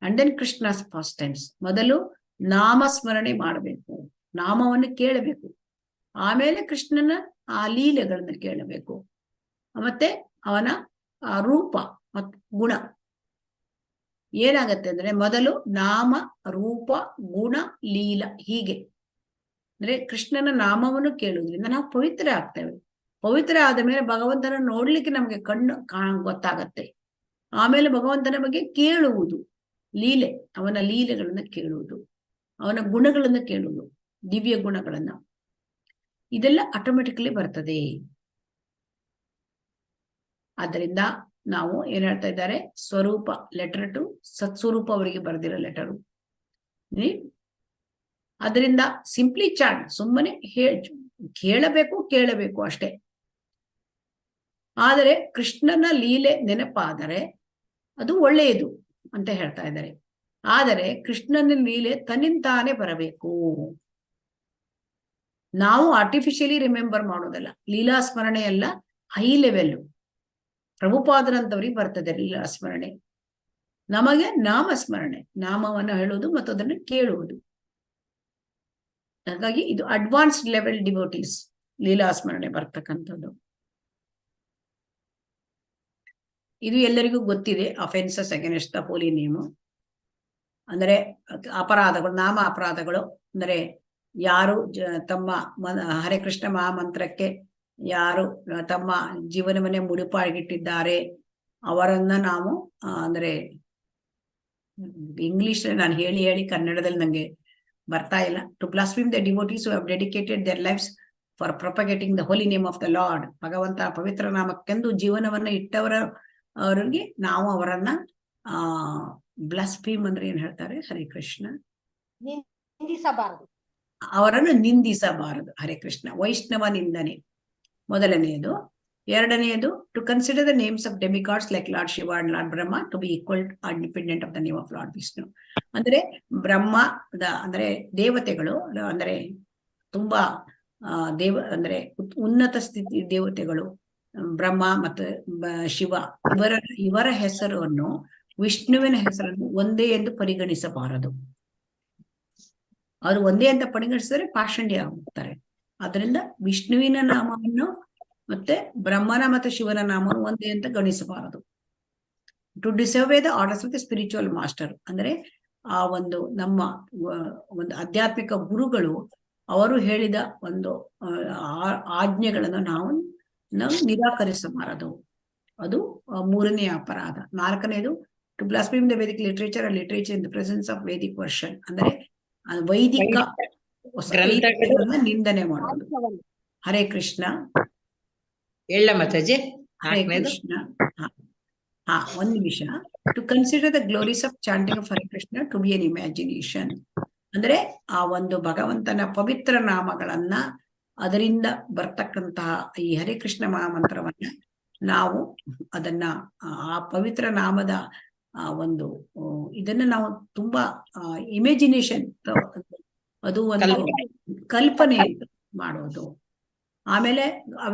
and then Krishna's first times. ಮೊದಲು ನಾಮಸ್ಮರಣೆ ಮಾಡಬೇಕು, ನಾಮವನ್ನು ಕೇಳಬೇಕು, ಆಮೇಲೆ ಕೃಷ್ಣನ ಆ ಲೀಲೆಗಳನ್ನ ಕೇಳಬೇಕು, ಮತ್ತೆ ಅವನ ರೂಪ ಮತ್ತು ಗುಣ. ಏನಾಗತ್ತೆ ಅಂದ್ರೆ ಮೊದಲು ನಾಮ ರೂಪ ಗುಣ ಲೀಲ ಹೀಗೆ ಅಂದ್ರೆ ಕೃಷ್ಣನ ನಾಮವನ್ನು ಕೇಳುವುದರಿಂದ ನಾವು ಪವಿತ್ರ ಆಗ್ತೇವೆ. ಪವಿತ್ರ ಆದ ಮೇಲೆ ಭಗವಂತನ ನೋಡ್ಲಿಕ್ಕೆ ನಮಗೆ ಕಣ್ಣು ಗೊತ್ತಾಗತ್ತೆ. ಆಮೇಲೆ ಭಗವಂತನ ಬಗ್ಗೆ ಕೇಳುವುದು, ಲೀಲೆ, ಅವನ ಲೀಲೆಗಳನ್ನ ಕೇಳುವುದು, ಅವನ ಗುಣಗಳನ್ನ ಕೇಳುವುದು, ದಿವ್ಯ ಗುಣಗಳನ್ನ, ಇದೆಲ್ಲ ಆಟೋಮೆಟಿಕಲಿ ಬರ್ತದೆ. ಆದ್ದರಿಂದ ನಾವು ಏನ್ ಹೇಳ್ತಾ ಇದ್ದಾರೆ, ಸ್ವರೂಪ ಲೆಟರ್ ಟು ಸತ್ಸ್ವರೂಪ ಅವರಿಗೆ ಬರೆದಿರೋ ಲೆಟರು. ಅದರಿಂದ ಸಿಂಪ್ಲಿ ಚಾಟ್, ಸುಮ್ಮನೆ ಕೇಳಬೇಕು ಅಷ್ಟೇ. ಆದರೆ ಕೃಷ್ಣನ ಲೀಲೆ ನೆನಪಾದರೆ ಅದು ಒಳ್ಳೆಯದು ಅಂತ ಹೇಳ್ತಾ ಇದ್ದಾರೆ. ಆದರೆ ಕೃಷ್ಣನ ಲೀಲೆ ತನ್ನಿಂತಾನೆ ಬರಬೇಕು. ನಾವು ಆರ್ಟಿಫಿಷಿಯಲಿ ರಿಮೆಂಬರ್ ಮಾಡೋದಲ್ಲ. ಲೀಲಾ ಸ್ಮರಣೆ ಎಲ್ಲ ಹೈ ಲೆವೆಲ್, ಪ್ರಭುಪಾದರಂತವ್ರಿಗೆ ಬರ್ತದೆ ಲೀಲಾ ಸ್ಮರಣೆ. ನಮಗೆ ನಾಮಸ್ಮರಣೆ, ನಾಮವನ್ನು ಹೇಳುವುದು ಮತ್ತು ಅದನ್ನು ಕೇಳುವುದು. ಹಾಗಾಗಿ ಇದು ಅಡ್ವಾನ್ಸ್ಡ್ ಲೆವೆಲ್ ಡಿವೋಟೀಸ್ ಲೀಲಾ ಸ್ಮರಣೆ ಬರ್ತಕ್ಕಂಥದ್ದು. ಇದು ಎಲ್ಲರಿಗೂ ಗೊತ್ತಿದೆ, offences against the holy name, ಅಂದರೆ ಅಪರಾಧಗಳು, ನಾಮ ಅಪರಾಧಗಳು. ಅಂದರೆ ಯಾರು ತಮ್ಮ ಹರೇ ಕೃಷ್ಣ ಮಹಾಮಂತ್ರಕ್ಕೆ ಯಾರು ತಮ್ಮ ಜೀವನವನ್ನೇ ಮುಡಿಪಾಗಿಟ್ಟಿದ್ದಾರೆ ಅವರನ್ನ ನಾವು ಅಂದ್ರೆ ಇಂಗ್ಲಿಷ್ ನಾನು ಹೇಳಿ ಹೇಳಿ ಕನ್ನಡದಲ್ಲಿ ನಂಗೆ ಬರ್ತಾ ಇಲ್ಲ. To blaspheme the devotees who have dedicated their lives for propagating the holy name of the lord. ಭಗವಂತ ಪವಿತ್ರ ನಾಮಕ್ಕೆಂದು ಜೀವನವನ್ನ ಅವರಿಗೆ ನಾವು ಅವರನ್ನ ಬ್ಲಾಸ್ಫೇಮ್ ಅಂದ್ರೆ ಏನ್ ಹೇಳ್ತಾರೆ? ಹರೇ ಕೃಷ್ಣ, ನಿಂದಿಸಬಾರದು, ಅವರನ್ನು ನಿಂದಿಸಬಾರದು. ಹರೇ ಕೃಷ್ಣ. ವೈಷ್ಣವ ನಿಂದನೆ ಮೊದಲನೆಯದು. ಎರಡನೆಯದು, to consider the names of demigods like Lord Shiva and Lord Brahma to be equal dependent of the name of Lord Vishnu. ಅಂದ್ರೆ ಬ್ರಹ್ಮದ ಅಂದ್ರೆ ದೇವತೆಗಳು ಅಂದ್ರೆ ತುಂಬಾ ಅಂದ್ರೆ ಉನ್ನತ ಸ್ಥಿತಿ ದೇವತೆಗಳು ಬ್ರಹ್ಮ ಮತ್ತು ಶಿವ, ಇವರ ಹೆಸರನ್ನು ವಿಷ್ಣುವಿನ ಹೆಸರನ್ನು ಒಂದೇ ಎಂದು ಪರಿಗಣಿಸಬಾರದು. ಅವರು ಒಂದೇ ಅಂತ ಪರಿಗಣಿಸಿದರೆ ಪಾಷಂಡ್ಯ ಆಗುತ್ತಾರೆ. ಅದರಿಂದ ವಿಷ್ಣುವಿನ ನಾಮವನ್ನು ಮತ್ತೆ ಬ್ರಹ್ಮನ ಮತ್ತು ಶಿವನ ನಾಮವನ್ನು ಒಂದೇ ಅಂತ ಗಣಿಸಬಾರದು. To disobey the orders of the spiritual master, ಅಂದ್ರೆ ಆ ಒಂದು ನಮ್ಮ ಒಂದು ಆಧ್ಯಾತ್ಮಿಕ ಗುರುಗಳು ಅವರು ಹೇಳಿದ ಒಂದು ಆಜ್ಞೆಗಳನ್ನು ನಾವು ನಿರಾಕರಿಸಬಾರದು. ಅದು ಮೂರನೆಯ ಅಪರಾಧ. ನಾಲ್ಕನೆಯದು, to blaspheme the Vedic literature and literature in the presence of Vedic version, ಅಂದ್ರೆ ವೈದಿಕ ನಿಂದನೆ ಮಾಡೋದು. ಹರೇ ಕೃಷ್ಣ. ಹೇಳ ಮಾತಾಜಿ. ಹರೇ ಕೃಷ್ಣ. ಒಂದು ನಿಮಿಷ. To consider the glories of chanting of Hare Krishna to be an imagination, ಅಂದ್ರೆ ಆ ಒಂದು ಭಗವಂತನ ಪವಿತ್ರ ನಾಮಗಳನ್ನ ಅದರಿಂದ ಬರ್ತಕ್ಕಂತಹ ಈ ಹರೇ ಕೃಷ್ಣ ಮಹಾಮಂತ್ರವನ್ನ ನಾವು ಅದನ್ನ ಆ ಪವಿತ್ರ ನಾಮದ ಒಂದು ಇದನ್ನ ನಾವು ತುಂಬಾ ಇಮ್ಯಾಜಿನೇಷನ್, ಅದು ಒಂದು ಕಲ್ಪನೆ ಮಾಡೋದು. ಆಮೇಲೆ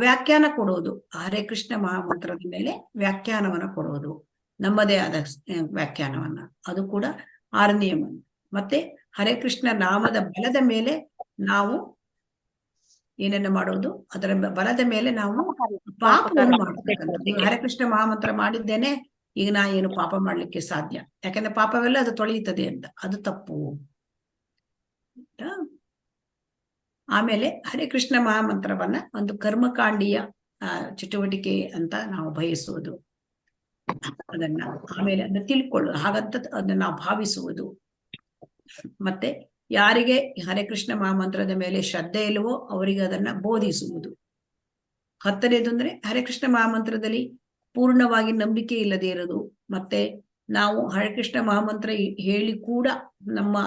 ವ್ಯಾಖ್ಯಾನ ಕೊಡೋದು, ಹರೇ ಕೃಷ್ಣ ಮಹಾಮಂತ್ರದ ಮೇಲೆ ವ್ಯಾಖ್ಯಾನವನ್ನ ಕೊಡೋದು, ನಮ್ಮದೇ ಆದ ವ್ಯಾಖ್ಯಾನವನ್ನ, ಅದು ಕೂಡ ಆರನೆಯ. ಮತ್ತೆ ಹರೇ ಕೃಷ್ಣ ನಾಮದ ಬಲದ ಮೇಲೆ ನಾವು ಏನನ್ನ ಮಾಡೋದು, ಅದರ ಬಲದ ಮೇಲೆ ನಾವು ಪಾಪವನ್ನು ಮಾಡ್ತಕ್ಕಂಥದ್ದು. ಹರೇ ಕೃಷ್ಣ ಮಹಾಮಂತ್ರ ಮಾಡಿದ್ದೇನೆ, ಈಗ ನಾ ಏನು ಪಾಪ ಮಾಡ್ಲಿಕ್ಕೆ ಸಾಧ್ಯ, ಯಾಕಂದ್ರೆ ಪಾಪವೆಲ್ಲ ಅದು ತೊಳೆಯುತ್ತದೆ ಅಂತ, ಅದು ತಪ್ಪು. ಆಮೇಲೆ ಹರೇ ಕೃಷ್ಣ ಮಹಾಮಂತ್ರವನ್ನ ಒಂದು ಕರ್ಮಕಾಂಡೀಯ ಚಟುವಟಿಕೆ ಅಂತ ನಾವು ಬಯಸುವುದು, ಅದನ್ನ ಆಮೇಲೆ ಅದನ್ನ ತಿಳ್ಕೊಳ್ಳೋದು, ಹಾಗಂತ ಅದನ್ನ ನಾವು ಭಾವಿಸುವುದು. ಮತ್ತೆ ಯಾರಿಗೆ ಹರೇ ಕೃಷ್ಣ ಮಹಾಮಂತ್ರದ ಮೇಲೆ ಶ್ರದ್ಧೆ ಇಲ್ಲವೋ ಅವರಿಗೆ ಅದನ್ನ ಬೋಧಿಸುವುದು. ಹತ್ತನೇದು ಅಂದ್ರೆ ಹರೇ ಕೃಷ್ಣ ಮಹಾಮಂತ್ರದಲ್ಲಿ ಪೂರ್ಣವಾಗಿ ನಂಬಿಕೆ ಇಲ್ಲದೆ ಇರೋದು. ಮತ್ತೆ ನಾವು ಹರೇ ಕೃಷ್ಣ ಮಹಾಮಂತ್ರ ಹೇಳಿ ಕೂಡ ನಮ್ಮ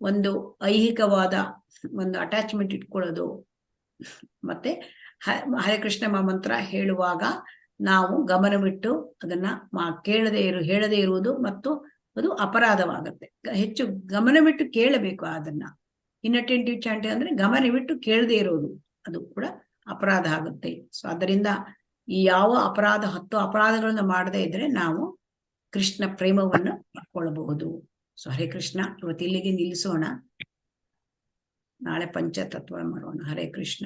ಒಂದು ಐಹಿಕವಾದ ಒಂದು ಅಟ್ಯಾಚ್ಮೆಂಟ್ ಇಟ್ಕೊಳ್ಳೋದು. ಮತ್ತೆ ಹರೇ ಕೃಷ್ಣ ಮಹಾಮಂತ್ರ ಹೇಳುವಾಗ ನಾವು ಗಮನವಿಟ್ಟು ಅದನ್ನ ಹೇಳದೇ ಇರುವುದು ಮತ್ತು ಅದು ಅಪರಾಧವಾಗುತ್ತೆ. ಹೆಚ್ಚು ಗಮನವಿಟ್ಟು ಕೇಳಬೇಕು ಅದನ್ನ. ಇನ್ಅಟೆಂಟಿವ್ ಚಾಂಟಿಂಗ್ ಅಂದ್ರೆ ಗಮನವಿಟ್ಟು ಕೇಳದೇ ಇರೋದು, ಅದು ಕೂಡ ಅಪರಾಧ ಆಗುತ್ತೆ. ಸೊ ಅದರಿಂದ ಈ ಯಾವ 10 ಅಪರಾಧಗಳನ್ನ ಮಾಡದೇ ಇದ್ರೆ ನಾವು ಕೃಷ್ಣ ಪ್ರೇಮವನ್ನು ಪಡ್ಕೊಳ್ಬಹುದು. ಸೊ ಹರೇ ಕೃಷ್ಣ. ಇವತ್ತು ಇಲ್ಲಿಗೆ ನಿಲ್ಲಿಸೋಣ, ನಾಳೆ ಪಂಚತತ್ವ ಮಾಡೋಣ. ಹರೇ ಕೃಷ್ಣ.